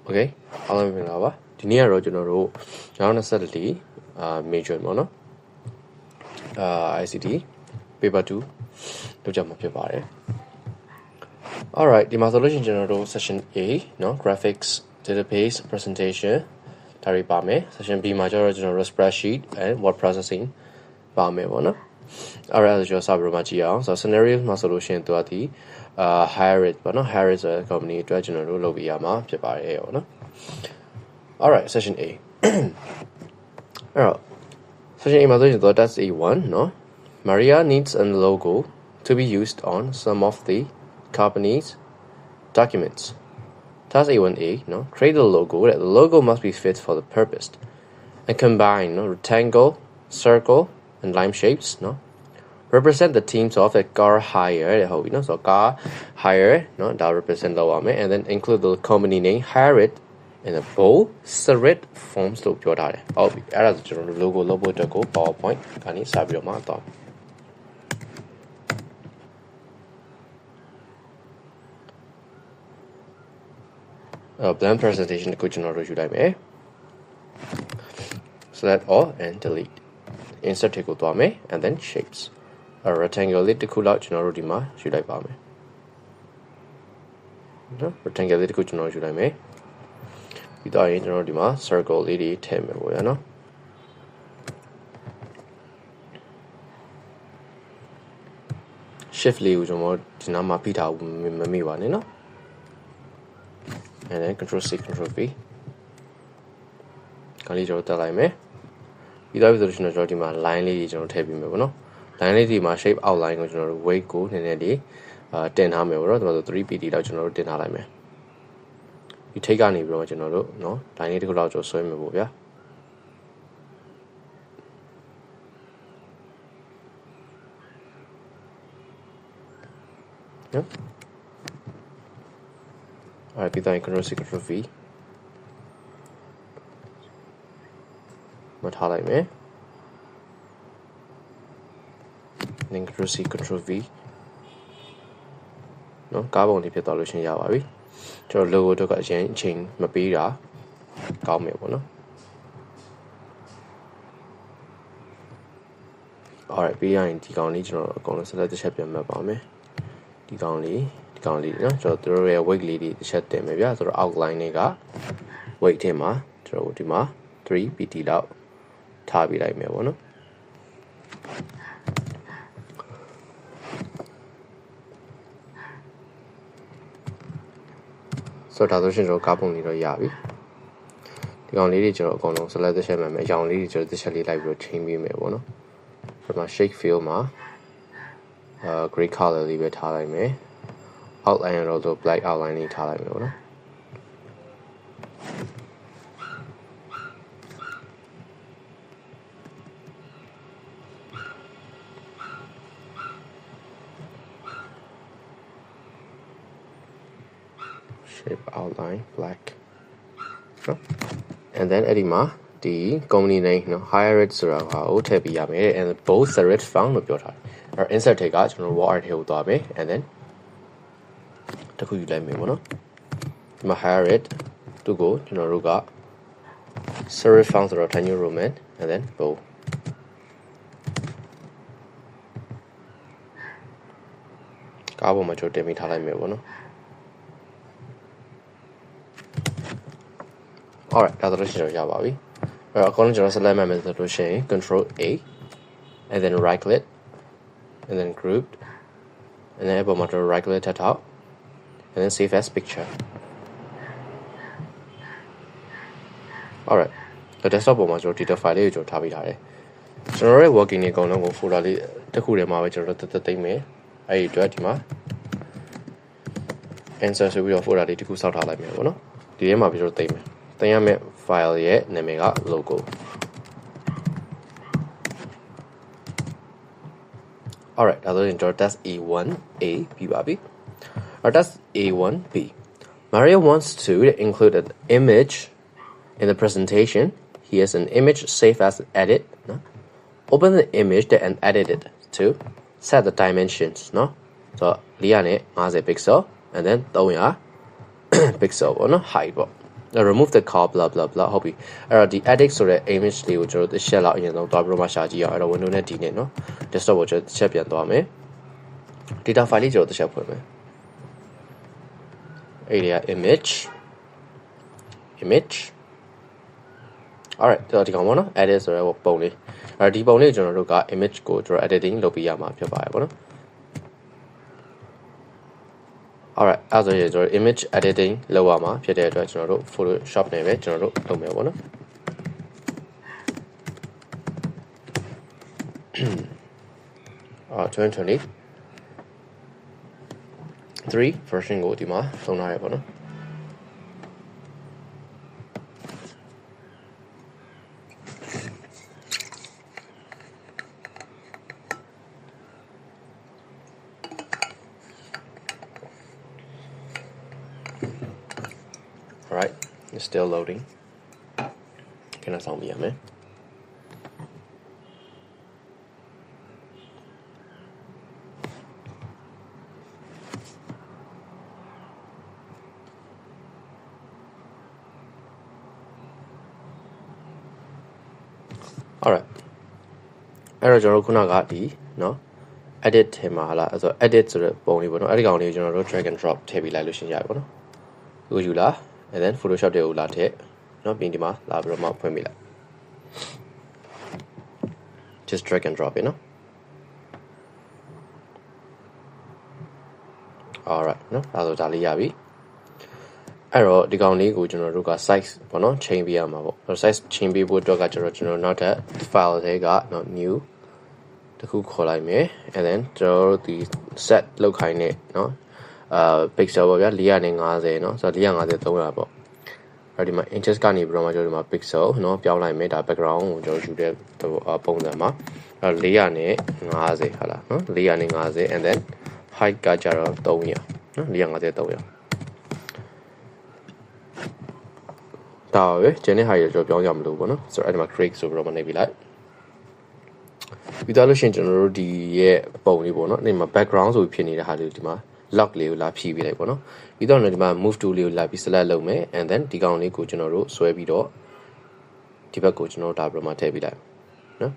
Okay အားလုံးမင်္ဂလာပါဒီနေ့ကတော့ကျွန်တော်တို့2024major ပေါ့နော်ICT paper 2လုပ်ကြမှာဖြစ်ပါတယ် Alright ဒီမှာဆိုလို့ရှိရင်ကျွန်တော်တို့ session A เนาะ graphics database presentation ဒါတွေပါမယ် session B မှာကျတော့ကျွန်တော်တို့ spreadsheet and word processing ပါမယ်ပေါ့နော် Alright ဆိုတော့စပြီးတော့မှကြည့်အောင်ဆိုတော့ scenario မှာဆိုလို့ရှိရင်သူကဒီ hire it ပေါ့နော် hire it ဆိုတဲ့ company အတွက်ကျွန်တော်တို့လုပ်ပြရမှာဖြစ်ပါတယ်ပေါ့နော် Alright session A အဲ့တော့ session A မှာဆိုရင်တော့ task A1 เนาะ Maria needs a logo to be used on some of the company's documents. Task A1A, no, create a logo. The logo must be fit for the purpose and combine rectangle, circle, and line shapes. No, represent the teams of a car hire. So car hire, no, that represent the one, and then include the company name. Hire it in a bold, serif forms to your data. Oh, that's the logo to go PowerPoint. Can you save your mouth? Blank presentation ကိုကျွန်တော်တို့ယူလိုက်မယ် select all and delete insert ကိုသွားမယ် and then shapes a rectangle လေးတစ်ခုလောက်ကျွန်တော်တို့ဒီမှာယူလိုက်ပါမယ်နော် rectangle လေးတစ်ခုကျွန်တော်ယူလိုက်မယ်ပြီးတော့ရင်ကျွန်တော်တို့ဒီမှာ circle လေးတွေထည့်မယ်ပေါ့ရနော် shift လေးကိုကျွန်တော်ဒီနားမှာဖိထားမမေ့ပါနဲ့နော် and then control C control V ကလေးကျွန်တော်တက်လိုက်မယ်ပြီးတော့ဆိုကျွန်တော်ဒီမှာ line လေးကြီးကျွန်တော်ထည့်ပေးမယ်ပေါ့နော် line လေးဒီမှာ shape outline ကိုကျွန်တော်တို့ weight ကိုနည်းနည်းလေးတင်ထားမယ်ပေါ့နော်ဒီမှာဆို 3pt လောက်ကျွန်တော်တို့တင်ထားလိုက်မယ်ဒီထိတ်ကနေပြီးတော့ကျွန်တော်တို့เนาะ line လေးတစ်ခုလောက်ကျွန်တော်ဆွဲမယ်ပေါ့ဗျာနော် Alright,ပြီးတော့ control C control V မထားလိုက်မယ် then control C control V နော်ကားပုံလေးဖြစ်သွားလို့ရှင်းရပါပြီကျွန်တော် logo တော့ကအရင်အချိန်မပေးတာကောင်းမယ်ပေါ့နော် Alright ပြီးရင်ဒီကောင်လေးကျွန်တော်အကုန်လုံး select တစ်ချက်ပြန်မှတ်ပါမယ်ဒီကောင်လေးနော်ကျွန်တော်တို့ရဲ့ weight လေးတွေတစ်ချက်တင်မယ်ဗျာဆိုတော့ outline တွေက weight ထဲမှာကျွန်တော်ဒီမှာ 3pt လောက်ထားပြလိုက်မယ်ပေါ့နော်ဆိုတော့ဒါဆိုရှင်ကျွန်တော်ကားပုံလေးတော့ရပြီဒီကောင်လေးတွေကျွန်တော်အကုန်လုံး select တစ်ချက်မှတ်မယ်အရောင်လေးတွေကျွန်တော်တစ်ချက်လေးလိုက်ပြီးတော့ချိန်ပေးမယ်ပေါ့နော်ဒီမှာ shake fill မှာgray color လေးပဲထားလိုက်မယ်outline တော့ black outline လေးထားလိုက်မယ်ပေါ့နော် shape outline black and then အဲ့ဒီမှာဒီ company name နော် hire it ဆိုတာကိုထည့်ပေးရမယ် and both serif found လို့ပြောထားတယ်အဲ့ insert ထဲကကျွန်တော် word ထဲကိုသွားမယ် and then တခုယူလိုက်မယ်ပေါ့နော်ဒီမှာ hire it သူကိုကျွန်တော်တို့က serif found ဆိုတော့ Times New Roman and then bold ကားပေါ်မှာကျွန်တော်တင်ပေးထားလိုက်မယ်ပေါ့နော် Alright ဒါဆိုလို့ရှိရင်ရပါပြီအဲ့တော့အကောင်းဆုံးကျွန်တော် select မှတ်မယ်ဆိုလို့ရှိရင် control A and then right click and then grouped and then အပေါ်မှာကျွန်တော် right click ထပ်ထောက် and then save as picture Alright ဒီ desktop ပေါ်မှာကျွန်တော် data file လေးကိုကျွန်တော်ထားပေးထားတယ်ကျွန်တော်ရဲ့ working တွေအကုန်လုံးကို folder လေးတစ်ခုထဲမှာပဲကျွန်တော်တို့သိမ့်မယ်အဲ့ဒီအတွက်ဒီမှာ insert ဆိုပြီးတော့ folder လေးတစ်ခုစောက်ထားလိုက်မယ်ပေါ့နော်ဒီထဲမှာပြီးတော့သိမ့်မယ်တင်ရမယ့် file ရဲ့နာမည်က logo Alright ဒါဆိုရင်ကျွန်တော် task A1A ပြီးပါပြီ task A1B Maria wants to include an image in the presentation here's an image save as edit no? Open the image and edit it to set the dimensions no? So 450 pixel and then 300 pixel ပေါ့နော် height ပေါ့ remove the car blah blah blah ဟုတ်ပြီအဲ့တော့ဒီ edit ဆိုတဲ့ image လေးကိုကျွန်တော်တို့တစ်ချက်လောက်အရင်ဆုံးတွားပြီးတော့မှရှာကြည့်အောင်အဲ့တော့ window နဲ့ဒီနဲ့နော် desktop ကိုကျွန်တော်တစ်ချက်ပြန်သွားမယ် data file လေးကျွန်တော်တစ်ချက်ဖွင့်မယ်အဲ့ဒီက image alright ဒီကောင်ပေါ့နော် edit ဆိုတဲ့ပုံလေးအဲ့ဒီပုံလေးကျွန်တော်တို့က image ကိုကျွန်တော် editing လုပ်ပြရမှာဖြစ်ပါတယ်ပေါ့နော် alright အဲ့ဆိုရင်ကျွန်တော် image editing လုပ်ရမှာဖြစ်တဲ့အတွက်ကျွန်တော်တို့ Photoshop နဲ့ပဲကျွန်တော်တို့လုပ်မယ်ပေါ့နော် 2023 version ကိုဒီမှာသုံးထားရပေါ့နော် Alright, it's still loading. Can I sound me, man? Alright. အဲ့တော့ကျွန်တော်ခုနကဒီเนาะ edit ထဲမှာဟာလားအဲ့ဆို edit ဆိုတဲ့ပုံလေးပေါ့နော်အဲ့ဒီကောင်လေးကိုကျွန်တော်တို့ drag and drop ထည့်ပြီးလိုက်လို့ရှင်းရပြီပေါ့နော်ဒီကိုယူလာ and then Photoshop တွေကိုလာထည့်เนาะပြီးဒီမှာလာပြီးတော့မှဖွင့်ပေးလိုက် just drag and drop เนาะ alright เนาะဒါဆိုဒါလေးရပြီအဲ့တော့ဒီကောင်လေးကိုကျွန်တော်တို့က size ပေါ့နော် change ပေးရမှာပေါ့ size change ပေးဖို့အတွက်ကကျွန်တော်နောက်ထပ် file တွေကနော် new တခုခေါ်လိုက်မယ် and then ကျွန်တော်တို့ဒီ set လောက်ခိုင်းနေနော် pixel ပေါ့ဗျာ450เนาะဆိုတော့450 300ပေါ့အဲ့ဒီမှာ inches ကနေပြီးတော့မှကျွန်တော်ဒီမှာ pixel เนาะပြောင်းလိုက်မယ်ဒါ background ကိုကျွန်တော်ယူတဲ့ပုံစံမှာအဲ့450ဟာလားနော်450 and then height ကကြတော့300နော်450 300ဒါပဲကျန်တဲ့ဟာတွေကျွန်တော်ပြောင်းရမလို့ပေါ့နော်ဆိုတော့အဲ့ဒီမှာ create ဆိုပြီးတော့မနေပြလိုက်ပြီးတော့လို့ရှိရင်ကျွန်တော်တို့ဒီရဲ့ပုံလေးပေါ့နော်ဒီမှာ background ဆိုပြီးဖြစ်နေတဲ့ဟာလေးဒီမှာ lock လေးကိုလာဖြည့်ပေးလိုက်ပေါ့နော်ပြီးတော့ဒီမှာ move tool လေးကိုလာပြီး select လုပ်မယ် and then ဒီကောင်လေးကိုကျွန်တော်တို့ဆွဲပြီးတော့ဒီဘက်ကိုကျွန်တော်ဒါပြီးတော့မှထည့်ပေးလိုက်နော်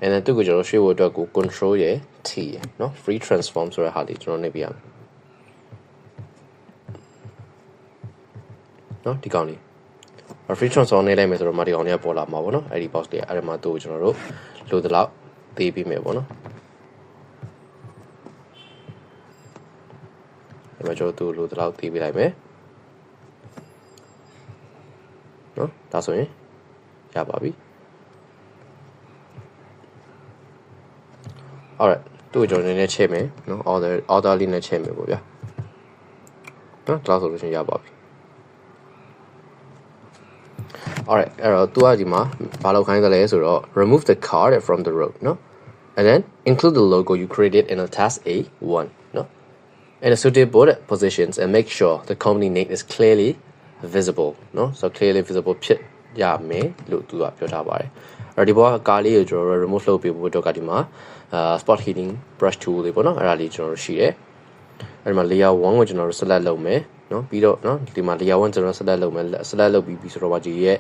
and then သူ့ကိုကျွန်တော်ရွှေ့ဖို့အတွက်ကို control ရဲ့ T ရဲ့နော် free transform ဆိုတဲ့ဟာလေးကျွန်တော်နေပြရမယ်နော်ဒီကောင်လေးfree transform နေလိုက်မယ်ဆိုတော့ဒီကောင်လေးကပေါ်လာမှာပေါ့နော်အဲ့ဒီ box လေးအဲ့ဒီမှာသူ့ကိုကျွန်တော်တို့လိုသလောက်သေးပြီးမယ်ပေါ့နော်အဲ့မှာကျွန်တော်တို့လိုသလောက်သေးပေးလိုက်မယ်နော်ဒါဆိုရင်ရပါပြီ alright သူ့ကိုကျွန်တော်နည်းနည်းချိန်မယ်နော် order လေးနဲ့ချိန်မယ်ပေါ့ဗျာနော်ဒါဆိုလို့ရှိရင်ရပါပြီalright အဲ့တော့သူကဒီမှာဘာလုပ်ခိုင်းသလဲဆိုတော့ remove the card from the road เนาะ and then include the logo you created in a task A1 เนาะ in a suitable positions and make sure the company name is clearly visible เนาะ so clearly visible ဖြစ်ရမယ်လို့သူကပြောထားပါတယ်အဲ့ဒီဘောကကားလေးကိုကျွန်တော် remove လုပ်ပေးဖို့အတွက်ကဒီမှာspot heating brush tool လေးပေါ့เนาะအဲ့ဒါလေးကျွန်တော်ရှိတယ်အဲ့ဒီမှာ layer 1ကိုကျွန်တော် select လုပ်မယ်နော်ပြီးတော့နော်ဒီမှာ layer 1ကျွန်တော် select လုပ်မယ် select လုပ်ပြီးဆိုတော့ဒီရဲ့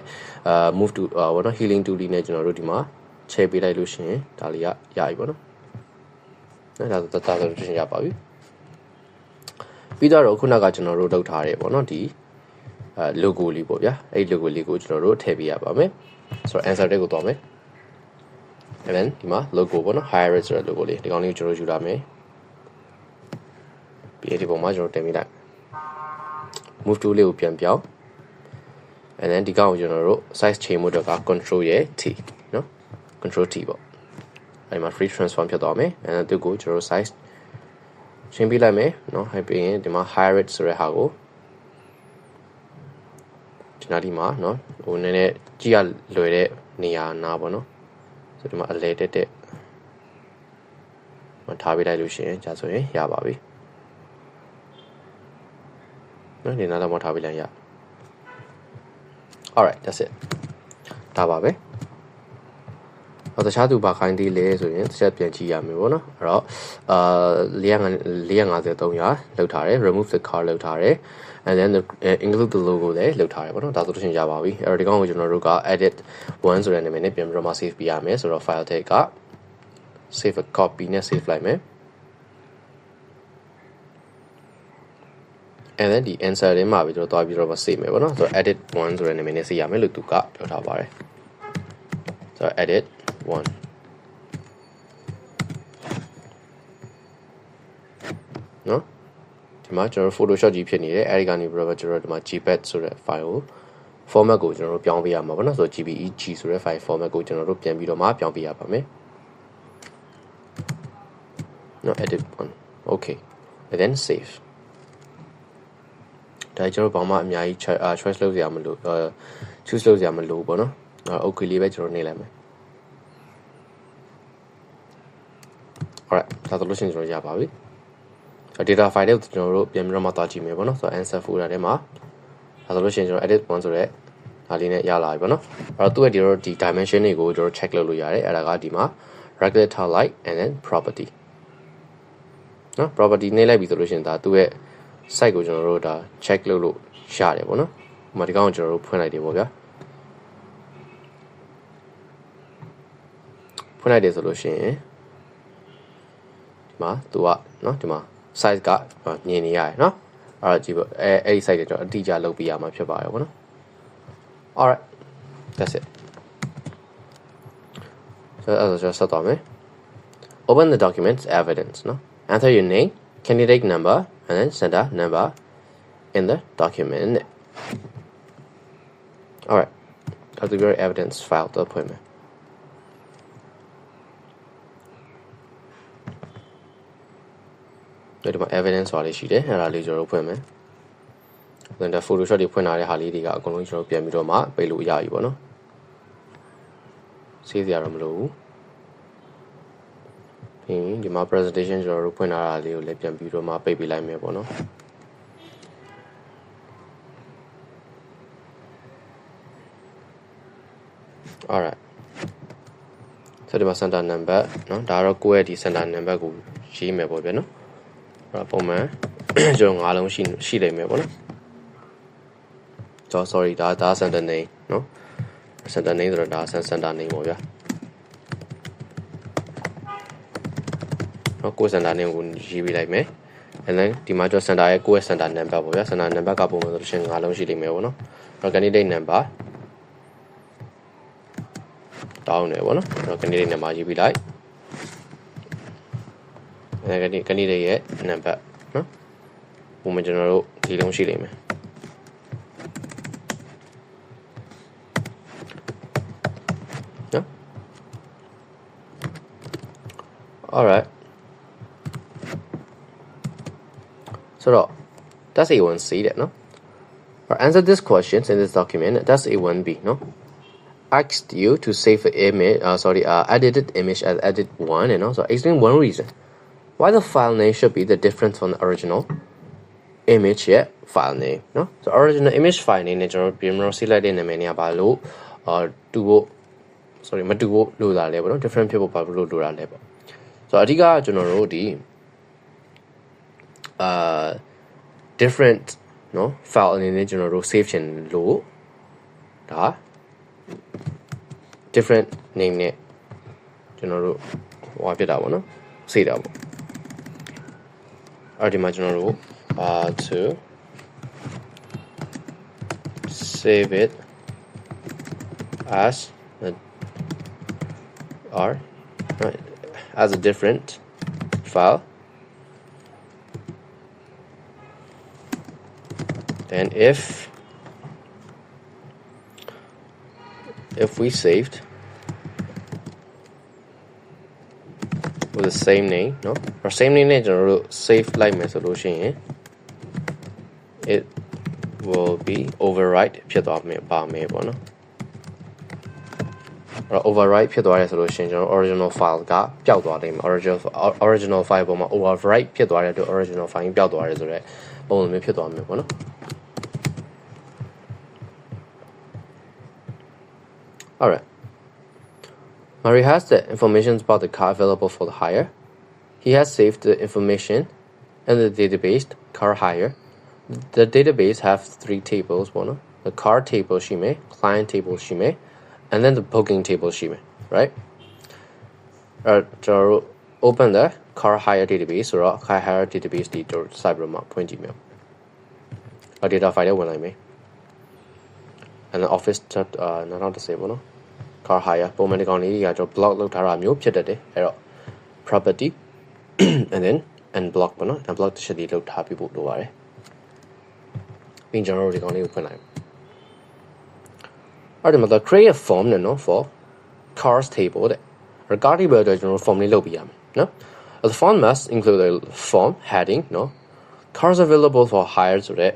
move to ဘောနော် healing tool လေးနဲ့ကျွန်တော်တို့ဒီမှာချဲပေးလိုက်လို့ရှိရင်ဒါလေးကရပြီပေါ့နော်နော်ဒါဆိုလို့ရှိရင်ရပါပြီပြီးတော့ခုနကကျွန်တော်တို့လုပ်ထားတယ်ပေါ့နော်ဒီ logo လေးပေါ့ဗျာအဲ့ logo လေးကိုကျွန်တော်တို့ထည့်ပေးရပါမယ်ဆိုတော့ answer တက်ကိုသွားမယ် and then ဒီမှာ logo ပေါ့နော် higher ဆိုတဲ့ logo လေးဒီကောင်လေးကိုကျွန်တော်ယူလာမယ်ပြီးဒီပုံမှာကျွန်တော်တင်ပေးလိုက်move tool လေးကိုပြန်ပြောင်း and then ဒီကောင်ကိုကျွန်တော်တို့ size change ဖို့အတွက်က control ရဲ့ T เนาะ control T ပေါ့အဲ့မှာ free transform ဖြစ်သွားမယ် and then သူ့ကိုကျွန်တော်တို့ size change ပေးလိုက်မယ်เนาะហើយပြီးရင်ဒီမှာ higher ဆိုတဲ့ဟာကိုဒီမှာเนาะဟိုနည်းနည်းကြည့်ရလွယ်တဲ့နေရာနားပေါ့เนาะဆိုဒီမှာအလဲတက်မထားပေးလိုက်လို့ရှိရင်ကြာဆိုရင်ရပါပြီနော်ဒီနားတော့မထားပေးလိုက်ရ alright that's it ဒါပါပဲ တခြားသူဘာခိုင်းသေးလဲဆိုရင်တစ်ချက်ပြန်ကြည့်ရမယ်ပေါ့နော်အဲ့တော့453လောက်ထားတယ် remove the car လောက်ထားတယ် and then include the logo လည်းလောက်ထားတယ်ပေါ့နော်ဒါဆိုလို့ရှိရင်ရပါပြီအဲ့တော့ဒီကောင်ကိုကျွန်တော်တို့က edit 1ဆိုတဲ့နာမည်နဲ့ပြန်ပြီးတော့မှ save ပြရမယ်ဆိုတော့ file ထဲက save a copy နဲ့ save လိုက်မယ် and then ဒီ answer ထဲမှာပြီးတော့တွားပြီးတော့ save မယ်ပေါ့နော်ဆိုတော့ edit 1ဆိုတဲ့နာမည်နဲ့ save ရမယ်လို့သူကပြောထားပါတယ်ဆိုတော့ edit 1နော်ဒီမှာကျွန်တော် Photoshop ကြီးဖြစ်နေတယ်အဲဒီကနေပြီးတော့ကျွန်တော်ဒီမှာ JPEG ဆိုတဲ့ file ကို format ကိုကျွန်တော်တို့ပြောင်းပေးရမှာပေါ့နော်ဆိုတော့ JPEG ဆိုတဲ့ file format ကိုကျွန်တော်တို့ပြန်ပြီးတော့မှပြောင်းပေးရပါမယ်နော် edit 1 okay and then save ဒါကျွန်တော်ဘာမှအများကြီး choice လုပ်စရာမလိုchoose လုပ်စရာမလိုပေါ့နော်okay လေးပဲကျွန်တော်နေလိုက်မယ် alright ဒါဆိုလို့ရှိရင်ကျွန်တော်ရပါပြီdata file တွေကိုကျွန်တော်တို့ပြန်ပြီးတော့မှသွားကြည့်မယ်ပေါ့နော်ဆိုတော့ answer folder ထဲမှာဒါဆိုလို့ရှိရင်ကျွန်တော် edit 1ဆိုတဲ့ဒါလေးနဲ့ရလာပြီပေါ့နော်အဲ့တော့သူ့ရဲ့ဒီ dimension တွေကိုကျွန်တော် check လုပ်လို့ရတယ်အဲ့ဒါကဒီမှာ regular tile light and then property နော် property နဲ့လိုက်ပြီဆိုလို့ရှိရင်ဒါသူ့ရဲ့ site ကိုကျွန်တော်တို့ဒါ check လုပ်လို့ရတယ်ပေါ့နော်ဒီမှာဒီကောင်ကိုကျွန်တော်တို့ဖွင့်လိုက်တယ်ပေါ့ဗျာဖွင့်လိုက်တယ်ဆိုလို့ရှိရင်ဒီမှာသူကနော်ဒီမှာsize ကမြင်နေရတယ်เนาะအဲ့တော့ကြည့်ပေါ့အဲ့ဒီ size ကိုကျွန်တော်အတိအကျလုပ်ပြရမှာဖြစ်ပါတယ်ပေါ့နော် alright that's it so အဲ့ဒါjust ဆက်သွားမယ် open the document evidence เนาะ enter your name candidate number and then center number in the document alright that's the very evidence file တော့ဖွင့်မယ်ဒီမှာ evidence ဆိုတာလေးရှိတယ်အဲ့ဒါလေးကျွန်တော်တို့ဖွင့်မယ်။ဒါ Photoshop တွေဖွင့်ထားတဲ့ဟာလေးတွေကအကုန်လုံးကျွန်တော်ပြန်ပြီးတော့မှပိတ်လို့ရပြီပေါ့နော်။ဆေးစရာတော့မလိုဘူး။ဒီမှာ presentation ကျွန်တော်တို့ဖွင့်ထားတာလေးကိုလည်းပြန်ပြီးတော့မှပိတ်ပေးလိုက်မယ်ပေါ့နော်။ Alright ဆိုဒီမှာ center number နော်ဒါကတော့ကိုယ့်ရဲ့ဒီ center number ကိုရေးမယ်ပေါ့ဗျာနော်ပုံမှန်ကျွန်တော်5လုံးရှိလိမ့်မယ်ပေါ့နော်ကျွန်တော် sorry ဒါ center name နော် center name ဆိုတော့ဒါ center name ပေါ့ဗျာနော်ကို center name ကိုရေးပေးလိုက်မယ် and then ဒီမှာကျွန်တော် center ရဲ့ကိုယ့်ရဲ့ center number ပေါ့ဗျာ center number ကပုံမှန်ဆိုလို့ရှိရင်5လုံးရှိလိမ့်မယ်ပေါ့နော်တော့ candidate number တောင်းတယ်ပေါ့နော်တော့ candidate number ရေးပေးလိုက်candidate ရဲ့ number နော်ပုံမှန်ကျွန်တော်တို့ဒီလုံးရှိလိမ့်မယ်နော် alright so that's A1C တဲ့နော် answer this questions in this document that's A1B နော် asked you to save an image edited image as edit 1 and also explain one reason why the file name should be the different from the original image file name เนาะ so original image file name နဲ့ကျွန်တော်ပြင်မဆက်လိုက်တဲ့နာမည်เนี่ยဘာလို့တူဖို့ မတူဖို့လိုတာလဲပေါ့နော် different ဖြစ်ဖို့ဘာလို့လိုတာလဲပေါ့ so အဓိကကျွန်တော်တို့ဒီ different เนาะ file အနေနဲ့ကျွန်တော်တို့ save ချင်လို့ဒါ different name နဲ့ကျွန်တော်တို့ဟောပြတာပေါ့နော် save တာပေါ့အဲ့ဒီမှာကျွန်တော်တို့to save it as a different file then if we saved with the same name เนาะ or same name နဲ့ကျွန်တော်တို့ save လိုက်မယ်ဆိုလို့ရှိရင် it will be overwrite ဖြစ်သွားမယ်ပါမယ်ပေါ့နော်အဲ့ overwrite ဖြစ်သွားတယ်ဆိုလို့ရှိရင်ကျွန်တော် original file ကပျောက်သွားတယ် original file ပေါ်မှာ overwrite ဖြစ်သွားတဲ့အတွက် original file ပျောက်သွားတယ်ဆိုတော့ပုံစံမျိုးဖြစ်သွားမယ်ပေါ့နော် alright Murray has the information about the car available for the hire. He has saved the information in the database car hire. The database have 3 tables, one, the car table shime, client table shime, and then the booking table shime, right? So open the car hire database or car hire database to cybermark 20 mil. A data file when I may. And the office not the same one. Car hire ပုံမှန်ဒီကောင်လေးတွေကကျွန်တော် block လုပ်ထားတာမျိုးဖြစ်တတ်တယ်အဲ့တော့ property and then unblock ပေါ့နော် unblock တစ်ချက်လေးလုပ်ထားပြီးပို့လိုပါတယ်ပြီးကျွန်တော်တို့ဒီကောင်လေးကိုဖွင့်လိုက်အဲ့ဒီမှာ create a form နဲ့နော် for cars table တဲ့ car table အတွက်ကျွန်တော် form လေးလုပ်ပြရမယ်နော် the form must include a form heading နော် cars available for hire ဆိုတဲ့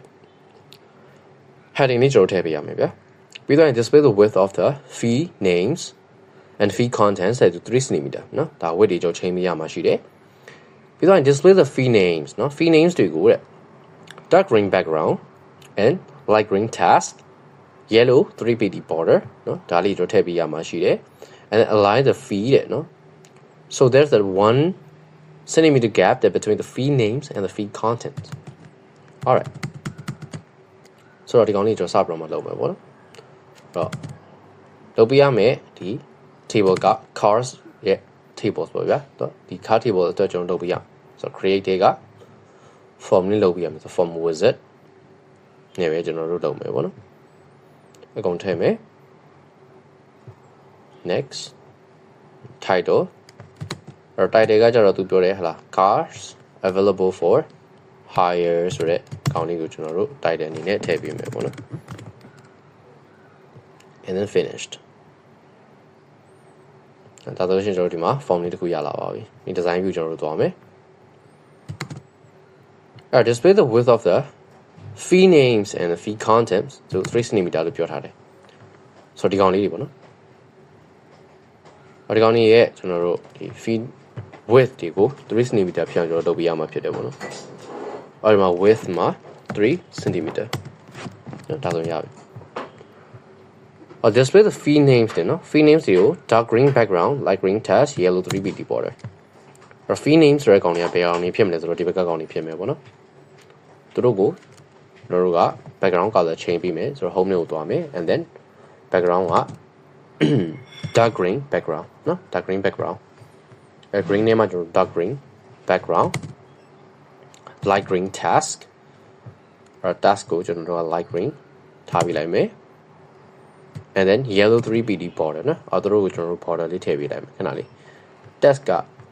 heading လေးကျွန်တော်ထည့်ပေးရမယ်ဗျာWe then display the width of the fee names and fee contents at 3 cm နော်ဒါ width တွေကြောချိန်ပေးရမှာရှိတယ်ပြီးတော့ display the fee names နော် fee names တွေကိုတဲ့ dark green background and light green task yellow 3pd border နော်ဒါလေးကြောထည့်ပေးရမှာရှိတယ် and then align the fee တဲ့နော် so there's that 1 centimeter gap there between the fee names and the fee content all right ဆိုတော့ဒီကောင်လေးကြောစပြတော့မှလုပ်မယ်ပေါ့နော်တော့လုပ်ပြရမယ်ဒီ table က cars ရဲ့ tables ပေါ့ဗျာတော့ဒီ car table အတွက်ကျွန်တော်လုပ်ပြရဆိုတော့ create တွေက form လေးလုပ်ပြရမယ်ဆို form wizard နဲ့ပဲကျွန်တော်တို့လုပ်မယ်ပေါ့နော်အကုန်ထည့်မယ် next title အဲ့ title ကကျတော့သူပြောတယ်ဟလား cars available for hire ဆိုတဲ့ခေါင်းလေးကိုကျွန်တော်တို့ title အနေနဲ့ထည့်ပေးမယ်ပေါ့နော်and then finished ဒါဆိုရင်ကျွန်တော်တို့ဒီမှာ form လေးတစ်ခုရလာပါပြီဒီ design view ကျွန်တော်တို့သွားမယ်display the width of the fee names and the fee contents so 3 cm လို့ပြောထားတယ်ဆိုတော့ဒီကောင်လေးတွေပေါ့နော်ဒီကောင်လေးရဲ့ကျွန်တော်တို့ဒီ fee width တွေကို3 cm ဖြန့်ကျွန်တော်လုပ်ပြရမှာဖြစ်တယ်ပေါ့နော်အဲ့ဒီမှာ width မှာ3 cm ဒါဆိုရပြီOr display the fee names တယ်နော် fee names တွေကို dark green background light green text yellow 3pd border အဲ့ fee names ဆိုတဲ့ကောင်တွေကဘယ်အောင်နေဖြစ်မလဲဆိုတော့ဒီဘက်ကကောင်တွေဖြစ်မယ်ပေါ့နော်သူတို့ကိုတို့က background color change ပြီးမယ်ဆိုတော့ home နဲ့ကိုသွားမယ် and then background က dark green background နော် dark green background အဲ့ green နဲ့မှာကျွန်တော် dark green background light green task အဲ့ task ကိုကျွန်တော်တို့က light green ထားပြလိုက်မယ်and then yellow 3pd border နော်အော်တို့ကိုကျွန်တော်တို့ border လေးထည့်ပေးလိုက်မယ်ခဏလေး text က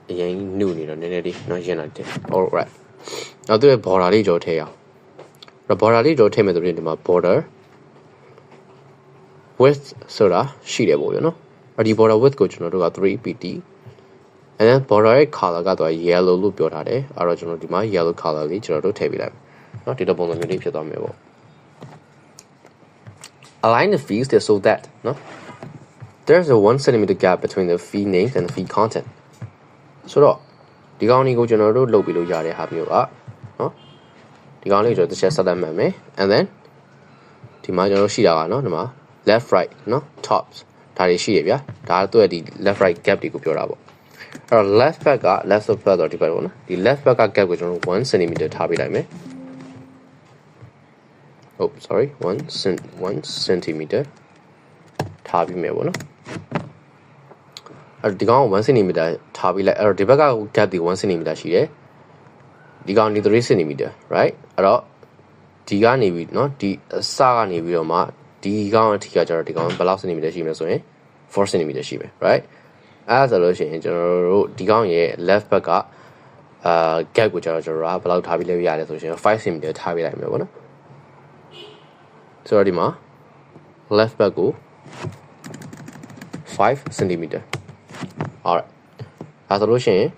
အရင်နုနေတော့နည်းနည်းလေးနော်ရင်းလိုက်တယ် all right နောက်သူရဲ့ border လေးကြောထည့်အောင် border လေးကြောထည့်မယ်ဆိုရင်ဒီမှာ border width ဆိုတာရှိတယ်ပေါ့ဗျာနော်အဲ့ဒီ border width ကိုကျွန်တော်တို့က 3pd and then border ရဲ့ color ကတော့ yellow လို့ပြောထားတယ်အဲ့တော့ကျွန်တော်ဒီမှာ yellow color လေးကျွန်တော်တို့ထည့်ပေးလိုက်မယ်နော်ဒီတော့ပုံစံမျိုးလေးဖြစ်သွားမယ်ပေါ့Align the fields there so that no there's a 1 cm gap between the fee names and the fee content ဆိုတော့ဒီကောင်လေးကိုကျွန်တော်တို့လုပ်ပြီးလို့ရတဲ့ဟာမျိုးကနော်ဒီကောင်လေးကိုကျွန်တော်တစ်ချက်ဆက်လက်မှတ်မယ် and then ဒီမှာကျွန်တော်ရှိတာကနော်ဒီမှာ left right နော် tops ဒါတွေရှိရဗျာဒါကသူ့ရဲ့ဒီ left right gap တွေကိုပြောတာပေါ့အဲ့တော့ left back က left back တော့ဒီဘက်ပေါ့နော်ဒီ left back က gap ကိုကျွန်တော်1 cm ထားပေးလိုက်မယ်Oh, sorry, 1 centimeter ထားပြီးမယ်ပေါ့နော်အဲ့ဒီကောင်1 cm ထားပြီးလိုက်အဲ့တော့ဒီဘက်က gap ဒီ1 cm ရှိတယ်ဒီကောင်ဒီ3 cm right အဲ့တော့ဒီကနေပြီးเนาะဒီအစကနေပြီးတော့မှဒီကောင်အထိကကျတော့ဒီကောင်ဘယ်လောက် cm ရှိမလဲဆိုရင်4 cm ရှိမယ် right အဲ့ဒါဆိုလို့ရှိရင်ကျွန်တော်တို့ဒီကောင်ရဲ့ left back ကgap ကိုကျတော့ကျွန်တော်ဘယ်လောက်ထားပြီးလဲရလဲဆိုရင်5 cm ထားပေးလိုက်မယ်ပေါ့နော်ဆိုတော့ဒီမှာ left back ကို5 cm alright ဒါဆိုလို့ရှိရင်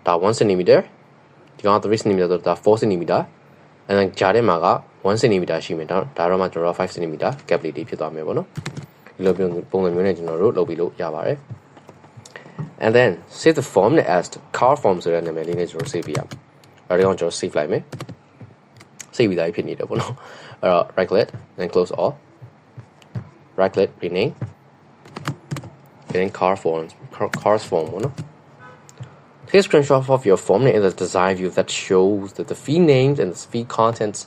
ဒါ 1 cm ဒီကောင်3 cm ဆိုတော့ဒါ4 cm and then ဂျာထဲမှာက1 cm ရှိမယ်ဒါတော့မှကျွန်တော်5 cm gap လေးတွေဖြစ်သွားမယ်ပေါ့နော်ဒီလိုပုံစံမျိုးနဲ့ကျွန်တော်တို့လုပ်ပြီးလို့ရပါတယ် and then save the form as car form ဆိုတဲ့နာမည်လေးနဲ့ကျွန်တော် save ပြရအောင်အဲ့ဒါကြောင့်ကျွန်တော် save လိုက်မယ် save ပြီးသားဖြစ်နေတယ်ပေါ့နော်အဲ့တော့ right click and close all right click rename getting cars form ပေါ့နော် Take a screenshot of your form in the design view that shows that the feed names and the feed contents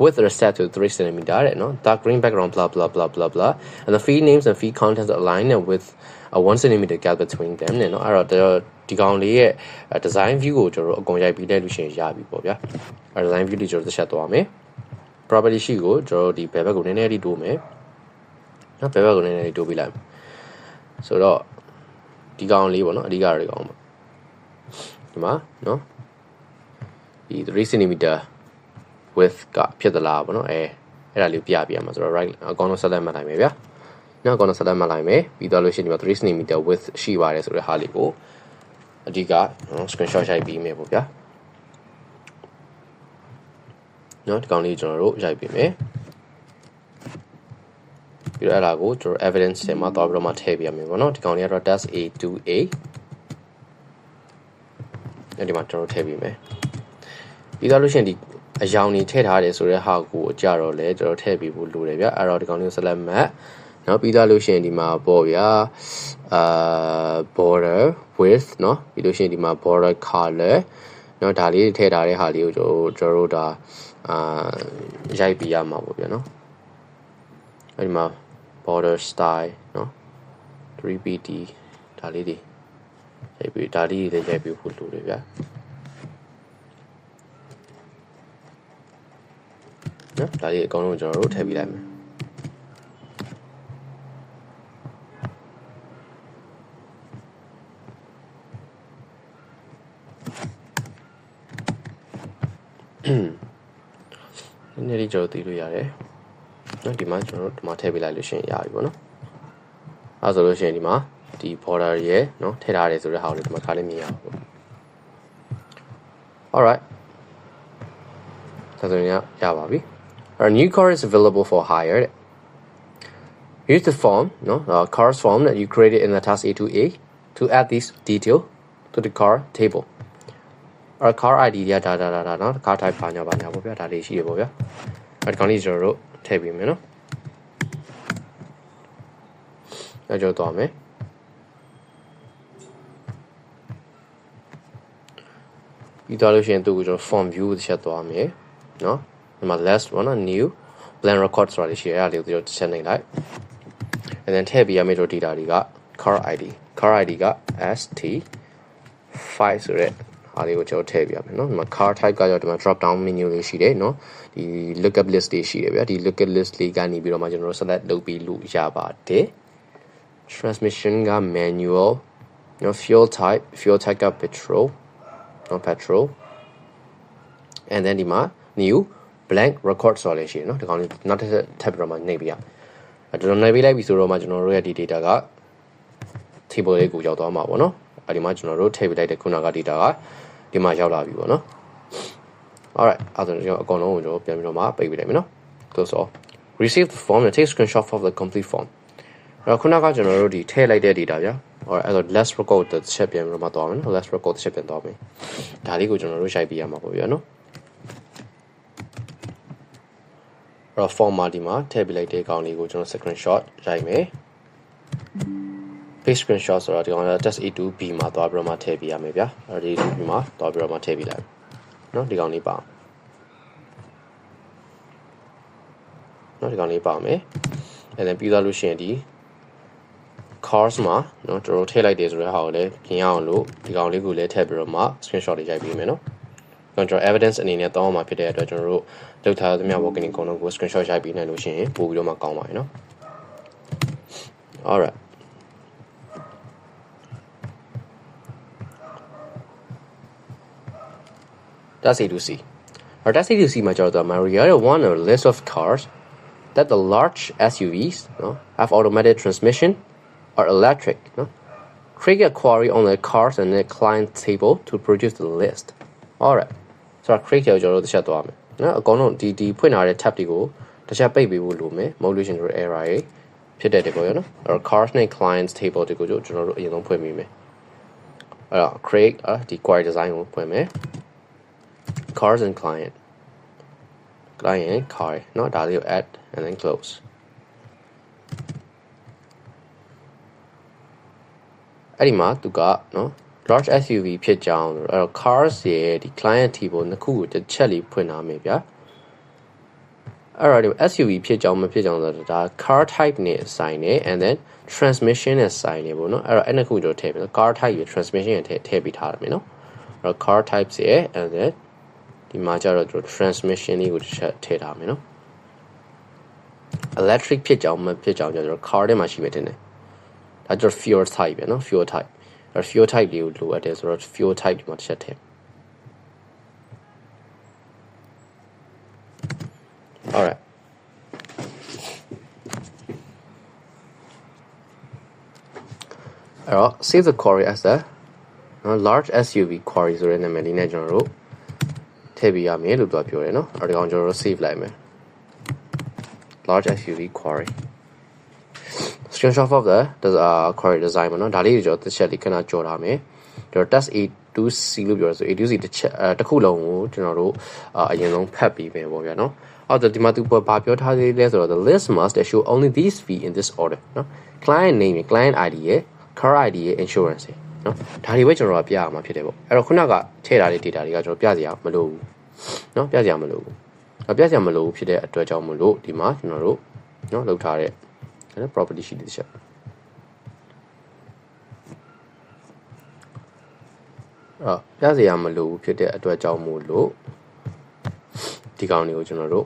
with respect to 3 cm တဲ့နော် dark green background blah blah blah blah blah and the feed names and feed contents align with a 1 cm gap between them နဲ့နော်အဲ့တော့ဒီကောင်လေးရဲ့ design view ကိုကျွန်တော်အကုန်ရိုက်ပြီးတဲ့လို့ရှိရင်ရပြီပေါ့ဗျာအဲ့ design view လေးကျွန်တော်တစ်ချက်သွားမယ် property sheet ကိုကျွန်တော်ဒီဘယ်ဘက်ကိုနည်းနည်းလေးတိုးမယ်နော်ဘယ်ဘက်ကိုနည်းနည်းလေးတိုးပြီးလိုက်ဆိုတော့ဒီကောင်လေးပေါ့နော်အဓိကတော့ဒီကောင်ပေါ့ဒီမှာနော်ဒီ3 cm width ကဖြစ်သလားပေါ့နော်အဲ့ဒါလေးပြပြရမှာဆိုတော့ right အကောင်လုံးဆက်လက်မှတ်လိုက်မယ်ဗျာနောက်အကောင်လုံးဆက်လက်မှတ်လိုက်မယ်ပြီးတော့လို့ရှိရင်ဒီမှာ3 cm width ရှိပါတယ်ဆိုတဲ့ဟာလေးကိုအဓိကနော် screenshot ရိုက်ပြီးမယ်ပေါ့ဗျာနော်ဒီကောင်လေးကျွန်တော်တို့ရိုက်ပြီးမယ်ပြီးတော့အဲ့ဒါကိုကျွန်တော် evidence ထဲမှာသွားပြီးတော့မှထည့်ပြရမယ်ပေါ့နော်ဒီကောင်လေးကတော့ test A2A အဲ့ဒီမှာကျွန်တော်ထည့်ပြီးမယ်ပြီးတော့လို့ရှိရင်ဒီအယောင်နေထည့်ထားတယ်ဆိုတဲ့ဟာကိုကြတော့လဲကျွန်တော်ထည့်ပြီးဖို့လိုတယ်ဗျအဲ့တော့ဒီကောင်လေးကို select မှတ်နော်ပြီးတော့လို့ရှိရင်ဒီမှာပေါ့ဗျာborder width နော်ပြီးလို့ရှိရင်ဒီမှာ border color နော်ဒါလေးထည့်ထားတဲ့ဟာလေးကိုကျွန်တော်တို့ဒါရိုက်ပြရမှာပေါ့ဗျာနော်အဲ့ဒီမှာ border style နော် 3BD ဒါလေးတွေရိုက်ပြီးဒါလေးတွေရိုက်ပြီးဖို့လိုတယ်ဗျာနော်ဒါလေးအကောင်လုံးကျွန်တော်တို့ထည့်ပြီးလိုက်မယ်နည်းနည်းလေးကျွန်တော်သိလို့ရတယ်နော်ဒီမှာကျွန်တော်တို့ဒီမှာထည့်ပေးလိုက်လို့ရှိရင်ရပြီပေါ့နော်အဲဆိုလို့ရှိရင်ဒီမှာဒီ border ရဲ့နော်ထည့်ထားတယ်ဆိုတဲ့ဟာကိုဒီမှာခါလေးမြင်ရအောင်ပေါ့ alright ဒါဆိုရင်ရပါပြီOur new car is available for hire. Use the form, car's form that you created in the task A2A to add this detail to the car table. Our car ID ရဒါနော် car type ဘာညာပေါ့ဗျာဒါလေးရှိရပေါ့ဗျာအဲ့ဒီကောင်လေးကျွန်တော်တို့ထည့်ပေးမယ်နော်အဲ့ကြောတော့မယ်ပြီးတော့လို့ရှိရင်သူ့ကိုကျွန်တော် form view တစ်ချက်သွားမယ်နော်ဒီမှာ last one new blend record ဆိုတာလေးရှိရအဲ့ဒါလေးကိုကျွန်တော်ချက်နေလိုက် and then ထည့်ပေးရမယ့် data တွေက car ID က st5 ဆိုတဲ့ဟာလေးကိုကျွန်တော်ထည့်ပြရမယ်နော်ဒီမှာ car type ကကြောဒီမှာ drop down menu လေးရှိတယ်နော်ဒီ lookup list တွေရှိတယ်ဗျာဒီ lookup list လေးကနေပြီးတော့မှကျွန်တော်တို့ select လုပ်ပြီးလို့ရပါတယ် transmission က manual နော် fuel type က petrol and then ဒီမှာ new blank record ဆိုလေးရှိတယ်နော်ဒီကောင်လေးနောက်တစ်ထပ်ပြီးတော့မှနှိပ်ပြရကျွန်တော်နှိပ်ပေးလိုက်ပြီဆိုတော့မှကျွန်တော်တို့ရဲ့ဒီ data က table လေးကိုရောက်သွားမှာပေါ့နော်အဲဒီမှာကျွန်တော်တို့ထည့်ပေးလိုက်တဲ့ခုနက data ကဒီမှာရောက်လာပြီပေါ့နော် alright အဲ့ဒါကျွန်တော်အကောင်လုံးကိုကျွန်တော်ပြန်ပြီးတော့မှပိတ်ပေးလိုက်မယ်နော် close all receive the form and take screenshot of the complete form အဲ့တော့ခုနကကျွန်တော်တို့ဒီထည့်လိုက်တဲ့ data ဗျာ alright အဲ့တော့ let's record တစ်ချက်ပြန်ပြီးတော့မှသွားမယ်နော် let's record တစ်ချက်ပြန်သွားမယ်ဒါလေးကိုကျွန်တော်တို့ရိုက်ပေးရမှာပေါ့ဗျာနော်အဲ့တော့ form မှာဒီမှာထည့်ပေးလိုက်တဲ့ကောင်လေးကိုကျွန်တော် screenshot ရိုက်မယ် page screenshot ဆိုတော့ဒီကောင်က test A2B မှာသွားပြီးတော့မှထည့်ပေးရမယ်ဗျာအဲ့ဒီ A2B မှာသွားပြီးတော့မှထည့်ပေးလိုက်နော်ဒီကောင်လေးပါနော်ဒီကောင်လေးပါမယ်အဲ့ဒါပြီးသွားလို့ရှိရင်ဒီ cars မှာနော်ကျွန်တော်ထည့်လိုက်တယ်ဆိုတဲ့ဟာကိုလည်းပြင်ရအောင်လို့ဒီကောင်လေးကိုလည်းထည့်ပြီးတော့မှ screenshot တွေရိုက်ပေးမယ်နော်ကျွန်တော် evidence အနေနဲ့တောင်းအောင်မှာဖြစ်တဲ့အတွက်ကျွန်တော်တို့လုပ်ထားသမျှ working ကုန်းလုံးကို screenshot ရိုက်ပေးနိုင်လို့ရှိရင်ပို့ပြီးတော့မှကောင်းပါတယ်နော် alright that's A2C or that's A2C မှာကျတော့ Maria one a list of cars that the large SUVs have automatic transmission or electric create a query on the cars and the client table to produce the list alright so create ရကျွန်တော်တို့တစ်ချက်သွားမယ်နော်အကောင်လုံးဒီဖွင့်ထားတဲ့ tab တွေကိုတစ်ချက်ပိတ်ပေးဖို့လိုမယ်မဟုတ်လို့ရှင်တို့ error တွေဖြစ်တတ်တယ်ပေါ့နော်အဲ့တော့ cars နဲ့ clients table တွေကိုကျွန်တော်တို့အရင်ဆုံးဖွင့်မိမယ်အဲ့တော့ create ဒီ query design ကိုဖွင့်မယ် cars and client car နော်ဒါလေးကို add and then close အဲ့တော့ cars နဲ့ client ကိုဖွင့်မယ် cars and client ဒါလေးကို add and then close အဲ့ အဲ့ဒီမှာသူကနော် large SUV ဖြစ်ကြောင်းအဲ့တော့ cars ရဲ့ဒီ client တီပေါ်နှစ်ခုကိုတစ်ချက်လေးဖွင့်ထားမယ်ဗျာအဲ့တော့ဒီ SUV ဖြစ်ကြောင်းမဖြစ်ကြောင်းဆိုတာဒါ car type နဲ့ဆိုင်နေ and then transmission နဲ့ဆိုင်နေပေါ့နော်အဲ့တော့အဲ့နှစ်ခုကျွန်တော်ထည့်ပြီး car type ရဲ့ transmission ရဲ့ထည့်ပေးထားရမယ်နော်အဲ့တော့ car types ရဲ့ and then ဒီမှာကျတော့ကျွန်တော် transmission လေးကိုတစ်ချက်ထည့်ထားမယ်နော် electric ဖြစ်ကြောင်းမဖြစ်ကြောင်းကျွန်တော် car ထဲမှာရှိမယ်တင်တယ်ဒါကျတော့ fuel type ပဲနော် fuel type အဲ့ fuel type လေးကိုလိုအပ်တယ်ဆိုတော့ fuel type ဒီမှာတစ်ချက်ထည့် alrightအဲ့တော့ save the query as a large SUV query ဆိုတဲ့နာမည်လေးနဲ့ကျွန်တော်တို့ထည့်ပေးရမယ်လို့ပြောတယ်နော်အဲ့ဒီကောင်ကျွန်တော်တို့ save လိုက်မယ် large SUV query screenshot of the query design ပေါ့နော်ဒါလေးကိုကျွန်တော်တစ်ချက်လေးခဏကြော်ထားမယ်ကျွန်တော် test A2C လို့ပြောရဆို A2C တစ်ခုလုံးကိုကျွန်တော်တို့အရင်ဆုံးဖတ်ပြီးပဲပေါ့ဗျာနော်အော်ဒီမှာသူဘာပြောထားသေးလဲဆိုတော့ the list must show only these fee in this order နော် client name ရယ် client ID ရယ် car ID ရယ် insurance ရယ်နော်ဒါတွေပဲကျွန်တော်ကပြရမှာဖြစ်တယ်ပေါ့အဲ့တော့ခုနကထည့်ထားတဲ့ data တွေကကျွန်တော်ပြစရာမလိုဘူးနော်ပြစရာမလိုဘူးပြစရာမလိုဘူးဖြစ်တဲ့အတွက်ကြောင့်မလို့ဒီမှာကျွန်တော်တို့နော်လောက်ထားတဲ့နော် property sheet တစ်ချက်ပြစရာမလိုဘူးဖြစ်တဲ့အတွက်ကြောင့်မို့လို့ဒီကောင်တွေကိုကျွန်တော်တို့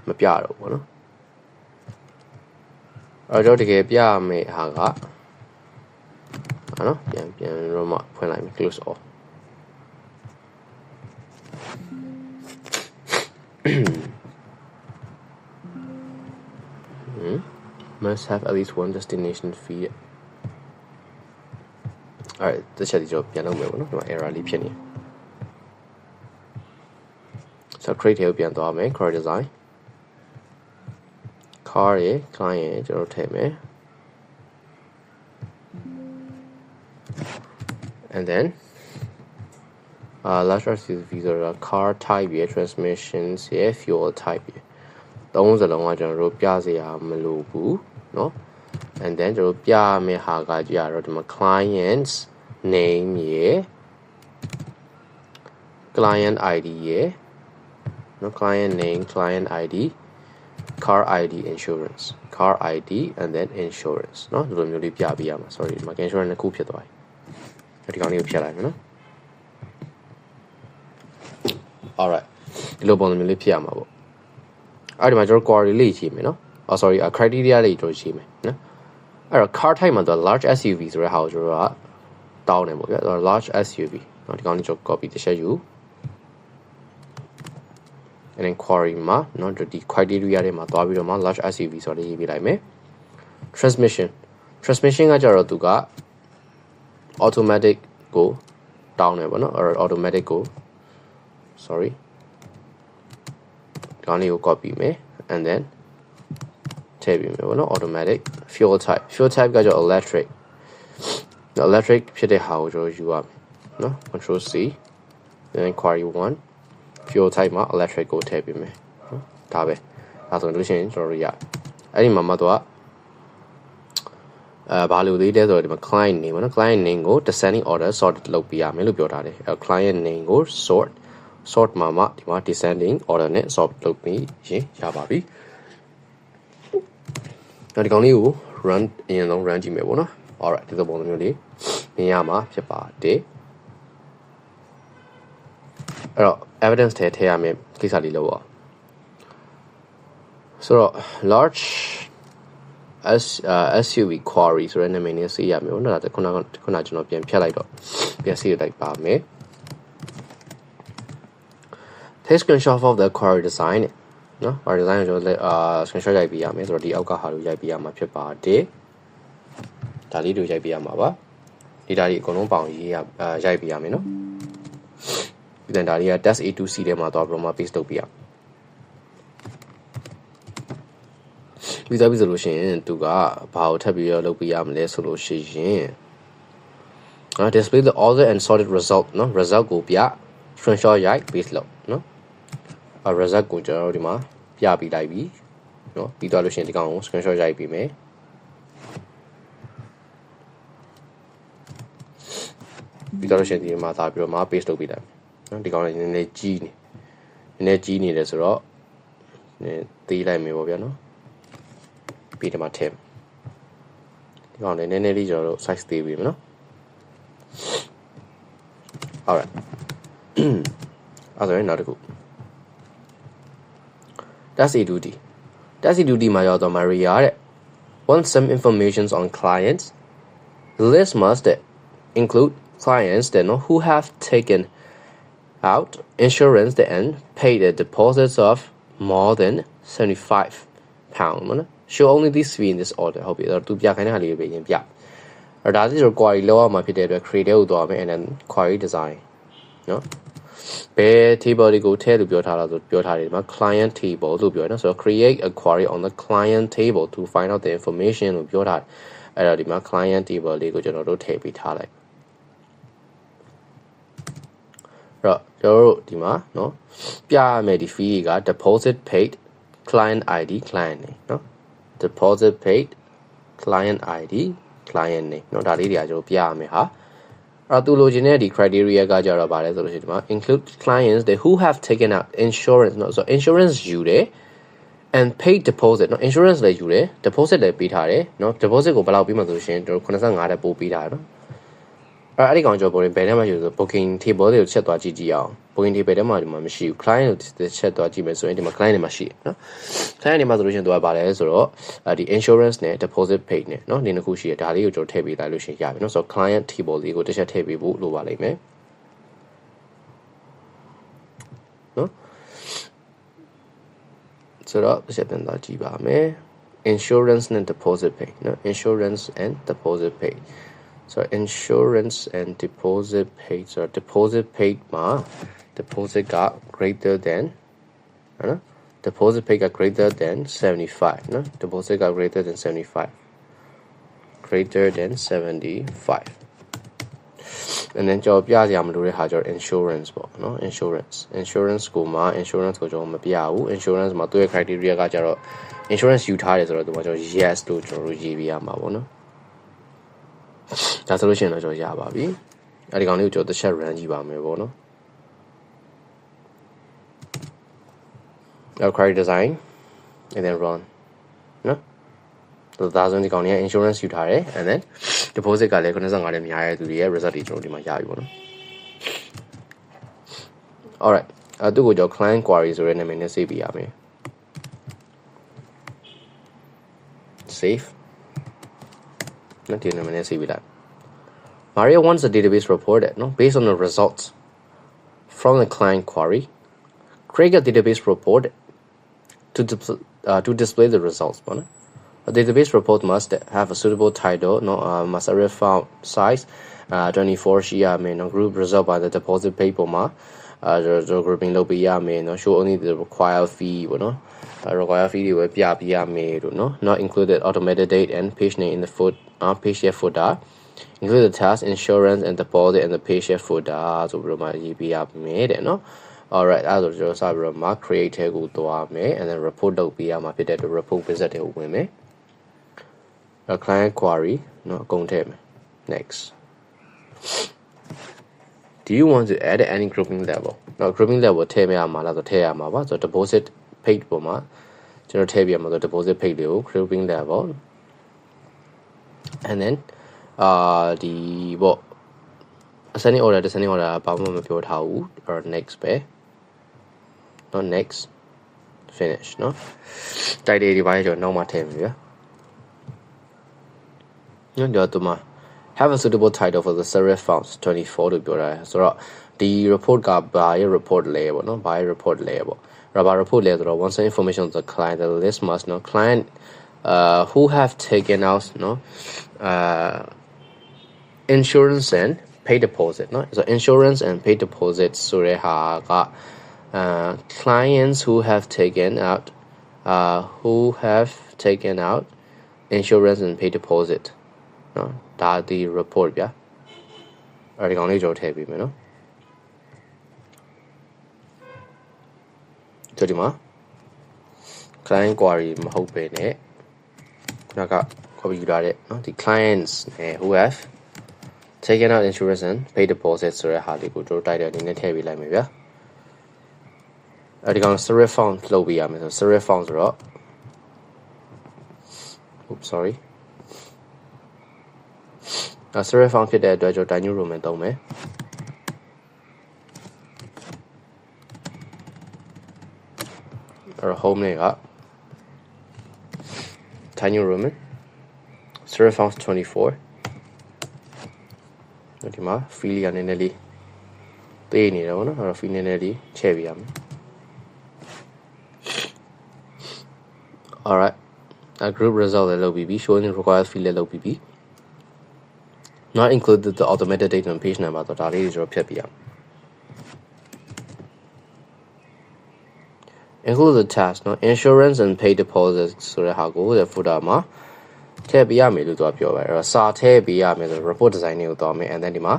မပြတော့ဘူးပေါ့နော်အဲ့တော့တကယ်ပြရမယ့်ဟာကနော်ပြန်တော့မှဖွင့်လိုက်မယ် close all must have at least one destination fee alright တစ်ချက်ဒီတော့ပြန်လုပ်မယ်ပေါ့နော်ဒီမှာ error လေးဖြစ်နေ so create ကိုပြန်သွားမယ် car design car ရဲ့ client ရဲ့ကျွန်တော်ထည့်မယ် and then large SUV ဆိုတာ car type ရဲ့ transmissions ရဲ့ fuel type ရဲ့သုံးစလုံးကကျွန်တော်တို့ပြစရာမလိုဘူးเนาะ and then ကျွန်တော်ပြမယ့်ဟာကကြတော့ဒီမှာ clients name ရဲ့ client ID ရဲ့เนาะ client name client ID car ID insurance car ID and then insurance เนาะဒီလိုမျိုးလေးပြပေးရမှာ sorry ဒီမှာ insurance တစ်ခုဖြစ်သွားပြီဒီကောင်လေးကိုဖြတ်လိုက်မယ်เนาะ alright ဒီလိုပုံစံမျိုးလေးဖြစ်ရမှာပေါ့အဲ့ဒီမှာကျွန်တော် query လေးရေးမယ်เนาะ sorry criteria လေးကျွန်တော်ရေးမယ်နော်အဲ့တော့ car type မှာတော့ large SUV ဆိုတဲ့ဟာကိုကျွန်တော်ကတောင်းတယ်ပေါ့ဗျာ large SUV เนาะဒီကောင်လေးကျွန်တော် copy တစ်ချက်ယူ and then query မှာเนาะဒီ criteria တွေမှာသွားပြီးတော့မှ large SUV ဆိုတော့ရေးပြလိုက်မယ် transmission ကကြတော့သူက automatic ကိုတောင်းတယ်ပေါ့နော် or automatic ကို sorry ဒီကောင်လေးကို copy မယ် and then ထည့်ပြီးမယ်ပေါ့နော် automatic fuel type ကကြတော့ electric ဖြစ်တဲ့ဟာကိုကျွန်တော်ယူရမယ်နော် control C then query 1 fuel type မှာ electric ကိုထည့်ပေးမယ်နော်ဒါပဲဒါဆိုလို့ရှိရင်ကျွန်တော်တို့ရအဲ့ဒီမှာမှတော့ဘာလို့လေးလဲဆိုတော့ဒီမှာ client name ပေါ့နော် client name ကို descending order sort လုပ်ပေးရမယ်လို့ပြောထားတယ် client name ကို sort မှာမှဒီမှာ descending order နဲ့ sort လုပ်ပြီးရင်ရပါပြီဒီကောင်လေးကို run အရင်ဆုံး run ကြည့်မယ်ပေါ့နော် alright ဒီလိုပုံစံမျိုးလေးမြင်ရမှာဖြစ်ပါတယ်အဲ့တော့ evidence ထည့်ရမယ်ကိစ္စလေးလို့ပေါ့ဆိုတော့ large SUV query ဆိုတဲ့နာမည်နဲ့ရေးရမယ်ပေါ့နော်ဒါခုနကျွန်တော်ပြန်ဖြတ်လိုက်တော့ပြန်ရေးလိုက်ပါမယ် take screenshot of the query design နော် query design ကိုကျွန်တော်screenshot ရိုက်ပေးရမယ်ဆိုတော့ဒီအောက်ကဟာကိုရိုက်ပေးရမှာဖြစ်ပါတယ်ဒါလေးတွေရိုက်ပေးရမှာပါ data တွေအကုန်လုံးပေါင်းရေးရိုက်ပေးရမယ်နော်ဒီတန်ဒါလေးက test A2C ထဲမှာသွားပြီးတော့မှ paste လုပ်ပေးရပြီးသားပြီဆိုလို့ရှိရင်သူကဘာကိုထပ်ပြီးတော့လုပ်ပေးရမလဲဆိုလို့ရှိရင် display the order and sorted result နော် result ကိုပြ screenshot ရိုက် paste လုပ်နော်result ကိုကျွန်တော်တို့ဒီမှာပြပေးလိုက်ပြီနော်ပြီးသွားလို့ရှိရင်ဒီကောင်ကို screenshot ရိုက်ပေးမယ် ပြီးတော့ရှင်ဒီမှာသာပြီးတော့မှာ paste လုပ်ပေးလိုက်နော်ဒီကောင်လေးနည်းနည်းကြီးနေတယ်ဆိုတော့သေးလိုက်မယ်ပေါ့ဗျာနော်ပြီးတော့မှာထည့်ဒီကောင်လေးနည်းနည်းလေးကျွန်တော်တို့ size သေးပြီမယ်နော် alright အဲ့ဒါလည်းနောက်တစ်ခု that's a duty မှာရောက်တော့ Maria တဲ့ want some information on clients the list must include clients that know who have taken out insurance and paid the deposits of more than £75 show only this fee in this order ဟုတ်ပြီအဲ့တော့သူပြခိုင်းတဲ့ဟာလေးပဲရင်ပြအဲ့ဒါဆို query လောက်အောင်မှာဖြစ်တဲ့အတွက် create ကိုသွားမယ် and then query design နော်ဘယ် table တွေကိုထည့်လို့ပြောထားတာဆိုပြောထားတယ်ဒီမှာ client table လို့ပြောရနော်ဆိုတော့ create a query on the client table to find out the information လို့ပြောထားတယ်အဲ့တော့ဒီမှာ client table လေးကိုကျွန်တော်တို့ထည့်ပေးထားလိုက်အဲ့တော့ကျွန်တော်တို့ဒီမှာနော်ပြရမယ်ဒီ fee က deposit paid client ID client name နော် deposit paid client ID client name နော်ဒါလေးတွေကကျွန်တော်ပြရမယ်ဟာအဲ့တော့သူလိုချင်တဲ့ဒီ criteria ကကြတော့ဗါလဲဆိုလို့ရှိရင်ဒီမှာ include clients that who have taken out insurance နော်ဆို insurance ယူတယ် and paid deposit နော် insurance လည်းယူတယ် deposit လည်းပေးထားတယ်နော် deposit ကိုဘယ်လောက်ပေးမှဆိုလို့ရှိရင်တို့85တက်ပို့ပေးထားတယ်နော်အဲ့ဒီကောင်ကျွန်တော်ဘယ်ထဲမှာယူဆို booking table တွေကိုချက်သွားကြည့်အောင် booking table ထဲမှာဒီမှာမရှိဘူး client ကိုချက်သွားကြည့်မယ်ဆိုရင်ဒီမှာ client တွေမှာရှိတယ်နော် client တွေမှာဆိုလို့ရှိရင်သူကဗါလဲဆိုတော့ဒီ insurance နဲ့ deposit paid နဲ့နော်ဒီနှစ်ခုရှိတယ်ဒါလေးကိုကျွန်တော်ထည့်ပေးလိုက်လို့ရှိရင်ရပြီနော်ဆိုတော့ client table လေးကိုတစ်ချက်ထည့်ပေးဖို့လိုပါလိမ့်မယ်နော်ဆိုတော့တစ်ချက်ပြန်သွားကြည့်ပါမယ် insurance နဲ့ deposit paid နော် insurance and deposit paid so insurance and deposit paid so deposit paid မှာ deposit က greater than နော် deposit paid က greater than 75နော် deposit က greater than 75 and then ကျွန်တော်ပြရမလို့တဲ့ဟာကျတော့ insurance ပေါ့နော် insurance ကိုမှာ insurance ကိုကျွန်တော်မပြဘူး insurance မှာသူ့ရဲ့ criteria ကကျတော့ insurance ယူထားတယ်ဆိုတော့ဒီမှာကျွန်တော် yes လို့ကျွန်တော်တို့ရေးပေးရမှာပေါ့နော်ဒါဆိုလို့ရှိရင်တော့ကျွန်တော်ရပါပြီအဲ့ဒီကောင်လေးကိုကျွန်တော်တစ်ချက် run ကြည့်ပါမယ်ပေါ့နော်နောက် query design and then run နော်ဒါဆိုဒီကောင်လေးက insurance ယူထားတယ် and then deposit ကလည်း95တဲ့များရဲ့သူတွေရဲ့ result တွေကျွန်တော်ဒီမှာရပြီပေါ့နော် alright သူ့ကိုကျွန်တော် client query ဆိုတဲ့နာမည်နဲ့ save ပေးရမယ် save နော်ဒီနာမည်နဲ့ save ပေးလိုက် Maria wants the database reported no based on the results from the client query create a database report to display the results no? A database report must have a suitable title no must have font size 24 ရှိရမယ် no group result by the deposit paid ပေါ်မှာgrouping လုပ်ပေးရမယ် no show only the required fee ပေါ့နော် required fee တွေပဲပြပေးရမယ်လို့နော် not included automated date and page name in the page share footer include the task insurance and deposit and the page share footer ဆိုပြီးတော့မှရေးပေးရမယ်တဲ့နော် alright အဲ့ဒါဆိုကျွန်တော်စပြီးတော့မှ create ထဲကိုသွားမယ် and then report လုပ်ပေးရမှာဖြစ်တဲ့အတွက် report wizard ထဲကိုဝင်မယ် client query နော်အကုန်ထည့်မယ် next do you want to add any grouping level နော် grouping level ထည့်မရမှာလားဆိုထည့်ရမှာပါဆိုတော့ deposit paid ပေါ်မှာကျွန်တော်ထည့်ပြရမှာဆို deposit paid တွေကို grouping level and then ဒီပေါ့ ascending order descending order ဘာမှမပြောထားဘူး or next ပဲနော် next finish နော် title ဒီပိုင်းကျွန်တော်နောက်မှထည့်မယ်ဗျာညွှန်တော့ဒီမှာ have a suitable title for the serif fonts 24လို့ပြောတာဆိုတော့ဒီ report ကဘာရဲ့ report လဲပေါ့နော်ဘာရဲ့ report လဲပေါ့ဘာ report လဲဆိုတော့ once information of the client the list must know client who have taken out no insurance and pay deposit no so insurance and pay deposit ဆိုတဲ့ဟာကclients who have taken out insurance and pay deposit နော်ဒါဒီ report ဗျာအဲ့ဒီကောင်လေးကျွန်တော်ထည့်ပေးမယ်နော်ဒီမှာ client query မဟုတ်ပဲねခုနက copy ယူထားတဲ့နော်ဒီ clients who have taken out insurance and pay deposit ဆိုတဲ့ဟာလေးကိုတို့တိုက်တဲ့အနေနဲ့ထည့်ပေးလိုက်မယ်ဗျာအဲဒီကောင် serif font လုပ်ပေးရမယ်ဆို serif font ဆိုတော့ oops sorry serif font ဖြစ်တဲ့အတွက်ကျွန်တော် Times New Roman သုံးမယ်အဲ့တော့ home နဲ့က Times New Roman serif font 24ဒီမှာ field ရနည်းနည်းလေးပေးနေတယ်ဗောနော်အဲ့တော့ field နည်းနည်းလေးချဲ့ပြရမယ် alright group result လည်းလုပ်ပြီးပြီ showing required field လည်းလုပ်ပြီးပြီ not included the automated date and page number တော့ဒါလေးတွေကျွန်တော်ဖြတ်ပြရမယ် include the task နော် insurance and pay deposits ဆိုတဲ့ဟာကို footer မှာထည့်ပေးရမယ်လို့သူကပြောပါတယ်အဲ့တော့စာထည့်ပေးရမယ်ဆို report design တွေကိုတောင်းမယ် and then ဒီမှာ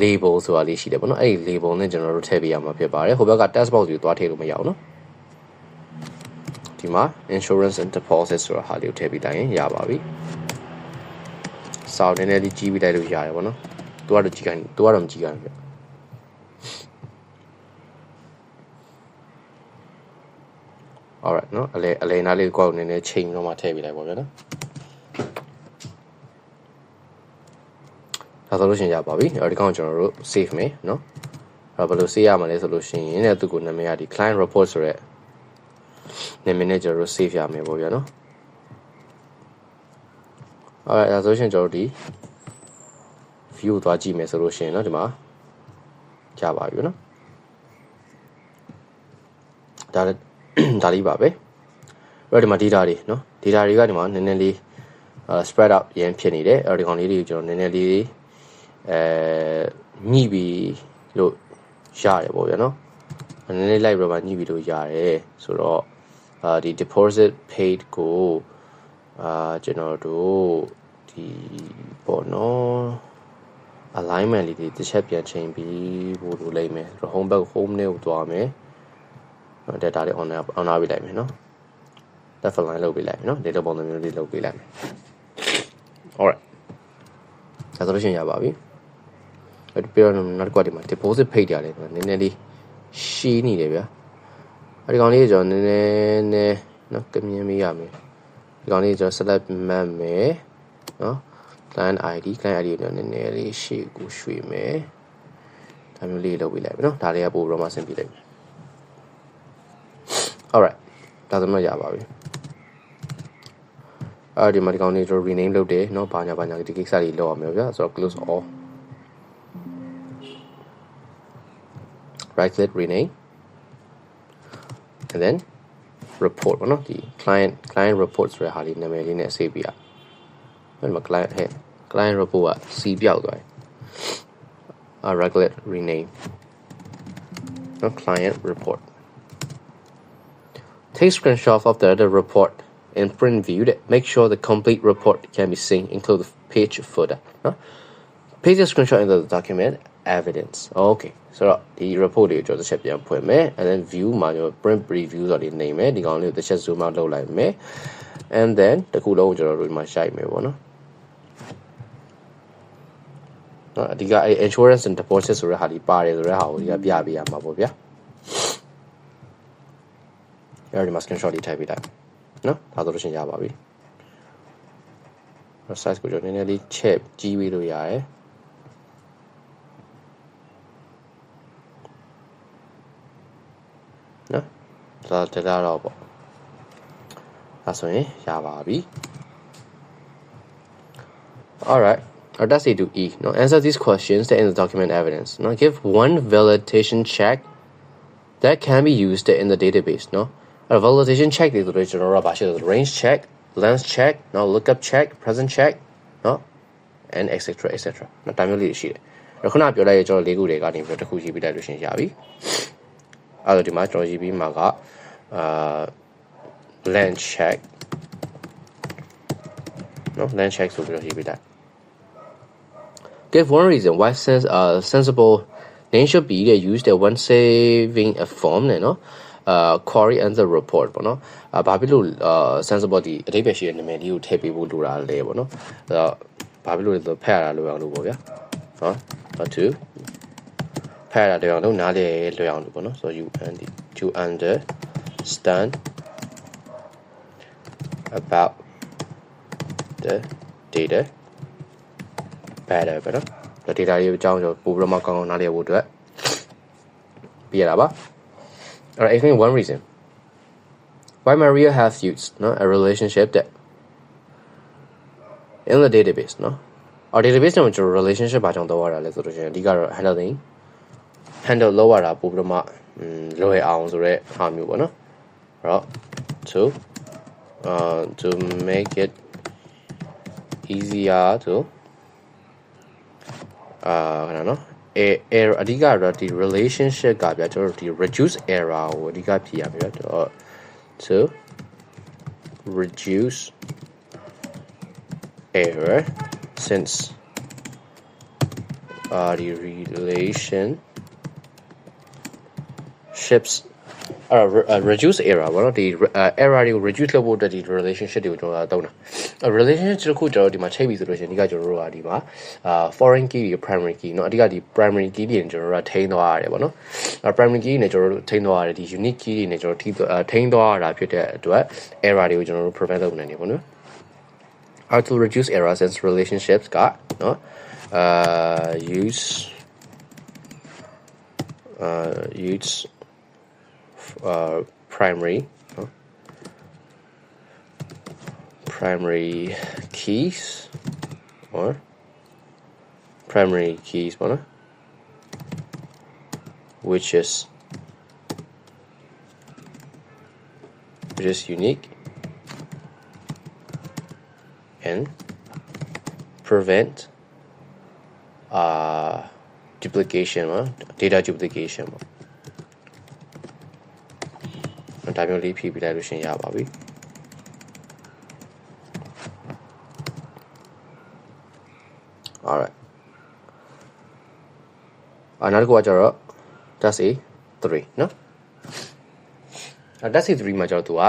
label ဆိုတာလေးရှိတယ်ပေါ့နော်အဲ့ဒီ label နဲ့ကျွန်တော်တို့ထည့်ပေးရမှာဖြစ်ပါတယ်ဟိုဘက်က text box ကိုသွားထည့်လို့မရအောင်နော်ဒီမှာ insurance and deposits ဆိုတာဟာလေးကိုထည့်ပေးတိုင်းရပါပြီစာနည်းနည်းလေးကြီးပြီးလိုက်လို့ရတယ်ပေါ့နော်သူကတော့ကြီးခိုင်းသူကတော့မကြီးခိုင်းဘူး alright နော်အလဲနားလေးကိုနည်းနည်းချိန်တော့မှထည့်ပေးလိုက်ပါဗျာနော်ဒါဆိုလို့ရှိရင်ရပါပြီဒီကောင်ကျွန်တော်တို့ save မယ်နော်အဲ့ဘယ်လို save ရမလဲဆိုလို့ရှိရင်လည်းသူကနာမည်ကဒီ client report ဆိုရဲနာမည်နဲ့ကျွန်တော်တို့ save ရမယ်ပေါ့ဗျာနော် alright ဒါဆိုရှင်ကျွန်တော်တို့ဒီ view သွားကြည့်မယ်ဆိုလို့ရှိရင်နော်ဒီမှာရပါပြီနော်ဒါလေးပါပဲအဲ့ဒီမှာ data တွေနော် data တွေကဒီမှာနည်းနည်းလေးspread out ရင်းဖြစ်နေတယ်အဲ့ဒီကောင်လေးတွေကိုကျွန်တော်နည်းနည်းလေးညှိပြီးလို့ရတယ်ပေါ့ဗျာနော်နည်းနည်းလိုက်ပြီးတော့ညှိပြီးလို့ရတယ်ဆိုတော့ဒီ deposit paid ကိုကျွန်တော်တို့ဒီပေါ့နော် alignment လေးတွေတစ်ချက်ပြန်ချိန်ပြီးပို့လို့လိုက်မယ် home back home နဲ့ကိုသွားမယ် data တွေ on နာပေးလိုက်မယ်နော် left align လုပ်ပေးလိုက်မယ်နော် data ပုံစံမျိုးလေးလုပ်ပေးလိုက်မယ် alright ဒါဆိုလို့ရှိရင်ရပါပြီအဲ့ဒီပြောတော့နောက်တစ်ခုကဒီမှာ deposit paid ရတယ်နည်းနည်းလေးရှင်းနေတယ်ဗျာအဲ့ဒီကောင်လေးကျွန်တော်နည်းနည်းနော်ကမြင်မိရမယ်ဒီကောင်လေးကျွန်တော် select မှတ်မယ်နော် client ID ကိုနည်းနည်းလေးရှေ့ကိုရွှေ့မယ်ဒါမျိုးလေးလုပ်ပေးလိုက်မယ်နော်ဒါလေးကပို့ပြီးတော့မှဆင်ပြလိုက်မယ် alright ဒါဆိုတော့ရပါပြီဒီမှာဒီကောင်လေးကျွန်တော် rename လုပ်တယ်เนาะဘာညာဒီကိစ္စလေးလုပ်ရမယ်ဗျာဆိုတော့ close all right click rename and then report ပေါ့နော်ဒီ client report ဆိုတဲ့ဟာလေးနာမည်လေးနဲ့ save ပြရအဲ့ဒီမှာ client report က C ပြောက်သွားတယ်right click rename no client report take screenshot of the report in print view that make sure the complete report can be seen include the page footer paste the screenshot into the document evidence okay so the report ကိုကျွန်တော်တစ်ချက်ပြန်ဖွင့်မယ် and then view မှာကျွန်တော် print preview ဆိုတဲ့နေမယ်ဒီကောင်လေးကိုတစ်ချက် zoom out လုပ်လိုက်မယ် and then တစ်ခုလုံးကိုကျွန်တော်တို့ဒီမှာရှိုက်မယ်ပေါ့နော်အဓိကအဲ့ insurance and deposit ဆိုတဲ့ဟာဒီပါတယ်ဆိုတဲ့ဟာကိုဒီကပြပေးရမှာပေါ့ဗျာအဲ့ဒီမှာ screenshot လေးထိုက်ပေးလိုက်နော်ဒါဆိုလို့ရှိရင်ရပါပြီ size ကိုကျွန်တော်နည်းနည်းလေးချက်ကြီးပေးလို့ရတယ်နော်ဒါတော့ပေါ့ဒါဆိုရင်ရပါပြီ alright that's it to E no answer these questions that in the document evidence no give one validation check that can be used in the database no a validation check တွေဆိုတော့ကျွန်တော်တို့ကပါရှိတယ် range check length check no lookup check present check no and etc no ဒါမျိုးလေးရှိတယ်ခုနပြောလိုက်ရကျွန်တော်၄ခုတွေကနေပြီးတော့တစ်ခုရေးပြီးလိုက်လို့ရှင်းရပြီအဲ့တော့ဒီမှာကျွန်တော်ရေးပြီးမှာကlength check no length check ဆိုပြီးတော့ရေးပြီးလိုက် give one reason why sensible name should be used when saving a form နဲ့နော်query and the report ပေါ့နော်ဘာဖြစ်လို့ sensible ဒီအဓိပ္ပာယ်ရှိတဲ့နာမည်လေးကိုထည့်ပေးဖို့လိုတာလဲပေါ့နော်အဲ့တော့ဘာဖြစ်လို့လဲဆိုတော့ဖတ်ရတာလိုအောင်လို့ပေါ့ဗျာ to ဖတ်ရတဲ့အောင်လို့နားလေလွယ်အောင်လို့ပေါ့နော် so you and to understand about the data better ပေါ့နော် the data တွေအကြောင်းဆိုပို့ပြီးတော့မှကောင်းကောင်းနားလည်ဖို့အတွက်ပြရတာပါ alright explain one reason why Maria has used a relationship that in the database our database နဲ့ကျွန်တော် relationship ဘာကြောင့်တော့ရတာလဲဆိုတော့ရှင်အဓိကတော့ handle လောက်ရတာပို့ပြီးတော့မှလွယ်အောင်ဆိုတဲ့ဟာမျိုးပေါ့နော်အဲ့တော့ to make it easier to error အဓိကတော့ဒီ relationship ကဗျာကျွန်တော်ဒီ reduce error ကိုအဓိကဖြေရမှာဗျာ to reduce error since the relationships reduce error ဘာလို့ဒီ error တွေကို reduce လုပ်ဖို့အတွက်ဒီ relationship တွေကိုကျွန်တော်တုံးတာ relationship တစ်ခုကျွန်တော်ဒီမှာချိန်ပြီဆိုလို့ရှိရင်ဒီကကျွန်တော်တို့ကဒီမှာforeign key တွေ primary key เนาะအဓိကဒီ primary key တွေကျွန်တော်တို့ကထိန်းသွားရတယ်ပေါ့နော် primary key တွေကျွန်တော်တို့ထိန်းသွားရတယ်ဒီ unique key တွေနဲ့ကျွန်တော်ထိန်းသွားရတာဖြစ်တဲ့အတွက် error တွေကိုကျွန်တော်တို့ prevent လုပ်နိုင်တယ်ပေါ့နော် how to reduce error since relationships ကเนาะuse primary keys or primary keys which is unique and prevent duplication data duplication ဒါမျိုးလေးဖြည့်ပြလိုက်လို့ရှင်ရပါပြီ alright နောက်တစ်ခုကကျတော့ that's a 3เนาะ that's a 3မှာကျတော့သူက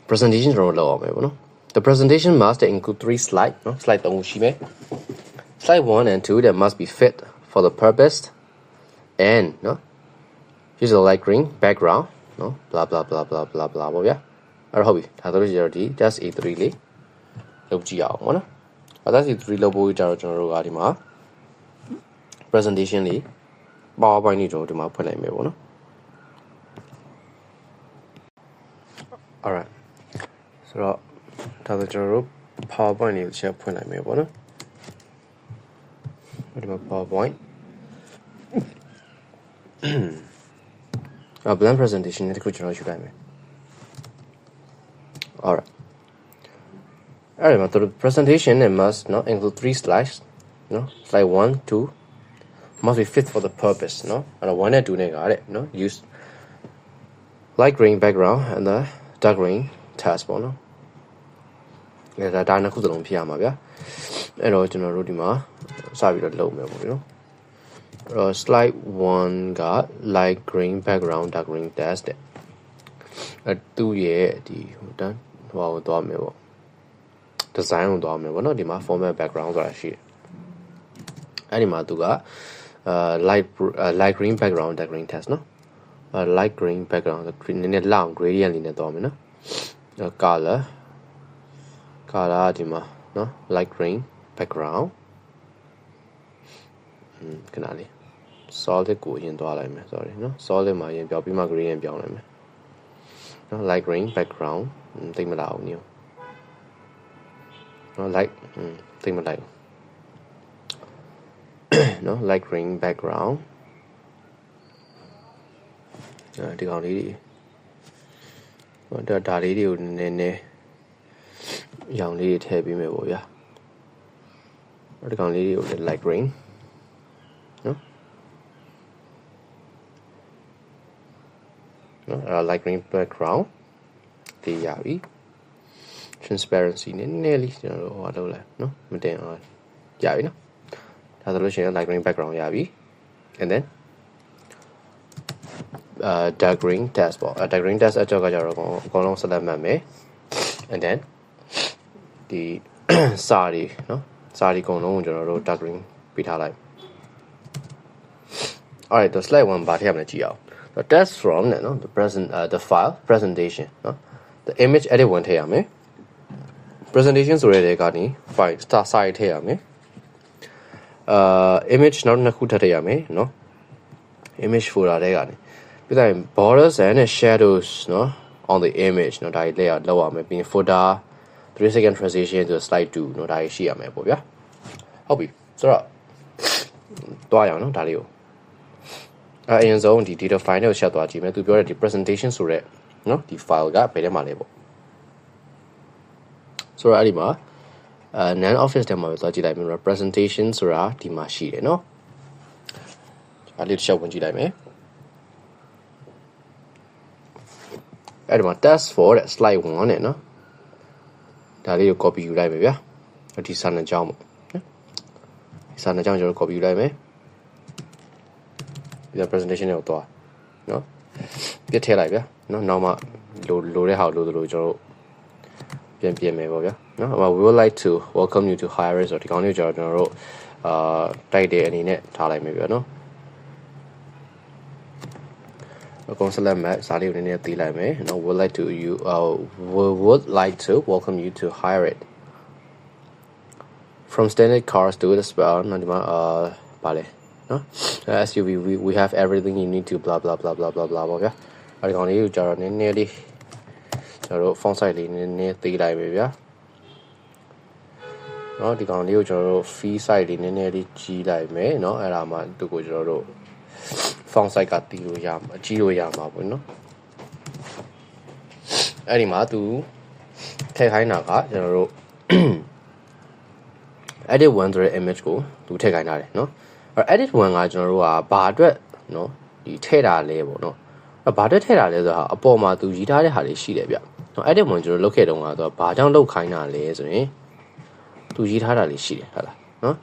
presentation ကျွန်တော်လုပ်အောင်မယ်ပေါ့နော် the presentation must include 3 slides เนาะ slide 3ခုရှိမယ် slide 1 and 2 that must be fit for the purpose and เนาะuse a light green background เนาะ blah blah blah blah blah blah ပေါ့ဗျာအဲ့တော့ဟုတ်ပြီဒါဆိုလို့ကျတော့ဒီ just a3 လေးလုပ်ကြည့်အောင်ပေါ့နော် just a3 လုပ်ဖို့ကျတော့ကျွန်တော်တို့ကဒီမှာ presentation လေး PowerPoint လေးကျွန်တော်ဒီမှာဖွင့်လိုက်မယ်ပေါ့နော် alright ဆိုတော့ဒါဆိုကျွန်တော်တို့ PowerPoint လေးကိုချက်ဖွင့်လိုက်မယ်ပေါ့နော်ဒီမှာ PowerPoint blank presentation နဲ့တခုကျွန်တော်ယူလိုက်မယ် alright အဲ့ဒီမှာသူ presentation and must include 3 slides slide 1 2 must be fit for the purpose အဲ့တော့1 နဲ့2နဲ့ကတဲ့use light green background and the dark green text ပေါ့နော်အဲ့ဒါနှစ်ခုစလုံးဖြည့်ရမှာဗျာအဲ့တော့ကျွန်တော်တို့ဒီမှာစပြီးတော့လုပ်မယ်ပေါ့နော်slide 1 က light green background dark green text တဲ့သူ့ရဲ့ဒီဟိုသွားမယ်ပေါ့ design ကိုသွားမယ်ပေါ့နော်ဒီမှာ format background ဆိုတာရှိတယ်အဲ့ဒီမှာသူကlight green background dark green text နော် light green background နည်းနည်းလောင် gradient လေးနဲ့သွားမယ်နော် color ဒီမှာနော် light green background ခဏလေး solid ကိုရင်သွားလိုက်မယ် sorry နော် solid မှာရင်ပြောင်းပြီးမှ gradient ပြောင်းလိုက်မယ်နော် light green background သိမလားအောင်ညနော် light သိမလိုက်နော် light green background ဒီကောင်လေးတွေဒါလေးတွေကိုနည်းနည်းရောင်လေးတွေထည့်ပေးမယ်ပေါ့ဗျာဒီကောင်လေးတွေကို light green နော်light green background ဒီရပြီ transparency နည်းနည်းလေးကျွန်တော်တို့ဟောလုပ်လိုက်နော်မတင်အောင်ရပြီနော်ဒါဆိုလို့ရှိရင် light green background ရပြီ and then dark green text ပေါ့dark green text အကြောက်ကကြတော့အကုန်လုံး select မှတ်မယ် and then ဒီစာတွေနော် စာဒီကုံလုံးကိုကျွန်တော်တို့ dark green ပေးထားလိုက် alright the slide 1ဘာထည့်ရမလဲကြည့်အောင် the test from နဲ့နော် the present the file presentation နော် the image edit 1ထည့်ရမယ် presentation ဆိုရတဲ့ကနေ file start site ထည့်ရမယ် image နောက်နှစ်ခုထပ်ထည့်ရမယ်နော် image folder ထဲကနေပြီးတော့ borders and shadows နော် on the image နော်ဒါကြီးလက်လောက်ရမယ်ပြီးရင် folder 3 second transition to slide 2နော်ဒါကြီးရှိရမယ်ပေါ့ဗျာဟုတ်ပြီဆိုတော့တွားရအောင်နော်ဒါလေးကိုအရင်ဆုံးဒီ data file ကိုရှက်သွားကြည့်မယ်သူပြောတဲ့ဒီ presentation ဆိုတဲ့နော်ဒီ file ကဘယ်ထဲမှာလဲပေါ့ဆိုတော့အဲ့ဒီမှာnon office ထဲမှာပဲသွားကြည့်လိုက်မယ် presentation ဆိုတာဒီမှာရှိတယ်နော်အဲ့ဒီတစ်ချက်ဝင်ကြည့်လိုက်မယ်အဲ့ဒီမှာ test for တဲ့ slide 1နဲ့နော်ဒါလေးကို copy ယူလိုက်မယ်ဗျာဒီစာနှကြောင်းပေါ့ဒီစာနှကြောင်းကျွန်တော် copy ယူလိုက်မယ်ဒီ presentation ကိုတော့နော်ပြထည့်လိုက်ဗျာနော်နောက်မှလိုတဲ့ဟာလိုလိုကျွန်တော်တို့ပြင်မယ်ပေါ့ဗျာနော် we would like to welcome you to Hire ဆိုတော့ဒီကောင်လေးကိုကျွန်တော်တို့တိုက်တဲ့အနေနဲ့ထားလိုက်မယ်ဗျာနော်အကောင် select မဲ့စာလေးကိုနည်းနည်းသေးလိုက်မယ်နော် would like to welcome you to Hire it from standard cars to the spell နော်ဒီမှာပါလေနော် SUV we have everything you need to blah blah blah blah blah blah ပေါ့ဗျာအဲ့ဒီကောင်လေးကိုကျွန်တော်နည်းနည်းလေးကျွန်တော်တို့ font size လေးနည်းနည်းသေးလိုက်ပြီဗျာเนาะဒီကောင်လေးကိုကျွန်တော်တို့ fee size လေးနည်းနည်းလေးကြီးလိုက်မယ်เนาะအဲ့ဒါမှသူ့ကိုကျွန်တော်တို့ font size ကတီးလို့ရမှာကြီးလို့ရမှာပေါ့เนาะအဲ့ဒီမှာသူထည့်ခိုင်းတာကကျွန်တော်တို့ edit 1ဆိုတဲ့ image ကိုသူထည့်ခိုင်းထားတယ်เนาะအဲ့ edit 1ကကျွန်တော်တို့ကဘာအတွက်เนาะဒီထည့်တာလဲပေါ့เนาะဘာအတွက်ထည့်တာလဲဆိုတာအပေါ်မှာသူရေးထားတဲ့ဟာလေးရှိတယ်ဗျနော် edit ဝင်ကျွန်တော်လုပ်ခဲ့တုန်းကတော့ဘာကြောင့်လုပ်ခိုင်းတာလဲဆိုရင်သူရေးထားတာလေးရှိတယ်ဟုတ်လားနော်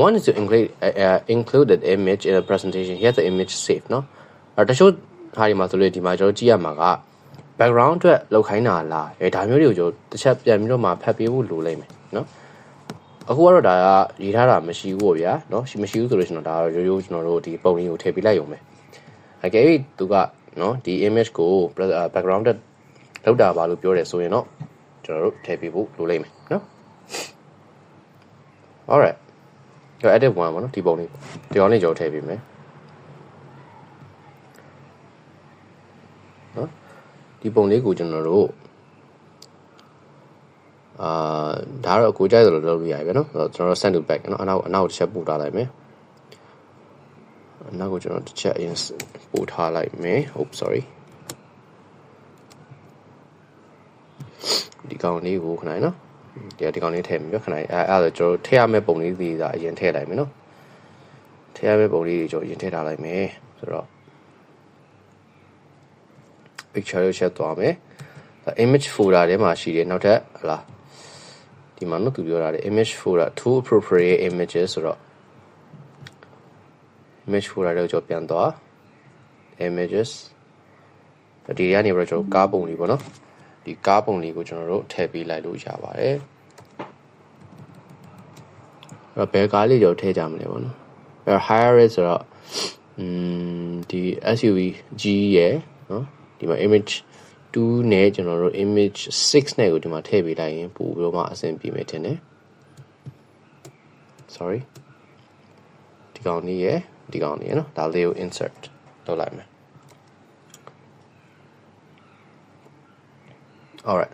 one is to include the image in a presentation here the image saved နော်တချို့ဟာဒီမှာဆိုလို့ဒီမှာကျွန်တော်ကြည့်ရမှာက background အတွက်လုပ်ခိုင်းတာလားဒါမျိုးတွေကိုကျွန်တော်တစ်ချက်ပြန်ပြီးတော့မှဖတ်ပေးဖို့လိုလိမ့်မယ်နော်အခုကတော့ဒါကရေးထားတာမရှိဘူးပေါ့ဗျာနော်မရှိဘူးဆိုလို့ကျွန်တော်ဒါရိုးရိုးကျွန်တော်တို့ဒီပုံလေးကိုထည့်ပေးလိုက်ရုံပဲအကယ်၍သူကနော်ဒီ image ကို background တက်လောက်တာပါလို့ပြောတယ်ဆိုရင်တော့ကျွန်တော်တို့ထည့်ပေးဖို့လိုလိမ့်မယ်နော် alright ကျွန်တော် edit 1ပေါ့နော်ဒီပုံလေးဒီကောင်လေးကျွန်တော်ထည့်ပေးမယ်နော်ဒီပုံလေးကိုကျွန်တော်တို့ဒါတော့အကိုကြိုက်တယ်လို့လုပ်လို့ရပြီပဲနော်ကျွန်တော်တို့ send to back နော်အနောက်တစ်ချက်ပို့ထားလိုက်မယ်နောက်ကိုကျွန်တော်တစ်ချက်အရင်ပို့ထားလိုက်မယ် sorry ဒီကောင်လေးကိုခဏနော်ဒီကောင်လေးထည့်မယ်ခဏအဲ့ဒါကျွန်တော်ထည့်ရမယ့်ပုံလေးဒီအရင်ထည့်လိုက်မယ်နော်ထည့်ရမယ့်ပုံလေးကျွန်တော်အရင်ထည့်ထားလိုက်မယ်ဆိုတော့ picture ကိုချက်သွားမယ် image folder ထဲမှာရှိတယ်နောက်ထပ်ဟလာဒီမှာနော်သူပြောတာလေ image folder to appropriate images ဆိုတော့image folder တွေကိုကျွန်တော်ပြန်သွား images ဒီကနေပြီးတော့ကျွန်တော်ကားပုံလေးပေါ့နော်ဒီကားပုံလေးကိုကျွန်တော်တို့ထည့်ပေးလိုက်လို့ရပါတယ်အဲ့ဘယ်ကားလေးကျွန်တော်ထည့်ကြမလဲပေါ့နော်အဲ့ hire it ဆိုတော့ဒီ SUV G ရယ်နော်ဒီမှာ image 2နဲ့ကျွန်တော်တို့ image 6နဲ့ကိုဒီမှာထည့်ပေးလိုက်ရင်ပို့ပြီးတော့မှအဆင်ပြေမယ်ထင်တယ် sorry ဒီကောင်လေးရယ်ဒီကောင်လေးနော်ဒါလေးကို insert လုပ်လိုက်မယ် alright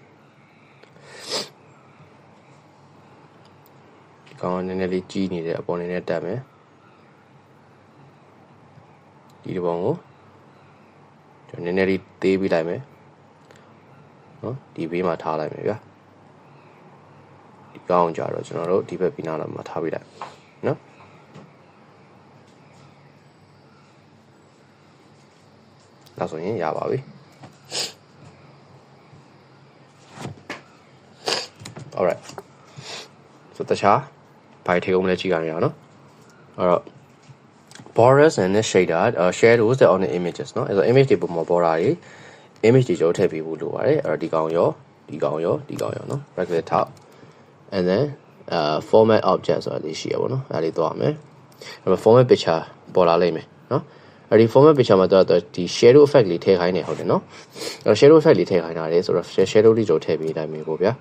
ဒီကောင်နည်းနည်းလေးကြီးနေတယ်အပေါ်နည်းနည်းတက်မယ်ဒီပုံကိုကျွန်တော်နည်းနည်းလေးသေးပေးလိုက်မယ်နော်ဒီဘေးမှာထားလိုက်မယ်ဗျာဒီကောင်ကြတော့ကျွန်တော်တို့ဒီဘက်ပြီးနားလာမှာထားပေးလိုက်နော်ဒါဆိုရင်ရပါပြီ alright so တခြားဘာထည့်အောင်လဲကြည့်ကြရအောင်နော်အဲ့တော့ borders and shader shadows on the images နော်အဲ့တော့ image တွေပုံမှာ border တွေ image တွေကျွန်တော်ထည့်ပေးဖို့လိုပါတယ်အဲ့တော့ဒီကောင်ရောနော်bracket top and then format object ဆိုတာလေးရှိရပါတော့အဲ့ဒါလေးသွားမယ်အဲ့တော့ format picture ပေါ်လာလိမ့်မယ်နော်အဲ့ဒီ format picture မှာတော့ဒီ shadow effect လေးထည့်ခိုင်းနေဟုတ်တယ်နော်အဲ့တော့ shadow effect လေးထည့်ခိုင်းတာလေဆိုတော့ shadow လေးကျွန်တော်ထည့်ပေးလိုက်မယ်ပေါ့ဗျာ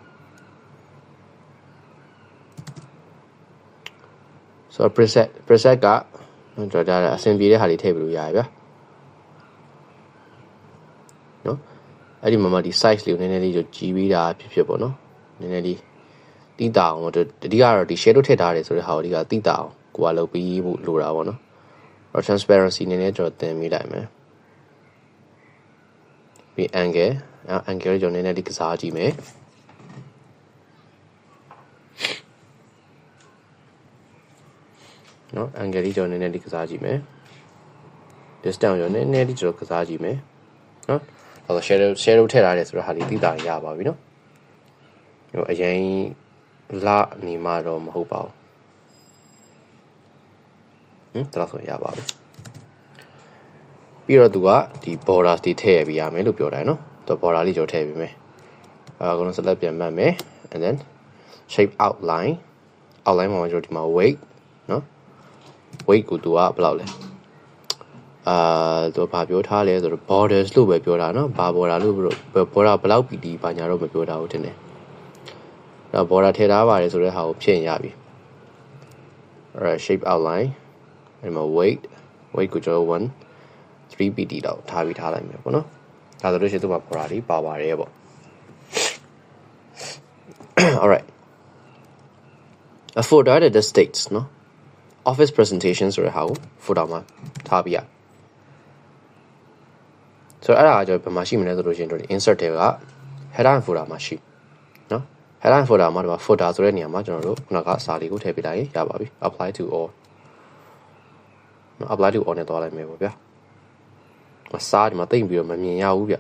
ဆိုတော့ preset ကကျွန်တော်ဒါအဆင်ပြေတဲ့ဟာလေးထည့်ပြီးလို့ရတယ်ဗျာနော်အဲ့ဒီမှာဒီ size လေးကိုနည်းနည်းလေးကြီးပြီးတာဖြစ်ပေါ့နော်နည်းနည်းလေးတိတာအောင်အဓိကတော့ဒီ shadow ထည့်ထားတယ်ဆိုတဲ့ဟာကိုဒီကတိတာအောင်ကိုကလုပ်ပြီးဖို့လိုတာပေါ့နော်တော့ transparency နည်းနည်းကျွန်တော်တင်မိလိုက်မယ်ပြီး angle ကျွန်တော်နည်းနည်းလေးကစားကြည့်မယ်နော် angle လေးကျွန်တော်နည်းနည်းလေးကစားကြည့်မယ် distance ကျွန်တော်နည်းနည်းလေးကျွန်တော်ကစားကြည့်မယ်နော်အဲ့တော့ shadow ထည့်ထားတယ်ဆိုတော့ဟာလေးတိတာရပါပြီနော်ဟိုအရင်လာနေမှတော့မဟုတ်ပါဘူးတော်ဆိုရပါပြီပြီးတော့သူကဒီ border တွေထည့်ရပြရမယ်လို့ပြောတာနော်သူ border လေးကျွန်တော်ထည့်ပေးမယ်အခုတော့ select ပြန်မှတ်မယ် and then shape outline မှာကျွန်တော်ဒီမှာ weight နော် weight ကိုသူကဘယ်လောက်လဲသူဘာပြောထားလဲဆိုတော့ borders လို့ပဲပြောတာနော်ဘာ border လို့ border ဘယ်လောက် pt ဘာညာတော့မပြောတာဟုတ်တယ်တော့ border ထည့်ထားပါတယ်ဆိုတဲ့ဟာကိုဖြည့်ရပြီအဲ့ shape outline အဲ့မှာ weight ကိုကျွန်တော်3 pt တော့ထားပြီးထားလိုက်မယ်ပေါ့နော်ဒါဆိုလို့ရှိရင်သူ့မှာ border လေးပါပါတယ်ပေါ့ alright a photo at the states နော် office presentation ဆိုတဲ့ဟာကို photo မှာထားပြရဆိုတော့အဲ့ဒါကကျွန်တော်ဘယ်မှာရှိမလဲဆိုလို့ရှိရင်တို့ insert တွေက header and footer မှာရှိနော် header and footer မှာဒီမှာ footer ဆိုတဲ့နေရာမှာကျွန်တော်တို့ခုနကအစာလေးကိုထည့်ပေးလိုက်ရပါပြီ apply to all နော် apply to all နဲ့သွားလိုက်မယ်ပေါ့ဗျာမစားဒီမှာတိတ်ပြီးတော့မမြင်ရဘူးဗျ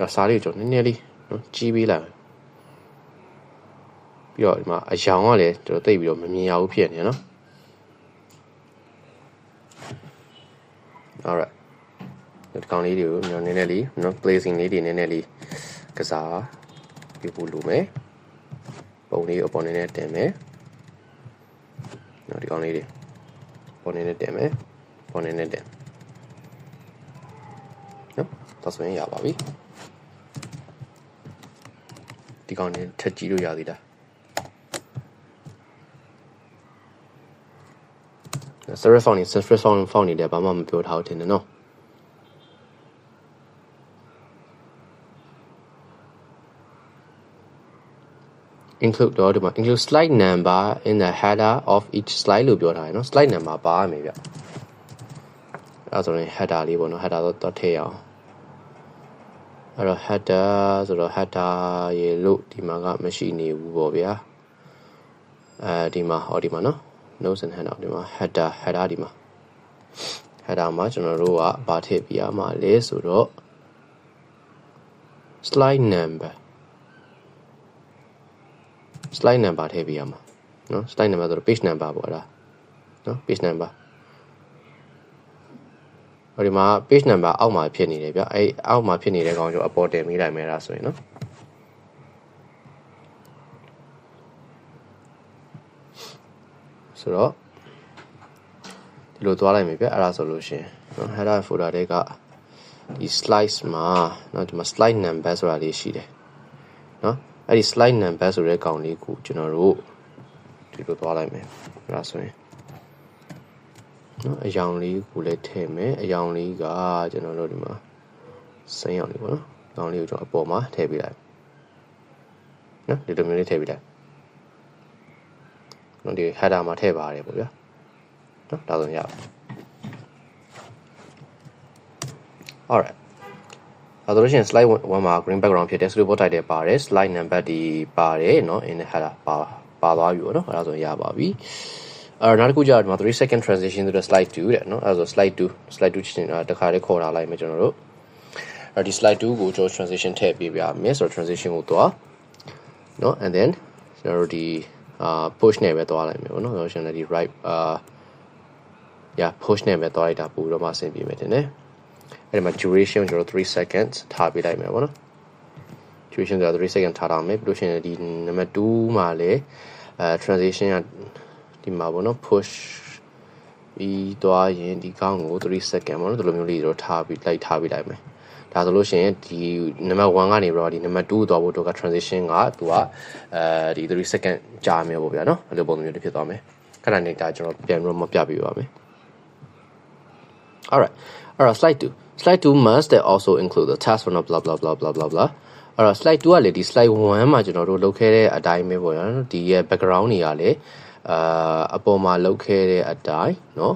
အစာလေးကိုကျွန်တော်နည်းနည်းလေးနော်ကြီးပေးလိုက်ပြီးတော့ဒီမှာအယောင်ကလည်းကျွန်တော်တိတ်ပြီးတော့မမြင်ရဘူးဖြစ်နေနော် alright ဒီကောင်လေးတွေကိုကျွန်တော်နည်းနည်းလေးနော် placing လေးတွေနည်းနည်းလေးကစားပြဖို့လိုမယ်ပုံလေးကိုအပေါ်နည်းနည်းတင်မယ်နော်ဒီကောင်လေးတွေပေါ်နည်းနည်းတင်မယ်ပေါ်နည်းနည်းတင်နော်ဒါဆိုရင်ရပါပြီဒီကောင်လေးထက်ကြည့်လို့ရသေးတာsurface font နေတယ်ဘာမှမပြောထားဘူးထင်တယ်နော်include တော့ဒီမှာ include slide number in the header of each slide လို့ပြောထားတယ်နော် slide number ပါရမယ်ဗျအဲ့ဒါဆိုရင် header လေးပေါ့နော် header တော့ထည့်ရအောင်အဲ့တော့ header ဆိုတော့ header ရေလို့ဒီမှာကမရှိနေဘူးပေါ့ဗျာဒီမှာဟောဒီမှာနော် notes and header ဒီမှာ header ဒီမှာ header မှာကျွန်တော်တို့ကဘာထည့်ပြရမှာလဲဆိုတော့ slide number ထည့်ပြရမှာနော် slide number ဆိုတော့ page number ပေါ့လားနော် page number ဟိုဒီမှာ page number အောက်မှာဖြစ်နေတယ်ဗျအဲ့အောက်မှာဖြစ်နေတဲ့ကောင်ကျွန်တော်အပေါ်တင်မိလိုက်မယ်ဒါဆိုရင်နော်ဆိုတော့ဒီလိုသွားလိုက်မယ်ဗျအဲ့ဒါဆိုလို့ရှင်နော် header folder တွေကဒီ slides မှာနော်ဒီမှာ slide number ဆိုတာလေးရှိတယ်နော်အဲ့ဒီ slide number ဆိုတဲ့ကောင်လေးကိုကျွန်တော်တို့ဒီလိုသွားလိုက်မယ်အဲ့ဒါဆိုရင်နော်အယောင်လေးကိုလည်းထည့်မယ်အယောင်လေးကကျွန်တော်တို့ဒီမှာစိမ်းအောင်လေးပေါ့နော်အယောင်လေးကိုကျွန်တော်အပေါ်မှာထည့်ပေးလိုက်နော်ဒီလိုမျိုးလေးထည့်ပေးလိုက်နော်ဒီ header မှာထည့်ပါတယ်ပေါ့ဗျာနော်ဒါဆိုရင်ရပါ alright အဲ့တော့ရှင် slide 1မှာ green background ဖြစ်တဲ့ storyboard title ပါတယ် slide number ဒီပါတယ်เนาะ in the header ပါသွားပြီပေါ့เนาะအဲ့ဒါဆိုရင်ရပါပြီနောက်တစ်ခုကျတော့ဒီမှာ3 second transition to the slide 2တဲ့เนาะအဲ့ဒါဆို slide 2ချင်းတခါလေးခေါ်လာလိုက်မယ်ကျွန်တော်တို့အဲ့ဒီ slide 2ကိုကျွန်တော် transition ထည့်ပေးပြမယ်ဆိုတော့ transition ကိုသွားเนาะ and then ကျွန်တော်တို့ဒီ push နဲ့ပဲသွားလိုက်မယ်ပေါ့เนาะဆိုတော့ရှင်လည်းဒီ right push နဲ့ပဲသွားလိုက်တာပို့တော့မှအဆင်ပြေမယ်တင်တယ်အဲ့ဒီမှာ duration ကျွန်တော်3 seconds ထားပေးလိုက်မယ်ပေါ့နော် duration ဆိုတော့3 seconds ထားထားမယ်ပြီးလို့ရှိရင်ဒီ number 2မှာလည်း transition ကဒီမှာပေါ့နော် push ပြီးသွားရင်ဒီကောင်းကို3 second ပေါ့နော်ဒီလိုမျိုးလေးတော့ထားပြီးလိုက်မယ်ဒါဆိုလို့ရှိရင်ဒီ number 1ကနေပြီးတော့ဒီ number 2သွားဖို့တော့က transition ကသူကဒီ3 second ကြာမယ်ပေါ့ဗျာနော်အဲ့လိုပုံစံမျိုးတွေဖြစ်သွားမယ်ခဏနေဒါကျွန်တော်ပြန်ပြီးတော့မပြပေးပါမယ် Alright slide 2 must also include the task for blah blah blah blah blah blah အဲ့တော့ slide 2ကလေဒီ slide 1မှာကျွန်တော်တို့လုပ်ခဲ့တဲ့အတိုင်းပဲပေါ့နော်ဒီရဲ့ background တွေကလေအပေါ်မှာလုပ်ခဲ့တဲ့အတိုင်းเนาะ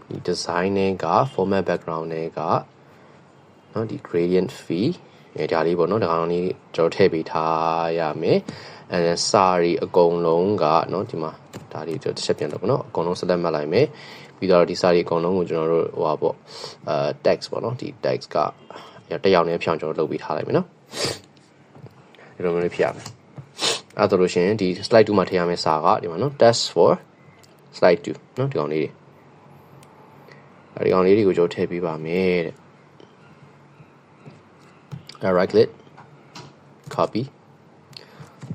ဒီ design နဲ့က format background နဲ့ကเนาะဒီ gradient fee ဒါလေးပေါ့เนาะဒါကောင်လေးကျွန်တော်ထည့်ပေးထားရမယ်and then စာရီအကုန်လုံးကเนาะဒီမှာဒါလေးကျွန်တော်တစ်ချက်ပြန်တော့ပေါ့เนาะအကုန်လုံး select မှတ်လိုက်မယ်ပြီးတော့ဒီစာရီအကုန်လုံးကိုကျွန်တော်တို့ဟိုပါပေါ့text ပေါ့เนาะဒီ text ကတစ်ယောက်နဲ့ဖြောင်းကျွန်တော်လုပ်ပေးထားလိုက်မယ်เนาะဒီလိုမျိုးလေးဖြစ်ရမယ်အဲ့ဒါလို့ရှိရင်ဒီ slide 2မှာထည့်ရမယ့်စာကဒီမှာเนาะ test for slide 2เนาะဒီကောင်လေးတွေဒီကောင်လေးတွေကိုကျွန်တော်ထည့်ပေးပါမယ်တဲ့ right click copy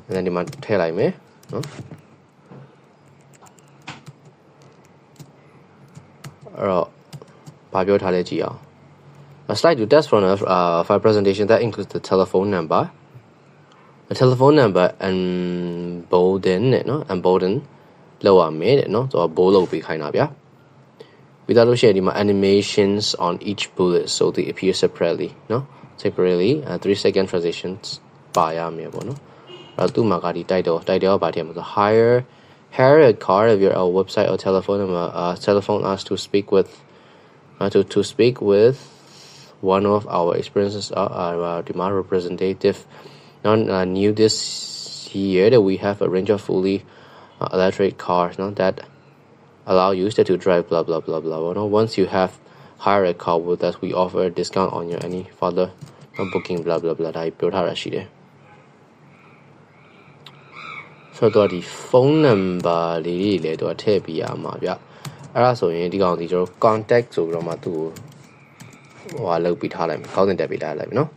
and then ဒီမှာထည့်လိုက်မယ်เนาะအဲ့တော့ဘာပြောထားလဲကြည့်အောင် A slide to test for a file presentation that includes the telephone number and bolden เนาะ and bolden လောက်ရမယ်တဲ့เนาะဆိုတော့ bold လုပ်ပေးခိုင်းတာဗျာပြီးတော့လို့ရှိရင်ဒီမှာ animations on each bullet so they appear separately เนาะ separately 3 second transitions ပါရမယ်ပေါ့เนาะအဲ့တော့သူ့မှာကဒီ title ကဘာထည့်မှာဆို hire a card of your website or telephone number telephone us to speak with one of our experiences demand representative new this year that we have a range of fully electric cars that allow users to drive blah blah blah blah once you have hired a car with us we offer a discount on your any further booking blah blah blah ဒါပြောထားတာရှိတယ်ဆိုတော့ဒီ phone number လေးတွေလည်းတော့ထည့်ပေးရမှာဗျအဲ့ဒါဆိုရင်ဒီကောင်ဒီကျွန်တော် contact ဆိုပြီးတော့မှသူ့ကိုဟိုလုပ်ပြီးထားလိုက်မယ်ခေါင်းစဉ်တက်ပေးလိုက်မယ်နော်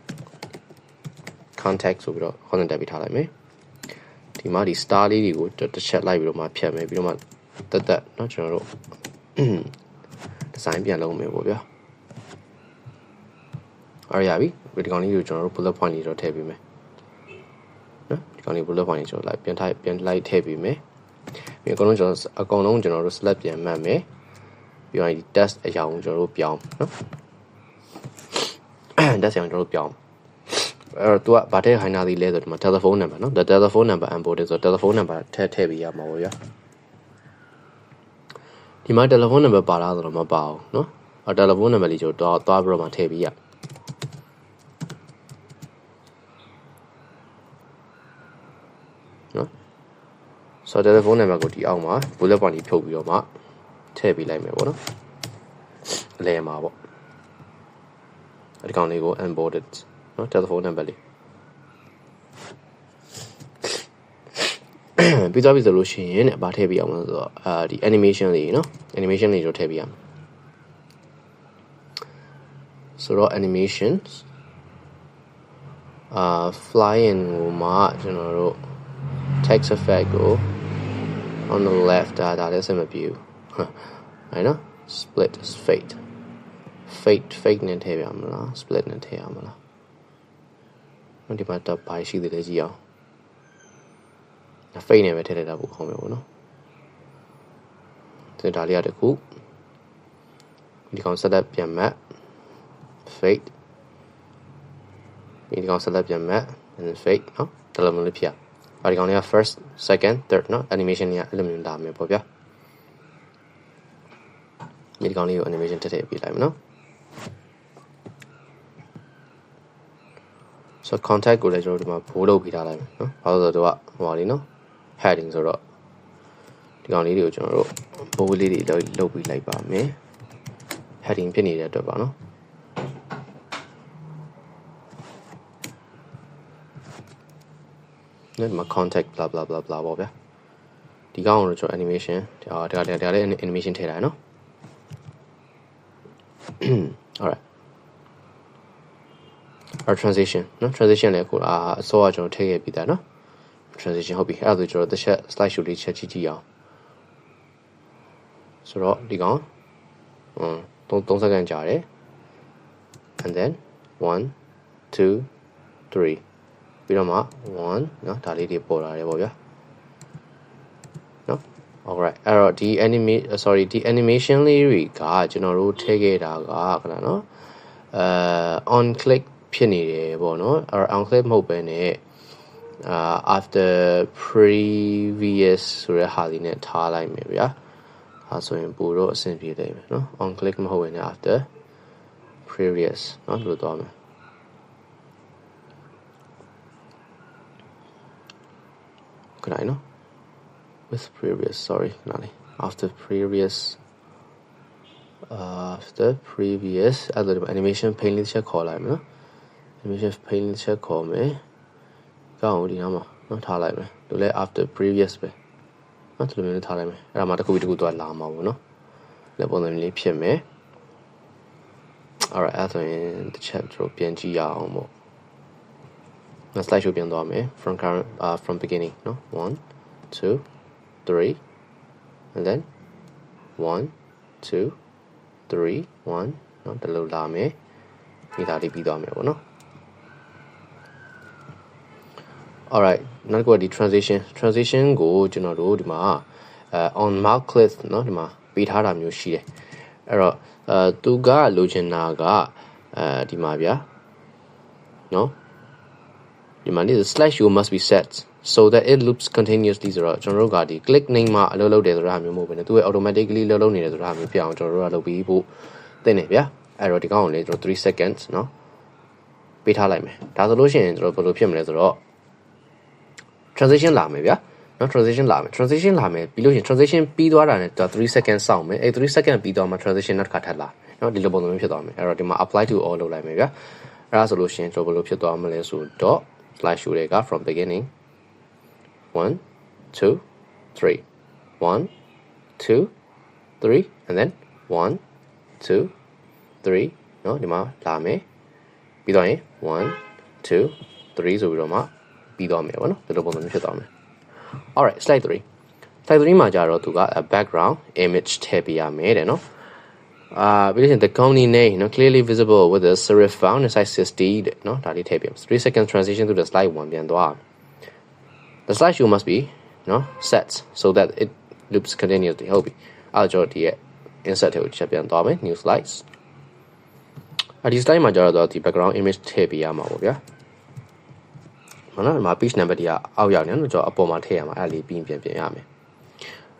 contact ဆိုပြီးတော့ခေါင်းစဉ်တက်ပေးထားလိုက်မယ်ဒီမှာဒီ star လေးတွေကိုတစ်ချက်လိုက်ပြီးတော့မှဖြတ်မယ်ပြီးတော့မှတက်เนาะကျွန်တော်တို့ design ပြန်လုပ်မယ်ပေါ့ဗျာအားရပြီဒီကောင်လေးကိုကျွန်တော်တို့ bullet point တွေတော့ထည့်ပေးမယ်နော်ဒီကောင်လေး bullet point တွေကျွန်တော်လိုက်ပြန်လိုက်ထည့်ပေးမယ်ပြီးအကုန်လုံးကျွန်တော်တို့ select ပြန်မှတ်မယ်ပြီးတော့ဒီ test အရာကိုကျွန်တော်တို့ပြောင်းနော် test အရာကိုကျွန်တော်တို့ပြောင်းအဲ့တော့ तू ကဘာထည့်ခိုင်းတာဒီလဲဆိုတော့ဒီမှာ telephone number နော် the telephone number onboarding ဆိုတော့ telephone number ထည့်ပေးရမှာပေါ့ဗျာဒီမှာ telephone number ပါလားဆိုတော့မပါဘူးเนาะအော် telephone number လေးကျွန်တော်သွားပြီးတော့မှထည့်ပေးရနော်ဆိုတော့ telephone number ကိုဒီအောက်မှာ bullet point ကြီးဖြုတ်ပြီးတော့မှထည့်ပေးလိုက်မယ်ပေါ့နော်အလဲမှာပေါ့ဒီကောင်လေးကို onboarded နော် telephone number လေးပြီးတော့ပြီဆိုလို့ရှိရင်ဗာထည့်ပေးအောင်လို့ဆိုတော့ဒီ animation လေးเนาะ animation လေးတော့ထည့်ပေးရမယ်ဆိုတော့ animations flying ကိုမှကျွန်တော်တို့ text effect ကို on the left ဒါလည်းဆက်မပြေဘူးright နော် split fade နဲ့ထည့်ပြရမလား split နဲ့ထည့်ရမလားဒီမှာတော့ဘာရှိသေးလဲကြည့်အောင်fade နဲ့ပဲထည့်လိုက်တာပိုကောင်းမယ်ပေါ့နော်ဒါလေးရတခုဒီကောင် select ပြန်မှတ် fade ဒီကောင် select ပြန်မှတ် and fade နော်ဒါလိုမျိုးလေးဖြစ်ဒီကောင်လေးက first second third နော် animation တွေကအဲ့လိုမျိုးလာမယ်ပေါ့ဗျာဒီကောင်လေးကို animation ထည့်ပေးလိုက်မယ်နော်ဆို contact ကိုလည်းကျွန်တော်ဒီမှာ bold လုပ်ပေးထားလိုက်မယ်နော်ဘာလို့လဲဆိုတော့ဟိုပါလေးနော် heading ဆိုတော့ဒီကောင်လေးတွေကိုကျွန်တော်တို့ bold လေးတွေလုပ်ပေးလိုက်ပါမယ် heading ဖြစ်နေတဲ့အတွက်ပါနော်ဒီမှာ contact blah blah blah blah ပေါ့ဗျာဒီကောင်ကိုကျွန်တော် animation ဒါလည်း animation ထည့်လိုက်နော် alright our transition နော် transition လည်းခုအစောကကျွန်တော်ထည့်ခဲ့ပြီးသားနော် transition ဟုတ်ပြီအဲ့ဒါဆိုကျွန်တော်တစ်ချက် slide show လေးချက်ကြည့်အောင်ဆိုတော့ဒီကောင်3 second ကြာတယ် and then 1 2 3ပြီးတော့မှ1เนาะဒါလေးတွေပေါ်လာတယ်ပေါ့ဗျာเนาะ alright အဲ့တော့ဒီ animation လေးတွေကကျွန်တော်တို့ထည့်ခဲ့တာကခဏเนาะon click ဖြစ်နေတယ်ပေါ့เนาะအဲ့ on click မဟုတ်ဘဲနဲ့ after previous ဆိုတဲ့ဟာလေးနဲ့ထားလိုက်မယ်ဗျာဒါဆိုရင်ပိုတော့အဆင်ပြေတယ်เนาะ on click မဟုတ်ဘဲနဲ့ after previous เนาะလို့သွားမယ်ခဏနော် with previous sorry ခဏလေး after previous အဲ့ဒါဒီ animation pane လေးချက်ခေါ်လိုက်မယ်နော် animation pane လေးချက်ခေါ်မယ်ကောင်းဒီနားမှာနော်ထားလိုက်မယ်သူလည်း after previous ပဲနော်ဒီလိုမျိုးထားလိုက်မယ်အဲ့ဒါမှတစ်ခုပြီးတစ်ခုသွားလာမှာပေါ့နော်လက်ပုံစံလေးဖြစ်မယ် alright အဲ့ဒါဆိုရင်တစ်ချက်တို့ပြန်ကြည့်ရအောင်ပေါ့slide show ပြန်သွားမယ် from beginning နော် 1 2 3 and then 1 2 3 1နော်ဒီလိုလာမယ်ဒီသားလေးပြီးသွားမယ်ပေါ့နော် alright နောက်တစ်ခုကဒီ transition ကိုကျွန်တော်တို့ဒီမှာon mark click နော်ဒီမှာပေးထားတာမျိုးရှိတယ်အဲ့တော့သူကလိုချင်တာကဒီမှာဗျာနော်ဒီမှာ this slash u must be set so that it loops continuously ဆိုတော့ကျွန်တော်တို့ကဒီ click name မှာအလုပ်လုပ်တယ်ဆိုတာမျိုးမဟုတ်ဘဲနဲ့သူက automatically လုပ်နေတယ်ဆိုတာမျိုးဖြစ်အောင်ကျွန်တော်တို့ကလုပ်ပြီးဖို့သင့်တယ်ဗျာအဲ့တော့ဒီကောင်ကိုလေကျွန်တော်3 seconds เนาะပေးထားလိုက်မယ်ဒါဆိုလို့ရှိရင်ကျွန်တော်ဘယ်လိုဖြစ်မလဲဆိုတော့ transition လာမယ်ဗျာเนาะ transition လာမယ်ပြီးလို့ရှိရင် transition ပြီးသွားတာနဲ့3 seconds စောင့်မယ်အဲ့3 seconds ပြီးသွားမှ transition နောက်တစ်ခါထပ်လာเนาะဒီလိုပုံစံမျိုးဖြစ်သွားမယ်အဲ့တော့ဒီမှာ apply to all လုပ်လိုက်မယ်ဗျာအဲ့ဒါဆိုလို့ရှိရင်ကျွန်တော်ဘယ်လိုဖြစ်သွားမလဲဆိုတော့slide show တွေက from beginning 1 2 3 1 2 3 and then 1 2 3เนาะဒီမှာလာမယ်ပြီးတော့ရင်1 2 3ဆိုပြီးတော့မှပြီးသွားမယ်ပေါ့နော်ဒီလိုပုံစံမျိုးဖြစ်သွားမယ် alright slide 3မှာကြတော့သူက background image ထည့်ပေးရမယ်တဲ့နော်ပြီးလို့ရှိရင် the company name clearly visible with the serif font inside 60တဲ့နော်ဒါလေးထည့်ပေးမယ်3 second transition to the slide 1ပြန်သွား the slide show must be set so that it loops continuously ဟုတ်ပြီအဲ့တော့ဒီရဲ့ insert ထဲကိုချက်ပြန်သွားမယ် new slides ဒီ slide မှာကြတော့ဒီ background image ထည့်ပေးရမှာပေါ့ဗျာနော်ဒီမှာ page number တွေကအောက်ရောက်နေတော့ကျွန်တော်အပေါ်မှာထည့်ရမှာအဲ့လေးပြီးပြန်ရမယ်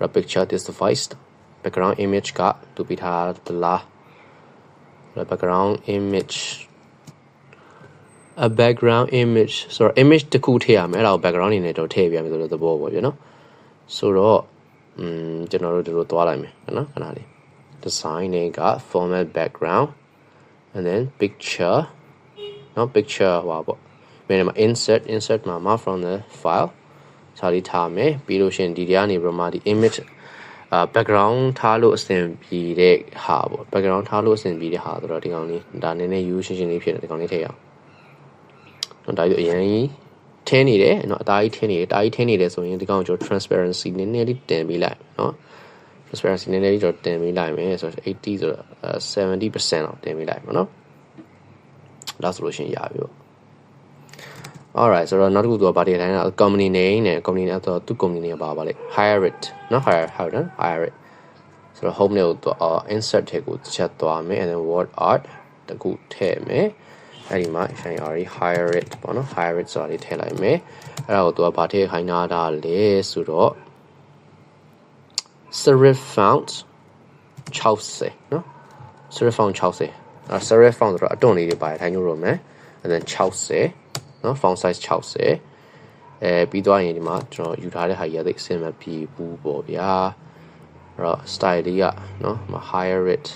the picture is sufficed background image ကတူပြထားသလား background image a background image ဆိုတော့ image တစ်ခုထည့်ရမယ်အဲ့ဒါကို background အနေနဲ့တော့ထည့်ပြရမယ်ဆိုတော့သဘောပေါ့ဗျာနော်ဆိုတော့ကျွန်တော်တို့ဒီလိုသွားလိုက်မယ်နော်ခဏလေး design တွေက format background and then picture picture ဟောပေါ့မင်းမှာ insert မှာ from the file စာလေးထားမယ်ပြီးလို့ရှိရင်ဒီကနေပြီးတော့မှဒီ image background ထားလို့အဆင်ပြေတဲ့ဟာပေါ့ background ထားလို့အဆင်ပြေတဲ့ဟာဆိုတော့ဒီကောင်လေးဒါနည်းနည်းရိုးရှင်းလေးဖြစ်တယ်ဒီကောင်လေးထည့်ရအောင်ဒါကြီးအရင်ကြီးထင်းနေတယ်နော်အသားကြီးထင်းနေတယ်တာကြီးထင်းနေတယ်ဆိုရင်ဒီကောင်ကျွန်တော် transparency နည်းနည်းလေးတင်ပေးလိုက်နော် transparency နည်းနည်းလေးကျွန်တော်တင်ပေးလိုက်မယ်ဆိုတော့80ဆိုတော့70% လောက်တင်ပေးလိုက်ပါနော်ဒါဆိုလို့ရှိရင်ရပြီပေါ့ alright ဆိုတော့နောက်တစ်ခုကဘာတွေလဲ company name နဲ့ company name ဆိုတော့သူ့ company name ကပါလေ hire it နော် hire it ဆိုတော့ home နဲ့ကို insert ထဲကိုတစ်ချက်သွားမယ် and then word art တခုထည့်မယ်အဲ့ဒီမှာ hire it ပေါ့နော် hire it ဆိုတာလေးထည့်လိုက်မယ်အဲ့ဒါကိုသူကဘာထည့်ခိုင်းတာလဲဆိုတော့ serif font 60နော် serif font 60serif font ဆိုတော့အတွန်းလေးတွေပါတယ်ထိုင်လို့ရမယ် and then 60နော် font size 60ပြီးသွားရင်ဒီမှာကျွန်တော်ယူထားတဲ့ဟာကြီးအသိအဆင်မပြေဘူးပေါ့ဗျာအဲ့တော့ style လေးကနော် hire it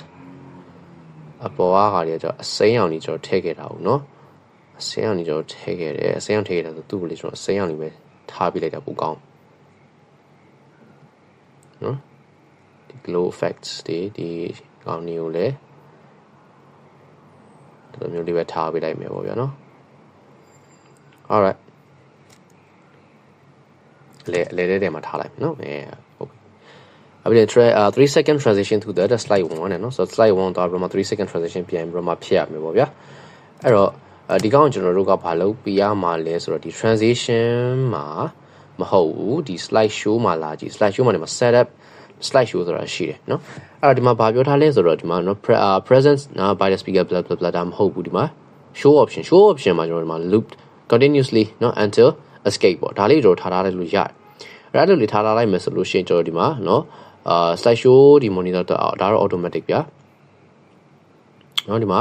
အပေါ်အားဟာတွေကျတော့အစိမ်းအောင်ကြီးကျွန်တော်ထည့်ခဲ့တာဟုတ်နော်အစိမ်းအောင်ကြီးကျွန်တော်ထည့်ခဲ့တယ်အစိမ်းအောင်ထည့်ခဲ့တာဆိုသူ့ကိုလေကျွန်တော်အစိမ်းအောင်ကြီးပဲထားပြလိုက်တာပိုကောင်းနော်ဒီ glow effects ဒီကောင်မျိုးလေဒီလိုမျိုးလေးပဲထားပြလိုက်မယ်ပေါ့ဗျာနော် alright လေတဲ့မှာထားလိုက်နော်ဟုတ်ပြီအဲ့ဒီ3 second transition to the slide 1နဲ့နော်ဆိုတော့ slide 1တော့ပြီးတော့3 second transition ပြန်ပြီးတော့မှဖြစ်ရမယ်ပေါ့ဗျာအဲ့တော့ဒီကောင်ကျွန်တော်တို့ကဘာလုပ်ပြရမှာလဲဆိုတော့ဒီ transition မှာမဟုတ်ဘူးဒီ slide show မှာလာကြည့် slide show မှာဒီမှာ setup slide show ဆိုတာရှိတယ်နော်အဲ့တော့ဒီမှာဘာပြောထားလဲဆိုတော့ဒီမှာနော် presence နော် by the speaker blah blah blah ဒါမဟုတ်ဘူးဒီမှာ show option မှာကျွန်တော်ဒီမှာ loop continuously နော် until escape ပေါ့ဒါလေးကျွန်တော်ထားလိုက်လို့ရတယ်အဲ့လိုလေးထားလိုက်မယ်ဆိုလို့ရှိရင်ကျွန်တော်ဒီမှာနော် slide show ဒီ monitor တော့ဒါတော့ automatic ဗျာနော်ဒီမှာ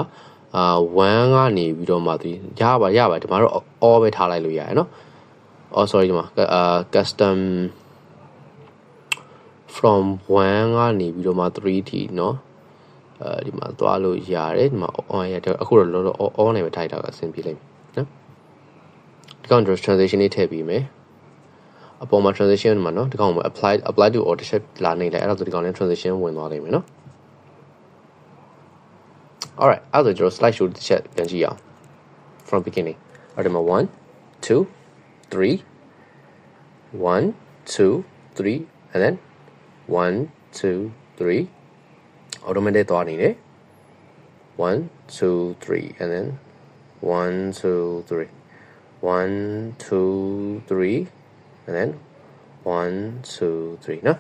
1ကနေပြီးတော့မှဒီရပါဒီမှာတော့ all ပဲထားလိုက်လို့ရတယ်နော် sorry ဒီမှာcustom from 1ကနေပြီးတော့မှ3 ထိเนาะဒီမှာသွားလို့ရတယ်ဒီမှာ on ရတယ်အခုတော့လောလော on နဲ့ပဲထိုက်တာကအဆင်ပြေလိမ့်မယ်နော်ဒီကောင် transition လေးထည့်ပြီးမယ်အပေါ်မှာ transition မှာเนาะဒီကောင်မှာ apply to order shape လာနေတယ်အဲ့ဒါဆိုဒီကောင်လေး transition ဝင်သွားလိမ့်မယ်เนาะ alright အဲ့ဒါဆိုကျွန်တော် slide show တစ်ချက်ပြန်ကြည့်အောင် from beginning အဲ့ဒီမှာ1 2 3 1 2 3 and then 1 2 3 automatic သွားနေတယ်1 2 3 and then 1 2 3 1 2 3 and then 1 2 3နော်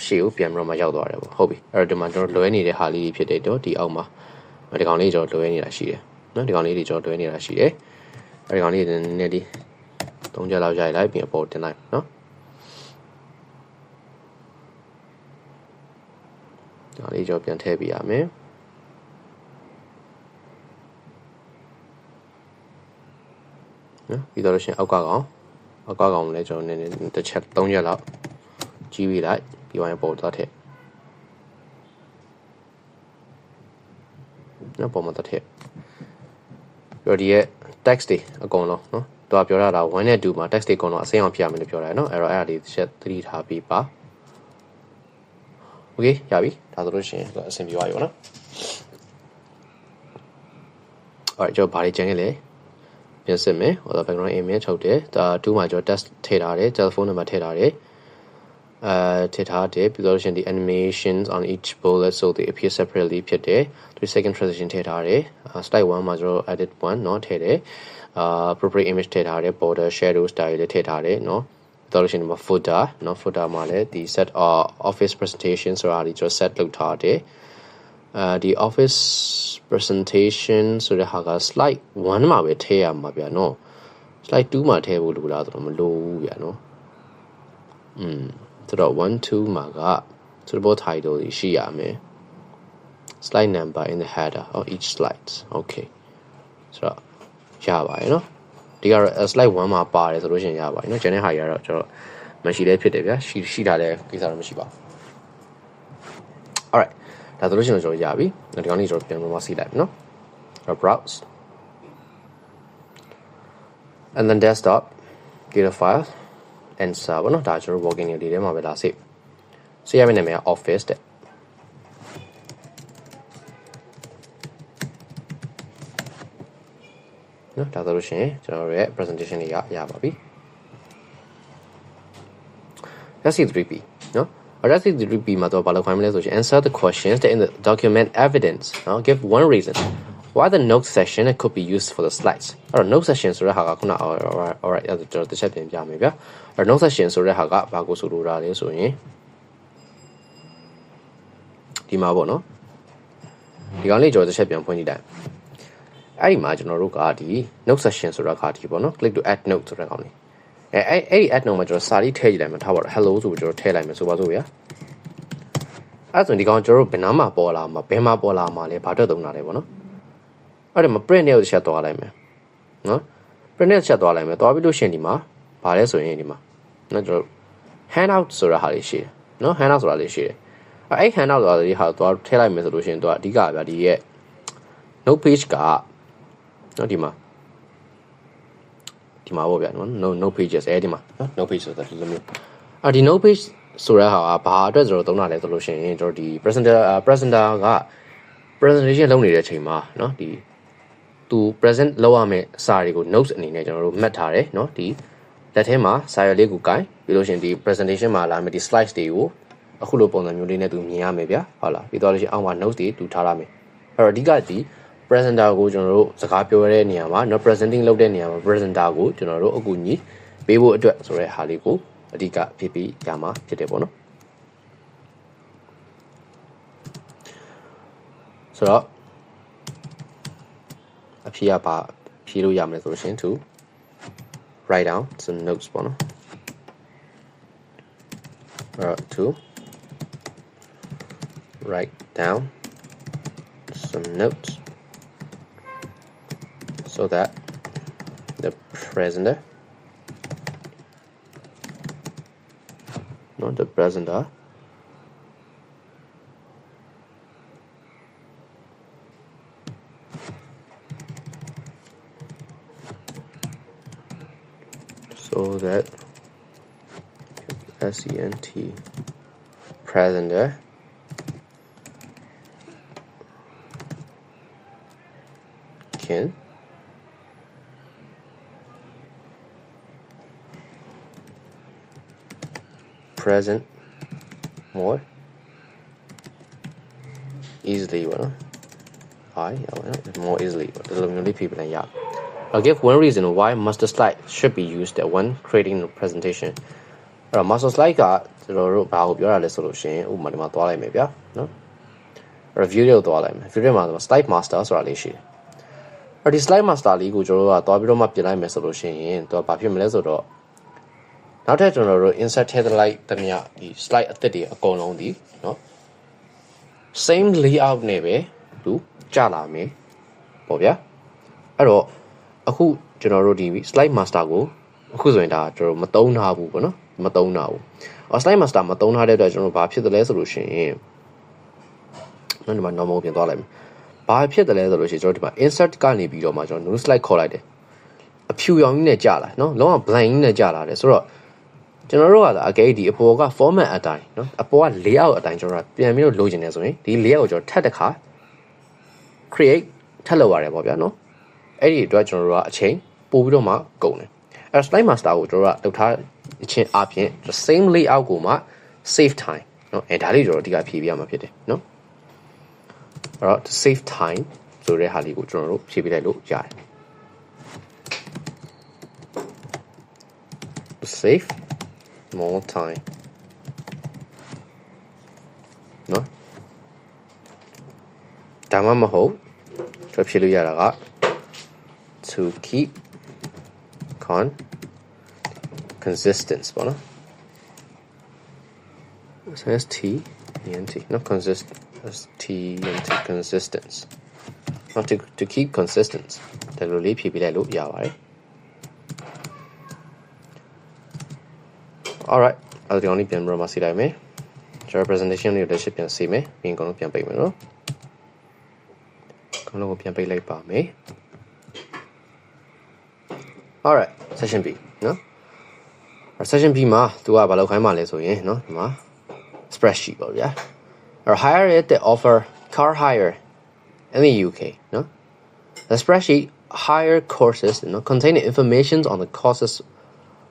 ရှေ့ကိုပြန်ပြီးတော့မှရောက်သွားတယ်ပေါ့ဟုတ်ပြီအဲ့တော့ဒီမှာကျွန်တော်လွဲနေတဲ့ဟာလေးတွေဖြစ်တဲ့တော့ဒီအောက်မှာဒီကောင်လေးကျွန်တော်လွဲနေတာရှိတယ်နော်ဒီကောင်လေးတွေကျွန်တော်လွဲနေတာရှိတယ်အဲ့ဒီကောင်လေးနည်းနည်းလေး၃ချက်လောက်ရိုက်လိုက်ပြီးအပေါ်တင်လိုက်နော်ဒါလေးကျွန်တော်ပြန်ထည့်ပြရမယ်နော်ပြီးတော့ရှင်အောက်ကကောင်လည်းကျွန်တော်နည်းနည်းတစ်ချက်၃ချက်လောက်ကြီးပြီးလိုက်ပြီးသွားရင်ပေါ်သွားထည့်နော်ပေါ်မှာတက်ထည့်ပြီးတော့ဒီရဲ့ text တွေအကုန်လုံးနော်တော့ပြောတာ1နဲ့2မှာ text တွေအကုန်လုံးအစိမ်းအောင်ဖြစ်ရမယ်လို့ပြောတာနော်အဲ့တော့အဲ့ဒါလေးတစ်ချက်သတိထားပြီးပါโอเคရပြီဒါဆိုလို့ရှိရင်အဆင်ပြေသွားပြီပေါ့နော် alright ကျွန်တော်ဘာတွေကျန်ခဲ့လဲပြင်ဆင်မယ်ဟို background image ထုတ်တယ်ဒါ2မှာကျွန်တော် text ထည့်ထားတယ် telephone number ထည့်ထားတယ်ထည့်ထားတယ်ပြီးတော့ရှင်ဒီ animations on each bullet so they appear separately ဖြစ်တယ်3 second transition ထည့်ထားတယ် slide 1မှာကျွန်တော် edit 1เนาะထည့်တယ်appropriate image ထည့်ထားတယ် border shadow style လေးထည့်ထားတယ်เนาะပြီးတော့ရှင်ဒီမှာ footer เนาะ footer မှာလည်းဒီ set office presentation ဆိုတာဒီကျွန်တော် set လုပ်ထားတယ်ဒီ office presentation ဆိုတဲ့ဟာက slide 1မှာပဲထည့်ရမှာဗျာเนาะ slide 2မှာထည့်ဖို့လိုလားဆိုတော့မလိုဘူးဗျာเนาะဆိုတော့1 2မှာက suitable title တွေရှိရမယ် slide number in the header of each slide okay ဆိုတော့ရပါတယ်เนาะဒီကတော့ slide 1မှာပါတယ်ဆိုလို့ရှိရင်ရပါတယ်เนาะကျန်တဲ့ဟာတွေကတော့ကျွန်တော်မရှိလဲဖြစ်တယ်ဗျာရှိတာလည်းကိစ္စတော့မရှိပါဘူး alright ဒါဆိုလို့ရှိရင်ကျွန်တော်ရပြီဒီကောင်လေးကျွန်တော်ပြန်မစီလိုက်เนาะ browse and then desktop data file and server เนาะဒါကျွန်တော် working နေထဲမှာပဲလာစေရမယ့်နာမည်က office တဲ့နော်ဒါဆိုလို့ရှိရင်ကျွန်တော်ရဲ့ presentation တွေရပါပြီ Let's see 3P နော် Let's see 3P မှာတော့ဘာလို့ခိုင်းမလဲဆိုရင် answer the questions that in the document evidence နော် give one reason why the note section could be used for the slides အဲ့တော့ note section ဆိုတဲ့ဟာကခုန alright အဲ့ဒါကျွန်တော်တစ်ချက်ပြင်ပြမယ်ဗျာအဲ့ note section ဆိုတဲ့ဟာကဘာကိုဆိုလိုတာလဲဆိုရင်ဒီမှာပေါ့နော်ဒီကောင်လေးကျွန်တော်တစ်ချက်ပြန်ဖွင့်ကြည့်လိုက်အဲ့ဒီမှာကျွန်တော်တို့ကဒီ note section ဆိုတာခါဒီပေါ့နော် click to add note ဆိုတဲ့ကောင်လေးအဲ့ဒီ add note မှာကျွန်တော်စာလေးထည့်ကြည့်လိုက်မှာထားပါတော့ hello ဆိုပြီးကျွန်တော်ထည့်လိုက်မယ်ဆိုပါစို့ဗျာအဲ့ဆိုဒီကောင်ကျွန်တော်တို့ဘယ်နားမှာပေါ်လာမှာဘယ်မှာပေါ်လာမှာလဲဘာအတွက်သုံးတာလဲပေါ့နော်အဲ့ဒီမှာ print နဲ့တစ်ချက်သွားလိုက်မယ်နော် print နဲ့တစ်ချက်သွားလိုက်မယ်သွားပြီးလို့ရှင်ဒီမှာဘာလဲဆိုရင်ဒီမှာနော်ကျွန်တော် handout ဆိုတာဟာလေးရှိတယ်နော် handout ဆိုတာလေးရှိတယ်အဲ့ handout ဆိုတာလေးဟာသွားထည့်လိုက်မယ်ဆိုလို့ရှင်သူကအဓိကဗျာဒီရဲ့ note page ကနော်ဒီမှာပေါ့ဗျာနော် note pages အဲဒီမှာနော် note page ဆိုတာဒီလိုမျိုးဒီ note page ဆိုတဲ့ဟာကဘာအတွက်ကျွန်တော်သုံးတာလဲဆိုလို့ရှိရင်ကျွန်တော်ဒီ presenter က presentation လုပ်နေတဲ့အချိန်မှာเนาะဒီသူ present လုပ်ရမယ့်စာတွေကို notes အနေနဲ့ကျွန်တော်တို့မှတ်ထားတယ်เนาะဒီ လက်ထဲမှာစာရွက်လေးကိုကိုင်ပြီးလို့ရှင်ဒီ presentation မှာလာမယ်ဒီ slides တွေကိုအခုလိုပုံစံမျိုးလေးနဲ့သူမြင်ရမယ်ဗျာဟုတ်လားပြီးတော့လို့ရှင်အောက်မှာ notes တွေတူထားရမယ်အဲ့တော့အဓိကဒီ presenter ကိုကျွန်တော်တို့စကားပြောရတဲ့နေရာမှာ not presenting လုပ်တဲ့နေရာမှာ presenter ကိုကျွန်တော်တို့အကူအညီပေးဖို့အတွက်ဆိုတဲ့ဟာလေးကိုအဓိကဖြစ်ပြီးရမှာဖြစ်တယ်ပေါ့နော်ဆိုတော့အဖြေကပါဖြေလို့ရမယ်ဆိုလို့ရှင် to write down some notes ပေါ့နော်to write down some notes so that the presenter so that SENT presenter can present more easily more easily I'll give one reason why master slide should be used when creating a presentation. Master slide ကကျွန်တော်တို့ဘာကိုပြောရလဲဆိုလို့ရှိရင်ဥပမာဒီမှာသွားလိုက်မယ်ဗျာနော် review တွေကိုသွားလိုက်မယ် video မှာ slide master ဆိုတာလေးရှိတယ်အဲ့ဒီ slide master လေးကိုကျွန်တော်တို့ကသွားပြီးတော့မှပြင်လိုက်မယ်ဆိုလို့ရှိရင်သူကဘာဖြစ်မလဲဆိုတော့နောက်ထပ်ကျွန်တော်တို့ insert ထည့်လိုက်တမယဒီ slide အသစ်တွေအကုန်လုံးဒီနော် same layout နဲ့ပဲသူကြာလာမယ်ပေါ့ဗျာအဲ့တော့အခုကျွန်တော်တို့ဒီ slide master ကိုအခုဆိုရင်ဒါကျွန်တော်မသုံးထားဘူးပေါ့နော်မသုံးထားဘူး slide master မသုံးထားတဲ့အတွက်ကျွန်တော်ဘာဖြစ်တယ်လဲဆိုလို့ရှိရင်နော်ဒီမှာ normal ပြင်သွားလိုက်မယ်ဘာဖြစ်တယ်လဲဆိုလို့ရှိရင်ကျွန်တော်ဒီမှာ insert ကနေပြီးတော့မှကျွန်တော် new slide ခေါ်လိုက်တယ်အဖြူရောင်ကြီးနဲ့ကြာလာနော်လုံးဝ blank ကြီးနဲ့ကြာလာတယ်ဆိုတော့ကျွန်တော်တို့ကအကဲဒီအပေါ်က format အတိုင်းနော်အပေါ်က layout အတိုင်းကျွန်တော်ပြန်ပြီးတော့လိုချင်တယ်ဆိုရင်ဒီ layout ကိုကျွန်တော်ထပ်တစ်ခါ create ထပ်လုပ်ရတယ်ပေါ့ဗျာနော်အဲ့ဒီအတွက်ကျွန်တော်တို့ကအချိန်ပို့ပြီးတော့မှကုန်တယ်အဲ့ slide master ကိုကျွန်တော်တို့ကလုပ်ထားအချင်းအပြင် same layout ကိုမှ save time နော်အဲ့ဒါလေးကျွန်တော်အဓိကဖြည့်ပြရမှာဖြစ်တယ်နော်အဲ့တော့ save time ဆိုတဲ့ဟာလေးကိုကျွန်တော်တို့ဖြည့်ပြလိုက်လို့ရတယ် save more time နော်ဒါမှမဟုတ်ကျွန်တော်ဖြည့်လို့ရတာက to keep consistent ပေါ့နော် STENT not consistent STENT consistent not to keep consistent ဒါလိုလေးဖြည့်ပြလိုက်လို့ရပါတယ် alright အဲ့ဒီအောင်ပြန်ပြီးတော့မှစီလိုက်မယ်ကျွန်တော် presentation လေးကိုလက်ရှိပြန်စီမယ်ပြီးရင်အကုန်လုံးပြန်ပိတ်မယ်နော်အကုန်လုံးကိုပြန်ပိတ်လိုက်ပါမယ် alright session B နော် session B မှာသူကဘာလုပ်ခိုင်းမှလဲဆိုရင်နော်ဒီမှာ spreadsheet ပေါ့ဗျာ hire it that offer car hire in the UK no the spreadsheet hire courses contain information on the courses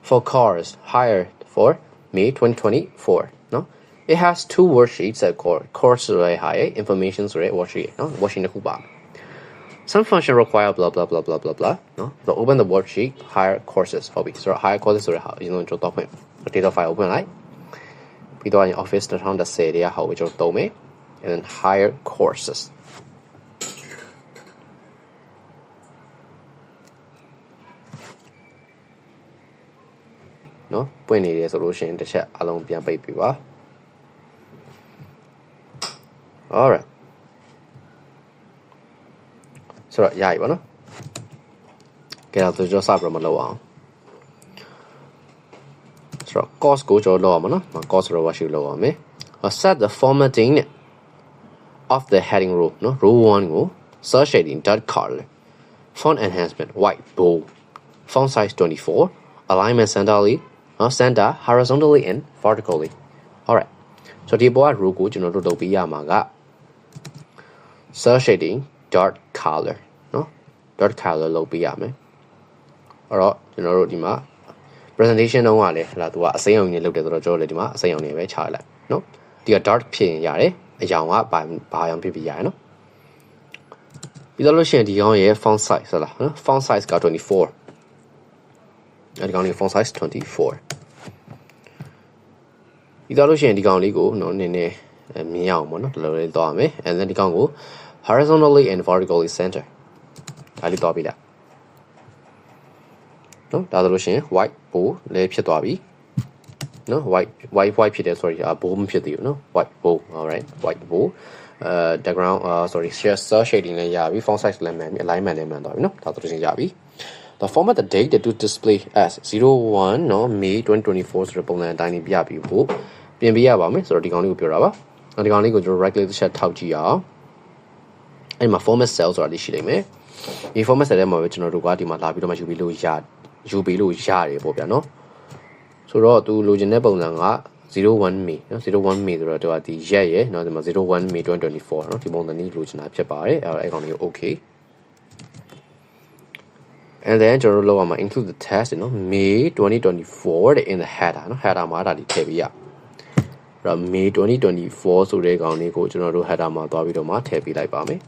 for cars hired for May 2024 no it has two worksheets that course hire information worksheet no worksheet တစ်ခုပါ some function require blah blah blah blah blah blah no so open the worksheet hire courses hobby so hire courses ဆိုတဲ့ဟာကျွန်တော်တော့ဖွင့် data file open လိုက်ပြီးတော့ office 2010တွေကဟာကိုကျွန်တော်သုံးမယ် and then hire courses no ပွင့်နေတယ်ဆိုလို့ရှိရင်တစ်ချက်အလုံးပြန်ပိတ်ပြီးပါ alright ဆိုတော့ရပြီပါနော်ကဲတော့ကျွန်တော်စပြီးတော့မလုပ်အောင်ဆိုတော့ course ကိုကျွန်တော်လုပ်အောင်မနော် course ဆိုတော့ what should လုပ်အောင်မယ် set the formatting of the heading row နော် row 1 ကို search shading dark color font enhancement white bold font size 24 alignment center horizontally and vertically alright so ဒီပေါ်က row ကိုကျွန်တော်တို့လုပ်ပေးရမှာက search shading dark color နော် dark color လုပ်ပေးရမယ်အဲ့တော့ကျွန်တော်တို့ဒီမှာ presentation တော့ကလည်းဟလာသူကအစိမ်းအောင်ကြီးလုပ်တယ်ဆိုတော့ကျွန်တော်လည်းဒီမှာအစိမ်းအောင်ကြီးပဲချလိုက်နော်ဒီက dark ဖြစ်ရင်ရတယ်အရောင်ကဘာရောင်ဖြစ်ရတယ်နော်ပြီးတော့လို့ရှိရင်ဒီကောင်ရဲ့ font size ဟုတ်လားနော် font size က24အဲဒီကောင်လေး font size 24ပြီးတော့လို့ရှိရင်ဒီကောင်လေးကိုနော်နည်းနည်းမြင်ရအောင်ပေါ့နော်ဒီလိုလေးသွားရမယ် and then ဒီကောင်ကို horizontally and vertically center ဒါလေးသွားပြီလားနော်ဒါဆိုလို့ရှိရင် white ပို့လည်းဖြစ်သွားပြီနော် white ဖြစ်တယ် sorry ပို့မဖြစ်သေးဘူးနော် white ပို့ alright white ပို့background sorry cell shading လည်းရပြီ font size လည်းမှန်ပြီ alignment လည်းမှန်သွားပြီနော်ဒါဆိုလို့ရှိရင်ရပြီ the format the date to display as 01 နော် May 2024ဆိုတဲ့ပုံစံအတိုင်းနေပြပြီးဖို့ပြင်ပေးရပါမယ်ဆိုတော့ဒီကောင်လေးကိုပြောတာပါဒီကောင်လေးကိုကျွန်တော် right click တစ်ချက်ထောက်ကြည့်အောင်အဲ့မှာ format cell ဆိုတာလေးရှိနေမယ်ဒီ format cell ထဲမှာပဲကျွန်တော်တို့ကဒီမှာလာပြီးတော့မှယူပြီးလို့ရတယ်ပေါ့ဗျာနော်ဆိုတော့သူလိုချင်တဲ့ပုံစံက01 May နော်01 May ဆိုတော့သူကဒီရက်ရယ်နော်ဒီမှာ01 May 2024နော်ဒီပုံစံလေးလိုချင်တာဖြစ်ပါတယ်အဲ့ကောင်လေးကို okay and then ကျွန်တော်တို့လောက်အောင်မှာ include the text နော် May 2024 in the header နော် header မှာဒါလေးထည့်ပေးရအဲ့တော့ May 2024ဆိုတဲ့ကောင်လေးကိုကျွန်တော်တို့ header မှာသွားပြီးတော့မှထည့်ပေးလိုက်ပါမယ်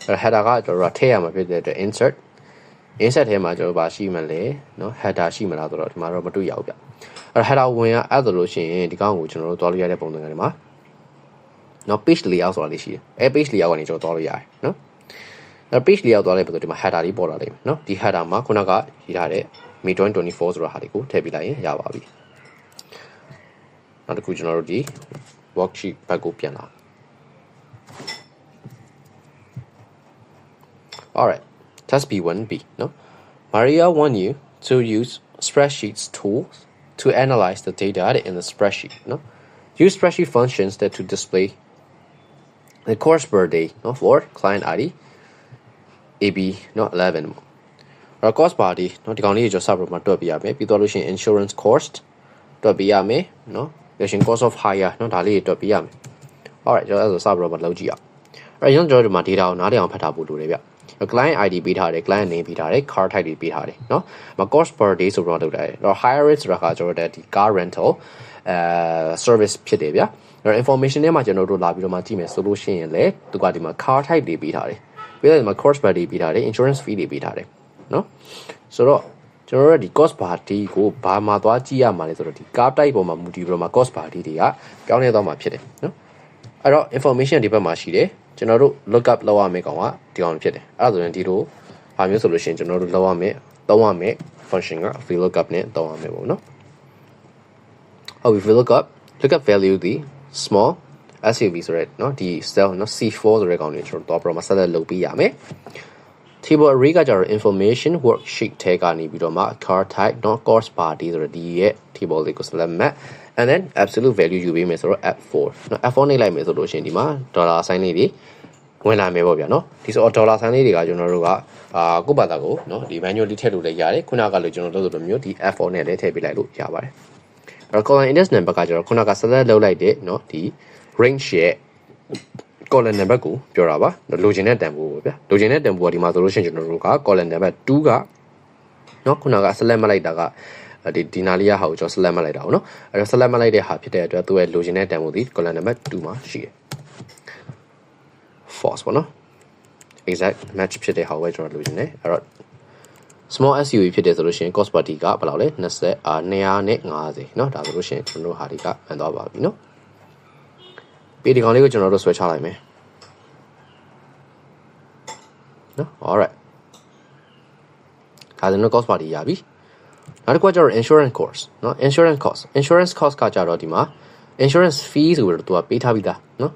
အဲ့ header ကကျွန်တော်တို့ထည့်ရမှာဖြစ်တဲ့အတွက် insert ထဲမှာကျွန်တော်ပါရှိမှလဲเนาะ header ရှိမလားဆိုတော့ဒီမှာတော့မတွေ့ရဘူးဗျအဲ့ header ဝင်အဲ့ဒါလို့ရှိရင်ဒီကောင်ကိုကျွန်တော်တို့တွားလို့ရတဲ့ပုံစံတွေမှာเนาะ page layout ဆိုတာလေးရှိတယ်အဲ့ page layout ကနေကျွန်တော်တွားလို့ရတယ်เนาะအဲ့ page layout တွားလိုက်ပြီးတော့ဒီမှာ header လေးပေါ်လာလိမ့်မယ်เนาะဒီ header မှာခုနကရေးထားတဲ့ May 2024ဆိုတဲ့ဟာလေးကိုထည့်ပေးလိုက်ရင်ရပါပြီနောက်တစ်ခုကျွန်တော်တို့ဒီ worksheet ဘက်ကိုပြန်လာ alright Test B1B, no? Maria wants you to use spreadsheets tools to analyze the data in the spreadsheet, no? Use spreadsheet functions that to display the course per day, no? For client ID, AB, no? 11. Our course body, no? The company just sub ma to biya me, bidolution insurance cost to biya me, no? Using cost of hire, no? Dali to biya me. Alright, just as a sub ma lo ji ya. Right, yung jo ma data နားလည်အောင်ဖတ်ထားဖို့လိုတယ်ဗျclient ID ပေးထားတယ် client name ပေးထားတယ် car type တွေပေးထားတယ်เนาะမ cost per day ဆိုတော့လုပ်တယ်တော့ hire rate ဆိုတာကကျွန်တော်တို့ဒီ car rental service ဖြစ်တယ်ဗျာအဲ့တော့ information ထဲမှာကျွန်တော်တို့လာပြီးတော့မှကြည့်မယ်ဆိုလို့ရှိရင်လေသူကဒီမှာ car type တွေပေးထားတယ်ပြီးတော့ဒီမှာ cost per day ပေးထားတယ် insurance fee တွေပေးထားတယ်เนาะဆိုတော့ကျွန်တော်တို့ဒီ cost per day ကိုဘာမှသွားကြည့်ရမှာလဲဆိုတော့ဒီ car type ပေါ်မှာမူတည်ပြီးတော့မှ cost per day တွေကပြောင်းလဲသွားမှာဖြစ်တယ်เนาะအဲ့တော့ information ဒီဘက်မှာရှိတယ်ကျွန်တော်တို့ look up လောက်ရမယ့်ကောင်ကဒီကောင်ဖြစ်တယ်အဲ့ဒါဆိုရင်ဒီလိုဟာမျိုးဆိုလို့ရှိရင်ကျွန်တော်တို့လောက်ရမယ့်သုံးရမယ့် function က VLOOKUP နဲ့သုံးရမယ်ပေါ့နော်ဟုတ်ပြီ VLOOKUP value ဒီ small SUV ဆိုရဲเนาะဒီ cell เนาะ C4 ဆိုတဲ့ကောင်လေးကျွန်တော်တော့ program ဆက်လက်လုပ်ပေးရမယ် table array ကကြတော့ information worksheet ထဲကနေပြီးတော့မှ car type not course party ဆိုတော့ဒီရဲ့ table လေးကို select မဲ့ and then absolute value ယူပေးမယ်ဆိုတော့ F4 เนาะ F4 နှိပ်လိုက်မယ်ဆိုလို့ရှိရင်ဒီမှာ dollar sign လေးတွေဝင်လာမယ်ပေါ့ဗျာเนาะဒီဆို dollar sign လေးတွေကကျွန်တော်တို့ကကိုယ့်ဘာသာကိုเนาะဒီ manually ထည့်လို့လည်းရတယ်ခုနကလည်းကျွန်တော်တို့လိုမျိုးဒီ F4 နဲ့လည်းထည့်ပေးလိုက်လို့ရပါတယ်အဲ့တော့ column index number ကကျတော့ခုနက select လုပ်လိုက်တဲ့เนาะဒီ range ရဲ့ column number ကိုပြောတာပါလိုချင်တဲ့တန်ဖိုးပေါ့ဗျာလိုချင်တဲ့တန်ဖိုးကဒီမှာဆိုလို့ရှိရင်ကျွန်တော်တို့က column number 2ကเนาะခုနက select မလိုက်တာကဒီနာလေးရဟာကိုကျွန်တော် select မလိုက်တာပေါ့နော်အဲ့တော့ select မလိုက်တဲ့ဟာဖြစ်တဲ့အတွက်သူ့ရဲ့လိုချင်တဲ့တန်ဖိုးဒီ column number 2မှာရှိတယ် false ပေါ့နော် exact match ဖြစ်တဲ့ဟာကိုကျွန်တော်လိုချင်တယ်အဲ့တော့ small SUV ဖြစ်တယ်ဆိုလို့ရှိရင် cost per day ကဘယ်လောက်လဲ250เนาะဒါဆိုလို့ရှိရင်ကျွန်တော်တို့ဟာဒီကမှန်သွားပါပြီเนาะပြီးဒီကောင်လေးကိုကျွန်တော်တို့ဆွဲချလိုက်မယ်เนาะ alright ဒါဆိုတော့ cost per day ရပြီနောက်တစ်ခုကကျတော့ insurance cost เนาะ insurance cost ကကြတော့ဒီမှာ insurance fee ဆိုပြီးတော့သူကပေးထားပြီးသားเนาะ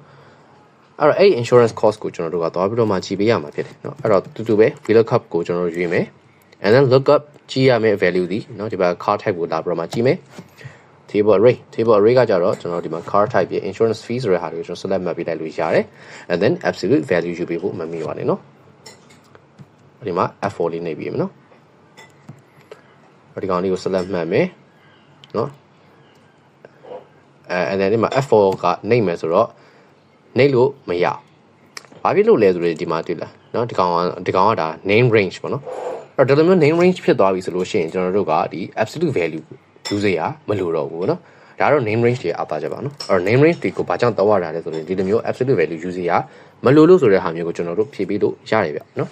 အဲ့တော့အဲ့ insurance cost ကိုကျွန်တော်တို့ကသွားပြီးတော့မှကြည့်ပေးရမှာဖြစ်တယ်เนาะအဲ့တော့တူတူပဲ VLOOKUP ကိုကျွန်တော်တို့ရွေးမယ် and then lookup ကြည့်ရမယ့် value ဒီเนาะဒီမှာ car type ကိုလာပြီးတော့မှကြည့်မယ် table array ကကြတော့ကျွန်တော်ဒီမှာ car type ရဲ့ insurance fee ဆိုတဲ့ဟာကိုကျွန်တော် select မှတ်ပေးလိုက်လို့ရတယ် and then absolute value ယူပေးဖို့မမေ့ပါနဲ့เนาะဒီမှာ F4 လေးနေပြီမယ်เนาะဒီကောင်လေးကို select မှတ်မယ်เนาะand then ဒီမှာ F4 ကနှိပ်မယ်ဆိုတော့နှိပ်လို့မရဘာဖြစ်လို့လဲဆိုတော့ဒီမှာတွေ့လားเนาะဒီကောင်ကဒါ name range ပေါ့เนาะ အဲ့တော့ဒီလိုမျိုး name range ဖြစ်သွားပြီဆိုလို့ရှိရင်ကျွန်တော်တို့ကဒီ absolute value ယူစရာမလိုတော့ဘူးเนาะဒါတော့ name range တွေအပါကြပါเนาะအဲ့တော့ name range တွေကိုဘာကြောင့်တောက်ရတာလဲဆိုရင်ဒီလိုမျိုး absolute value ယူစရာမလိုလို့ဆိုတဲ့ဟာမျိုးကိုကျွန်တော်တို့ဖြည့်ပြီးလို့ရတယ်ဗျเนาะ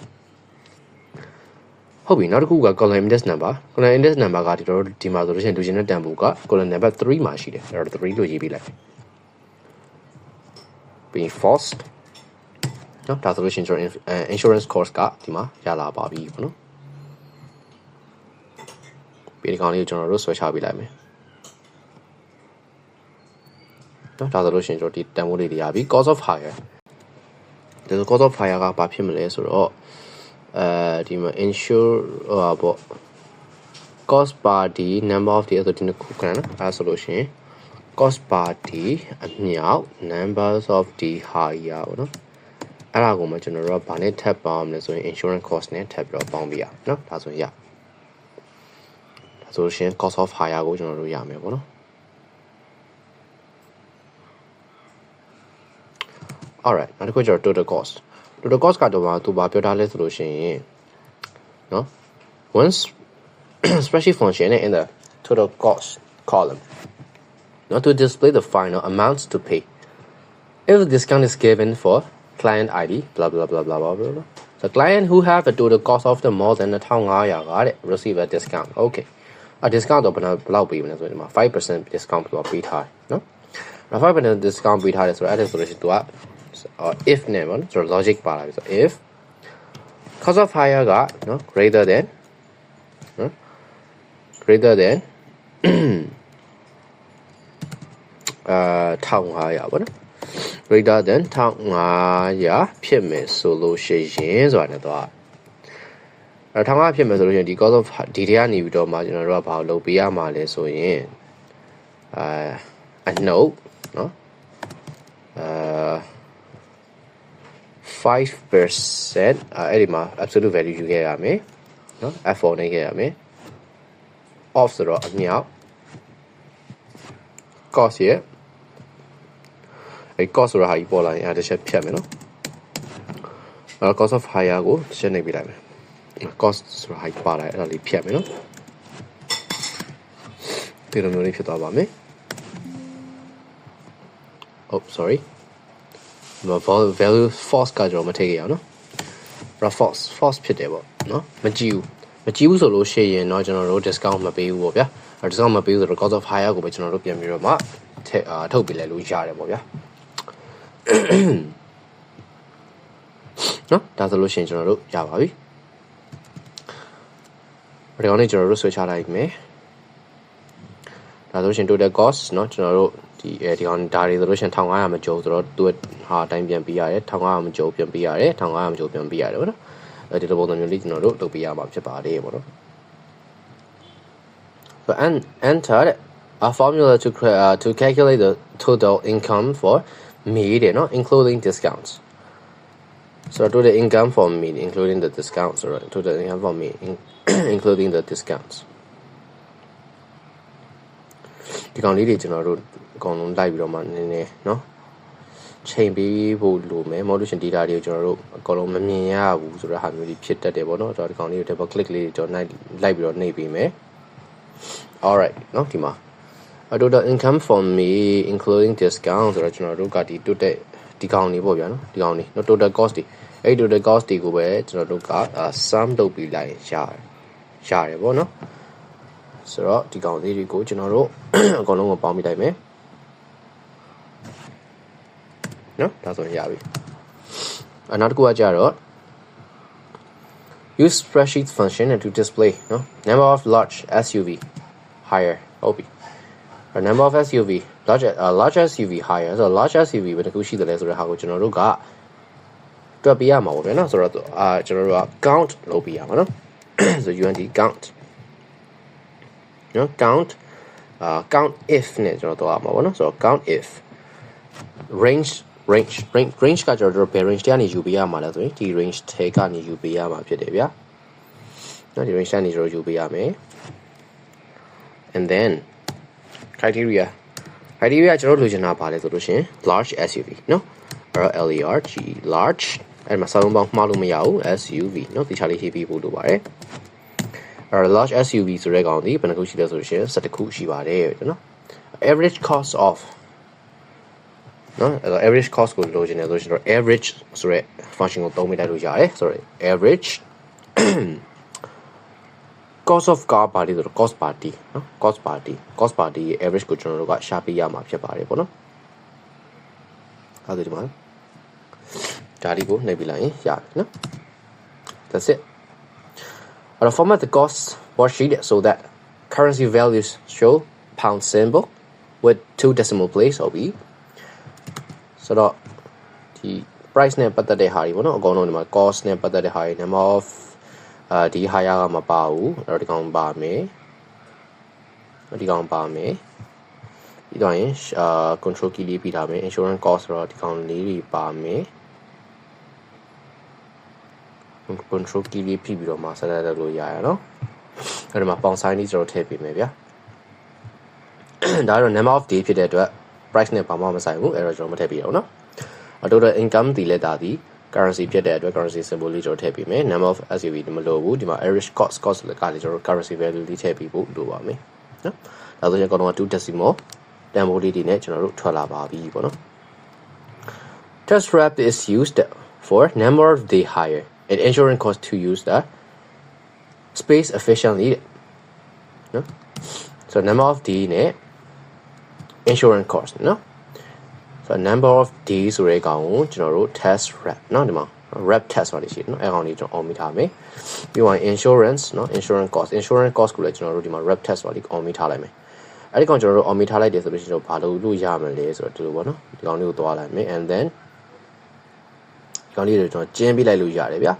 ဟုတ်ပြီနောက်တစ်ခုက column index number column index number ကဒီမှာဆိုလို့ရှိရင်လူချင်းတဲ့တန်ဖိုးက column number 3မှာရှိတယ်အဲ့တော့3လို့ရေးပေးလိုက်ပြီး false เนาะဒါဆိုလို့ရှိရင်ကျွန်တော် insurance cost ကဒီမှာရလာပါပြီပေါ့เนาะဒီကောင်လေးကိုကျွန်တော်တို့ဆွဲချပေးလိုက်မယ်เนาะဒါဆိုလို့ရှိရင်ကျွန်တော်ဒီတန်ဖိုးလေးတွေရပြီ cost of hire ဒီ cost of hire ကဘာဖြစ်မလဲဆိုတော့ဒီမှာ insure ပေါ့ cost party number of the ဆိုဒီနှစ်ခုခဏနော်အဲဆိုလို့ရှိရင် cost party အမြောက် numbers of the hire ပေါ့နော်အဲ့ဒါကိုမှကျွန်တော်တို့ကဘာနဲ့ထပ်ပေါင်းမလဲဆိုရင် insurance cost နဲ့ထပ်ပြီးတော့ပေါင်းပြရနော်ဒါဆိုရင်ဒါဆိုရှင် cost of hire ကိုကျွန်တော်တို့ရမယ်ပေါ့နော် alright နောက်တစ်ခုကျတော့ total cost ကတော့သူဘာပြောထားလဲဆိုလို့ရှိရင်နော် once spreadsheet function in the total cost column not to display the final amounts to pay if the discount is given for client ID blah blah blah blah blah blah the client who have a total cost of the more than 1500ကတဲ့ receive a discount okay a discount တော့ဘယ်လောက်ပေးမလဲဆိုရင်ဒီမှာ 5% discount ပေးထားတယ်နော် 5% discount ပေးထားတယ်ဆိုတော့အဲ့ဒါဆိုလို့ရှိရင်သူကif နဲ့ပေါ့နော်ဆိုတော့ logic ပါလာပြီဆိုတော့ if cost of hire ကနော် greater than 1500ပေါ့နော် greater than 1500ဖြစ်မယ်ဆိုလို့ရှိရင်ဆိုတာနဲ့တော့1500ဖြစ်မယ်ဆိုလို့ရှိရင်ဒီ cost of ဒီတွေကနေပြီးတော့မှကျွန်တော်တို့ကဘာလို့လုပ်ပေးရမှာလဲဆိုရင်အနှုတ်နော်5% အဲ့ဒီမှာ absolute value ယူခဲ့ရမယ်နော် F4 နေခဲ့ရမယ် off ဆိုတော့အမြောက် cost ရဲ့အဲ့ cost ဆိုတာဟာကြီးပေါ်လာရင်အဲ့တစ်ချက်ဖြတ်မယ်နော်အဲ့ cost of hire ကိုတစ်ချက်နှိပ်ပြလိုက်မယ် cost ဆိုတာဟာကြီးပါလာအဲ့ဒါလေးဖြတ်မယ်နော်ဒီလိုမျိုးလေးဖြစ်သွားပါမယ် oh sorry value false ကကျွန်တော်မထည့်ခဲ့ရအောင်နော် false ဖြစ်တယ်ပေါ့နော်မကြည့်ဘူးဆိုလို့ရှိရင်တော့ကျွန်တော်တို့ discount မပေးဘူးပေါ့ဗျာ discount မပေးဘူးဆိုတော့ cost of hire ကိုပဲကျွန်တော်တို့ပြန်ပြီးတော့မှထုတ်ပေးလိုက်လို့ရတယ်ပေါ့ဗျာနော်ဒါဆိုလို့ရှိရင်ကျွန်တော်တို့ရပါပြီဒီကောင်လေးကျွန်တော်တို့ဆွဲချလိုက်မယ်ဒါဆိုလို့ရှိရင် total cost နော်ကျွန်တော်တို့ဒီကောင်ဒါတွေဆိုလို့ရှိရင်1500မကျော်ဆိုတော့သူဟာအတိုင်းပြန်ပေးရတယ်1500မကျော်ပြန်ပေးရတယ်1500မကျော်ပြန်ပေးရတယ်ပေါ့နော်ဒီလိုပုံစံမျိုးလေးကျွန်တော်တို့လုပ်ပေးရမှာဖြစ်ပါတယ်ပေါ့နော် so enter a formula to calculate the total income for me တဲ့နော် including discounts so total income for me including the discounts or total income for me including the discounts ဒီကောင်လေးတွေကျွန်တော်တို့အကုန်လုံးလိုက်ပြီးတော့မှနည်းနည်းเนาะချိန်ပေးဖို့လိုမယ်မဟုတ်လို့ရှင် data တွေကိုကျွန်တော်တို့အကုန်လုံးမမြင်ရဘူးဆိုတော့ဟာမျိုးကြီးဖြစ်တတ်တယ်ပေါ့เนาะကျွန်တော်ဒီကောင်လေးကို double click လေးကျွန်တော်လိုက်ပြီးတော့နှိပ်ပေးမယ် alright เนาะဒီမှာ total income for me including discount ဆိုတော့ကျွန်တော်တို့ကဒီ total ဒီကောင်လေးပေါ့ဗျာเนาะဒီကောင်လေးเนาะ total cost တွေအဲ့ total cost တွေကိုပဲကျွန်တော်တို့က sum လုပ်ပြီးလိုက်ရတယ်ပေါ့เนาะဆိုတော့ဒီကောင်လေးတွေကိုကျွန်တော်တို့အကုန်လုံးကိုပေါင်းပြီးလိုက်မယ်နော်ဒါဆိုရင်ရပြီနောက်တစ်ခုကကြတော့ use spreadsheet function to display နော် number of large SUV higher ဟုတ်ပြီ number of SUV large SUV higher ဆိုတော့ large SUV ဘယ်တစ်ခုရှိတယ်လဲဆိုတဲ့ဟာကိုကျွန်တော်တို့ကတွက်ပြရမှာပေါ့ဗျာနော်ဆိုတော့ကျွန်တော်တို့က count လုပ်ပြရမှာနော်ဆို UND count နော် count if နဲ့ကျွန်တော်တော့မှာပေါ့နော်ဆိုတော့ count if range ကကျွန်တော်တို့ဘယ် range ကနေယူပေးရမှာလဲဆိုရင်ဒီ range ထဲကနေယူပေးရမှာဖြစ်တယ်ဗျာနော်ဒီ range ကနေကျွန်တော်ယူပေးရမယ် and then criteria ကျွန်တော်လိုချင်တာပါလဲဆိုလို့ရှင် large SUV နော်အဲ့တော့ large အဲ့မှာစာလုံးပေါင်းမှားလို့မရဘူး SUV နော်ဒီချာလေးရေးပြီးပို့လို့ပါတယ် large SUV ဆိုတဲ့ကောင်ဒီဘယ်နှခုရှိလဲဆိုရှင်12ခုရှိပါတယ်နော် average cost of နော်အဲ့တော့ average cost ကိုလိုချင်တယ်ဆိုရှင်တော့ average ဆိုတဲ့ function ကိုသုံးမိလိုက်လို့ရတယ်ဆိုတော့ average cost of car ပါတီဆိုတော့ cost party နော် cost party ရဲ့ average ကိုကျွန်တော်တို့ကရှာပေးရမှာဖြစ်ပါတယ်ပေါ့နော်အဲ့ဒါဒီမှာဒါလေးကိုနှိပ်ပြလိုက်ရင်ရတယ်နော် that's it I'll format the cost worksheet so that currency values show pound symbol with 2 decimal place ဟုတ်ပြီဆိုတော့ဒီ price နဲ့ပတ်သက်တဲ့ဟာတွေပေါ့နော်အကောင်လုံးဒီမှာ cost နဲ့ပတ်သက်တဲ့ဟာတွေ number of ဒီ higher ကမပါဘူးအဲ့တော့ဒီကောင်ပါမယ်ဒီကောင်ပါမယ်ပြီးတော့ရင်control key လေးပြီးထားမယ် insurance cost ဆိုတော့ဒီကောင်လေးတွေပါမယ် control key လေးဖိပြီးတော့မှဆက်လက်လုပ်လို့ရရနော်အဲ့ဒီမှာပေါင်ဆိုင်လေးကျွန်တော်ထည့်ပေးမယ်ဗျာဒါကတော့ number of day ဖြစ်တဲ့အတွက် price နဲ့ဘာမှမဆိုင်ဘူးအဲ့တော့ကျွန်တော်မထည့်ပေးတော့နော် total income ဒီလက်တာဒီ currency ဖြစ်တဲ့အတွက် currency symbol လေးကျွန်တော်ထည့်ပေးမယ် number of SUV ဒီမလို့ဘူးဒီမှာ average cost ကလည်းကျွန်တော် currency value လေးထည့်ပေးဖို့လိုပါမယ်နော်ဒါဆိုရင်ကတော့2 decimal တန်ဖိုးလေးတွေနဲ့ကျွန်တော်တို့ထွက်လာပါပြီပေါ့နော် test wrap is used for number of day higher and ensuring cost to use the space efficiently no so number of d နဲ့ insurance cost နော် so number of d ဆိုတဲ့ကောင်ကိုကျွန်တော်တို့ test wrap နော်ဒီမှာ wrap test ဆိုတာရှိတယ်နော်အဲ့ကောင်လေးကျွန်တော် on မိထားမယ်ပြီးတော့ insurance နော် insurance cost ကိုလည်းကျွန်တော်တို့ဒီမှာ wrap test ဆိုတာလေး on မိထားလိုက်မယ်အဲ့ဒီကောင်ကျွန်တော်တို့ on မိထားလိုက်တယ်ဆိုလို့ရှိရင်ဘာလို့ရမလဲဆိုတော့ဒီလိုပေါ့နော်ဒီကောင်လေးကိုသွားလိုက်မယ် and then ဒီကောင်လေးတွေကျွန်တော်ကျင်းပေးလိုက်လို့ရတယ်ဗျာ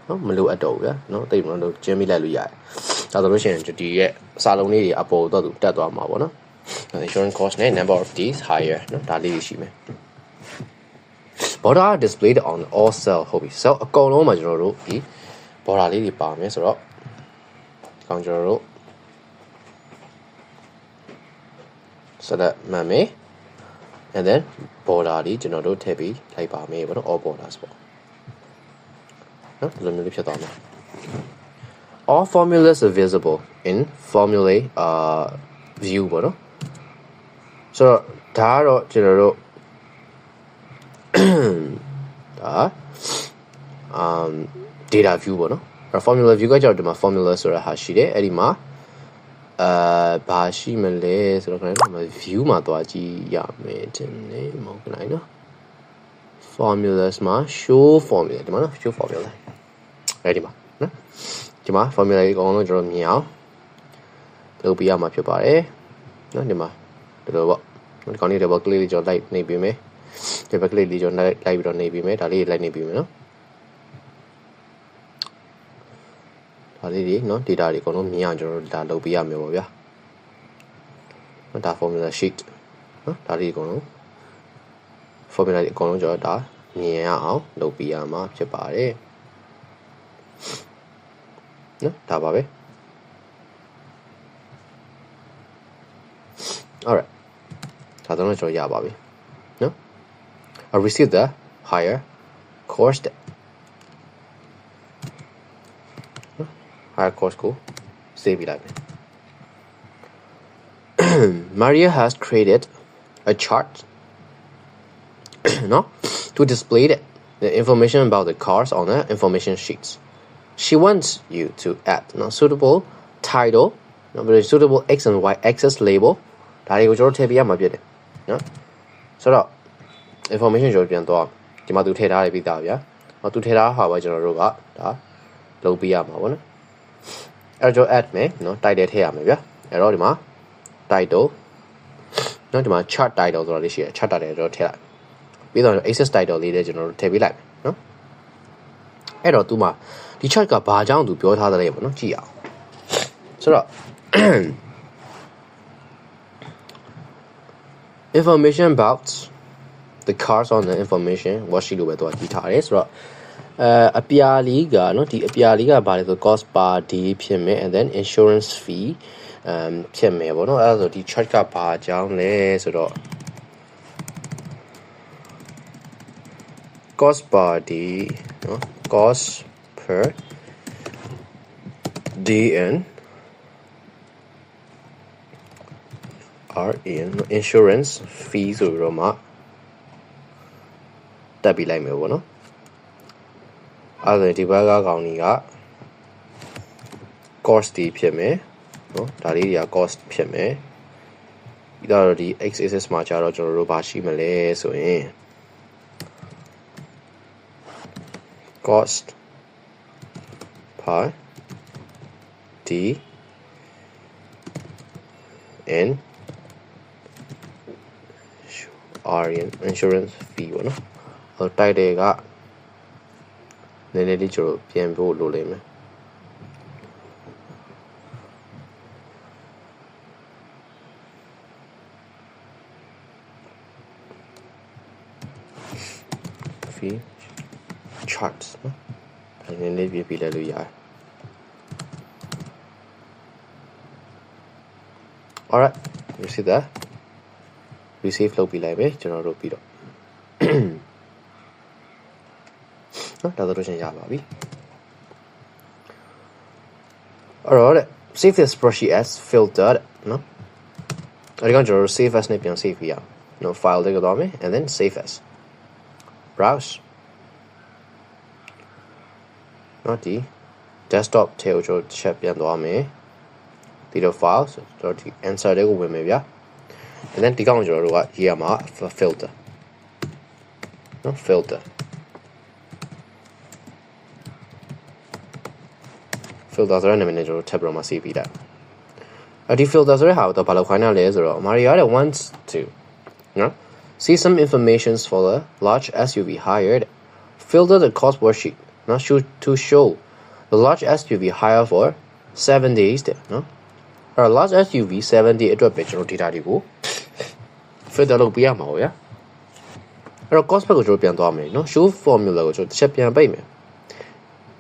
နော်မလိုအပ်တော့ဘူးဗျာနော်တိတ်မလို့ကျင်းပေးလိုက်လို့ရတယ်ဒါဆိုလို့ရှိရင်ဒီရဲ့အစာလုံးလေးတွေအပေါ်တော့သူတက်သွားမှာပေါ့နော် insurance cost နဲ့ number of days higher နော်ဒါလေးရှိမယ် border displayed on all cell ဟုတ်ပြီ cell အကုန်လုံးမှာကျွန်တော်တို့ဒီ border လေးတွေပါမယ်ဆိုတော့ကောင်းကျွန်တော်တို့ select မှတ်မယ် and then border လေးကျွန်တော်တို့ထည့်ပြီးလိုက်ပါမယ်ပေါ့နော် all borders ပေါ့နော်ဒီလိုမျိုးလေးဖြစ်သွားမယ် all formulas are visible in formula view ပေါ့နော်ဆိုတော့ဒါကတော့ကျွန်တော်တို့ဒါ data view ပေါ့နော်အဲ့ formula view ကကြောက်ဒီမှာ formula ဆိုတာဟာရှိတယ်အဲ့ဒီမှာဘာရှိမလဲဆိုတော့ခဏဒီမှာ view မှာသွားကြည့်ရမယ်တင်နေမဟုတ်ဘူးနော် formulas မှာ show formula ဒီမှာနော် show formula အဲ့ဒီမှာနော်ဒီမှာ formula ကြီးအကုန်လုံးကျွန်တော်မြင်အောင်လုပ်ပြရမှာဖြစ်ပါတယ်နော်ဒီမှာဒီလိုပေါ့ဒီကောင်လေး double click လေးကျွန်တော်လိုက်နေပြီမယ် double click လေးကျွန်တော်လိုက်ပြီးတော့နေပြီမယ်ဒါလေးလိုက်နေပြီမယ်နော်ဒါလေးတွေနော် data တွေအကုန်လုံးမြင်အောင်ကျွန်တော်တို့ဒါလုပ်ပြရမယ်ပေါ့ဗျာနော်ဒါ formula sheet နော်ဒါလေးအကုန်လုံး formula တွေအကုန်လုံးကျွန်တော်ဒါမြင်ရအောင်လုပ်ပြရမှာဖြစ်ပါတယ်နော်ဒါပါပဲ alright ဒါတော့ကျွန်တော်ရပါပြီနော် I received the higher cost higher cost ကို save ပြလိုက်မယ် Maria has created a chart no to display the information about the cars on the information sheets she wants you to add suitable title suitable x and y axis label ဒါတွေကိုကျွန်တော်ထည့်ပေးရမှာဖြစ်တယ်နော်ဆိုတော့ information ကျွန်တော်ပြန်တော့ဒီမှာသူထည့်ထားရပြီးသားဗျာသူထည့်ထားဟာပဲကျွန်တော်တို့ကဒါလုပ်ပေးရမှာပေါ့နော်အဲ့တော့ add မယ်နော် title ထည့်ရမယ်ဗျာအဲ့တော့ဒီမှာ title နော်ဒီမှာ chart title ဆိုတာလေးရှိတယ် chart title တော့ထည့်လိုက်ပြီးတော့ axis title လေးလည်းကျွန်တော်တို့ထည့်ပေးလိုက်မယ်နော်အဲ့တော့သူမှာဒီ chart ကဘာကြောင့်သူပြောထားသလဲပေါ့နော်ကြည့်အောင်ဆိုတော့ information about the cars on the information ဝါရှိလို့ပဲသူကကြည့်ထားတယ်ဆိုတော့အပြာလေးကနော်ဒီအပြာလေးကဘာလဲဆို cost per day ဖြစ်မယ် and then insurance fee ဖြစ်မယ်ပေါ့နော်အဲ့ဒါဆိုဒီ chart ကဘာကြောင်းလဲဆိုတော့ cost per day နော် cost per day and RN insurance fee ဆိုပြီးတော့မှတက်ပြီးလိုက်မယ်ပေါ့နော်အဲ့ဒါဒီဘက်ကကောင်ကြီးက cost တီးဖြစ်မယ်နော်ဒါလေးတွေက cost ဖြစ်မယ်ပြီးတော့ဒီ x axis မှာကျတော့ကျွန်တော်တို့ဘာရှိမလဲဆိုရင် cost per d n RN insurance fee ပေါ့နော်ဟိုတိုက်တဲ့ကနည်းနည်းလေးကျွန်တော်ပြန်ဖို့လိုလိမ့်မယ် fee charts နော်နည်းနည်းပြပြလိုက်လို့ရတယ် alright you see that receive လုပ်ပြီးလိုက်ပဲကျွန်တော်တို့ပြီးတော့နော်ဒါဆိုလို့ရှင်ရပါပြီအဲ့တော့ save this spreadsheet as filtered နော်အဲ့ဒီကောင်ကျွန်တော်တို့ save as နဲ့ပြန် save ရအောင်နော် file လေးကတော့မယ် and then save as browse နော်ဒီ desktop ထဲကိုကျွန်တော်ချက်ပြန်သွားမယ်ဒီတော့ file ဆိုတော့ဒီ answer တွေကိုဝင်မယ်ဗျာ and then ဒီကောင်ကျွန်တော်တို့ကရေးရမှာ filter နော် filter ဆိုတဲ့နာမည်နဲ့ကျွန်တော်ထပ်ပြီးတော့မှ save ပြီးတာဒီ filter ဆိုတဲ့ဟာတော့ဘာလို့ခိုင်းရလဲဆိုတော့ Mario wants toနော် see some information for the large SUV hired filter the cost worksheet နော် to show the large SUV hired for 7 days တဲ့နော်အဲ့တော့ large SUV 7 day အတွက်ပဲကျွန်တော် data တွေကို filter လုပ်ပေးရမှာပေါ့ဗျာအဲ့တော့ cost ဘက်ကိုကျွန်တော်ပြန်သွားမယ်နော် show formula ကိုကျွန်တော်တစ်ချက်ပြန်ပိတ်မယ်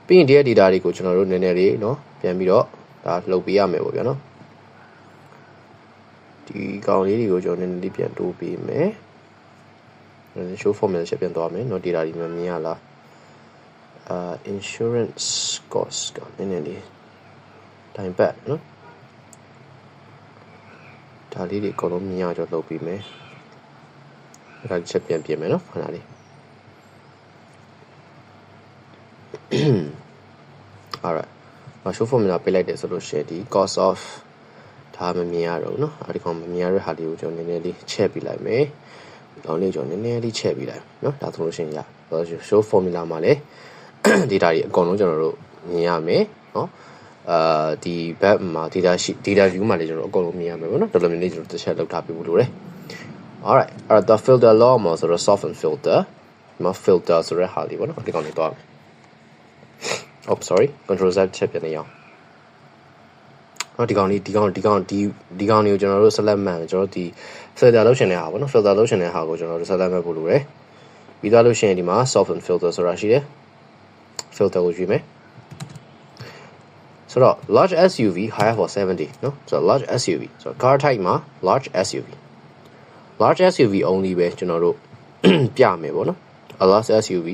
ပြီးရင်ဒီရဲ့ data တွေကိုကျွန်တော်တို့နည်းနည်းလေးเนาะပြန်ပြီးတော့ဒါလှုပ်ပေးရမယ်ပေါ့ဗျာเนาะဒီကောင်လေးတွေကိုကျွန်တော်နည်းနည်းလေးပြန်တိုးပေးမယ် show formula ချက်ပြန်သွားမယ်เนาะ data တွေမြင်ရလားinsurance cost ကနည်းနည်းလေး time back เนาะဒါလေးတွေအကုန်လုံးမြင်ရကြလှုပ်ပေးမယ်အဲ့ဒါချက်ပြန်ပြင်မယ်เนาะခဏလေးalright show formula ပေးလိုက်တယ်ဆိုလို့ရှိရင်ဒီ cost of ဒါမမြင်ရတော့ဘူးเนาะအဲဒီကောင်မမြင်ရတဲ့ဟာလေးကိုကျွန်တော်နည်းနည်းလေးချက်ပြလိုက်မယ်ဒီကောင်လေးကျွန်တော်နည်းနည်းလေးချက်ပြလိုက်เนาะဒါဆိုလို့ရှိရင်ရ show formula မှာလည်း data တွေအကုန်လုံးကျွန်တော်တို့မြင်ရမယ်เนาะဒီ back မှာ data sheet data view မှာလည်းကျွန်တော်အကုန်လုံးမြင်ရမယ်ပေါ့เนาะတော်တော်များများကျွန်တော်တစ်ချက်လောက်ထားပြဖို့လိုတယ် alright the filter law မှာဆိုတော့ soften filter ဒီမှာ filter ဆိုတဲ့ဟာလေးပေါ့เนาะဒီကောင်လေးတော့oh sorry control z ချက်ပြန်နေအောင်ဒီကောင်တွေကိုကျွန်တော်တို့ select မှန်ကျွန်တော်တို့ဒီ filter လုပ်ရှင်တဲ့ဟာပေါ့နော် filter လုပ်ရှင်တဲ့ဟာကိုကျွန်တော်တို့ select မှတ်ဖို့လိုတယ်ပြီးသွားလို့ရှိရင်ဒီမှာ soften filter ဆိုတာရှိတယ် filter ကိုရွေးမယ်ဆိုတော့ large SUV hire for 70เนาะဆိုတော့ large SUV ဆိုတော့ car type မှာ large SUV only ပဲကျွန်တော်တို့ပြမယ်ပေါ့နော် a large SUV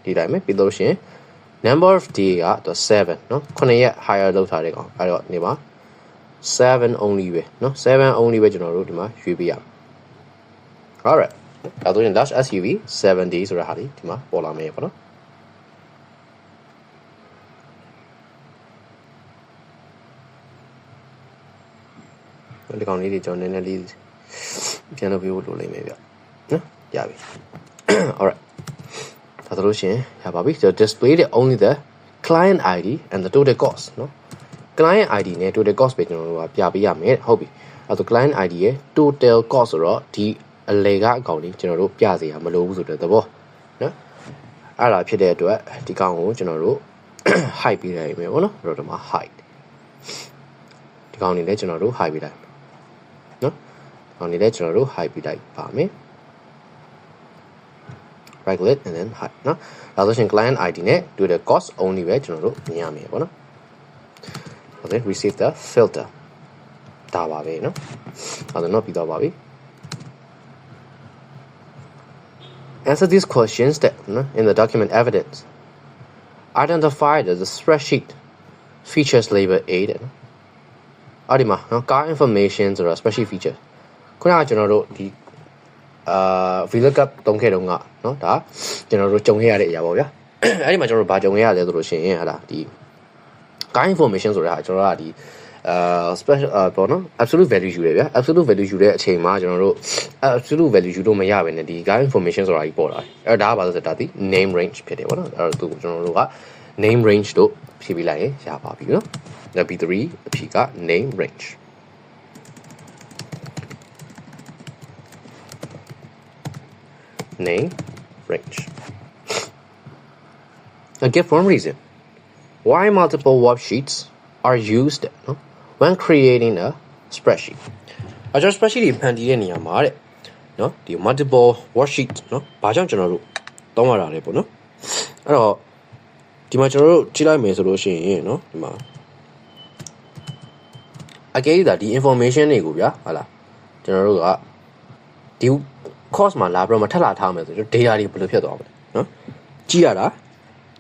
ဒီတိုင်းပဲပြီးလို့ရှိရင် number of day ကတော့ 7เนาะ9ရက် higher လောက်ထားတဲ့ကောင်အဲ့တော့ဒီမှာ7 only ပဲเนาะ7 only ပဲကျွန်တော်တို့ဒီမှာရွေးပေးရအောင် alright ဒါဆိုရင် large SUV 7 day ဆိုတာဟာဒီမှာပေါ်လာမယ်ပေါ့နော်ဒီကောင်လေးတွေကျွန်တော်နည်းနည်းလေးပြန်လုပ်ပေးဖို့လိုလိမ့်မယ်ဗျနော်ရပြီ alrightဒါဆိုလို့ရှိရင်ရပါပြီ so display the only the client ID and the total cost เนาะ client ID နဲ့ total cost ပဲကျွန်တော်တို့ကပြပေးရမယ်ဟုတ်ပြီအဲ့တော့ client ID ရဲ့ total cost ဆိုတော့ဒီအလေကအကောင့်လေးကျွန်တော်တို့ပြစေရမလိုဘူးဆိုတဲ့သဘောเนาะအဲ့ဒါဖြစ်တဲ့အတွက်ဒီကောင်ကိုကျွန်တော်တို့ hide ပေးလိုက်မယ်ပေါ့နော်အဲ့တော့ဒီမှာ hide ဒီကောင်နေလဲကျွန်တော်တို့ hide ပေးလိုက်เนาะဒီကောင်နေလဲကျွန်တော်တို့ hide ပေးလိုက်ပါမယ်right click and then hide เนาะဒါဆိုရင် client ID နဲ့ do the cost only ပဲကျွန်တော်တို့မြင်ရမယ်ပေါ့နော် okay receive the filter ဒါပါပဲเนาะအဲ့ဒါတော့ပြီးတော့ပါပြီ answer these questions that in the document evidence identify the spreadsheet features label 8 အဲ့ဒီမှာနော် car information ဆိုတာ special feature ခုနကကျွန်တော်တို့ဒီVLOOKUP သုံးခဲ့တော့ကနော်ဒါကျွန်တော်တို့ကြုံခဲ့ရတဲ့အရာပေါ့ဗျာအဲ့ဒီမှာကျွန်တော်တို့ဘာကြုံခဲ့ရလဲဆိုလို့ရှိရင်ဟာလားဒီ car information ဆိုတာကျွန်တော်တို့ကဒီspecial ပေါ့နော် absolute value ယူတယ်ဗျာ absolute value ယူတဲ့အချိန်မှာကျွန်တော်တို့ absolute value ယူလို့မရဘဲနဲ့ဒီ car information ဆိုတာကြီးပေါ်လာတယ်အဲ့ဒါကဘာလို့ဆိုတော့ဒါဒီ name range ဖြစ်တယ်ပေါ့နော်အဲ့တော့ကျွန်တော်တို့က name range တို့ဖြည့်ပေးလိုက်ရင်ရပါပြီနော် B3 အဖြေက name range name range now give one reason why multiple worksheets are used when creating a spreadsheet အကျွန်တော် spreadsheet တွေဖန်တီးတဲ့နေရာမှာတဲ့နော်ဒီ multiple worksheet နော်ဘာကြောင့်ကျွန်တော်တို့သုံးရတာလဲပေါ့နော်အဲ့တော့ဒီမှာကျွန်တော်တို့ကြည့်လိုက်မယ်ဆိုလို့ရှိရင်နော်ဒီမှာအကယ်၍ဒါဒီ information တွေကိုဗျာဟာလားကျွန်တော်တို့ကဒီ course မှာလာပြီးတော့မထပ်လာထားမယ်ဆိုတော့ data တွေဘယ်လိုဖြစ်သွားမလဲနော်ကြည့်ရတာ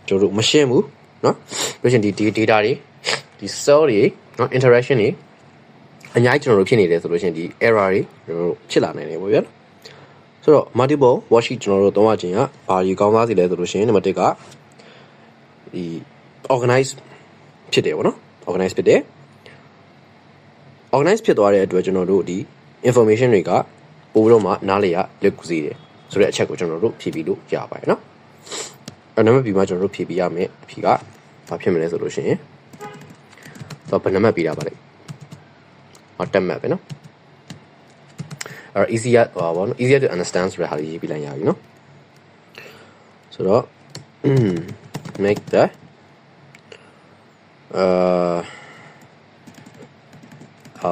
ကျွန်တော်တို့မရှင်းဘူးနော်ပြီးရင်ဒီ data တွေဒီ cell တွေနော် interaction တွေအများကြီးကျွန်တော်တို့ဖြစ်နေတယ်ဆိုလို့ရှိရင်ဒီ error တွေကျွန်တော်တို့ဖြစ်လာနိုင်တယ်ပေါ့ဗျာဆိုတော့ multiple worksheet ကျွန်တော်တို့သုံးရခြင်းကဘာကြီးကောင်းသားစီလဲဆိုလို့ရှိရင်နံပါတ်1ကဒီ organize ဖြစ်တယ်ပေါ့နော် organize ဖြစ်တယ် organize ဖြစ်သွားတဲ့အတွက်ကျွန်တော်တို့ဒီ information တွေကပို့ပြီးတော့မှနားလေရလွတ်ကူစီတယ်ဆိုတဲ့အချက်ကိုကျွန်တော်တို့ဖြည့်ပြီးလို့ရပါတယ်နော်အဲ့နံပါတ် B မှာကျွန်တော်တို့ဖြည့်ပြီးရမယ်အဖြေကဘာဖြစ်မလဲဆိုလို့ရှိရင်တော့ဘယ်နံပါတ်ပြီးတာပါလဲတက်မှတ်ပဲနော်အဲ့ easier ဟောပါနော် easier to understand ဆိုတဲ့ဟာလေးရေးပြလိုက်ရပြီနော်ဆိုတော့ make the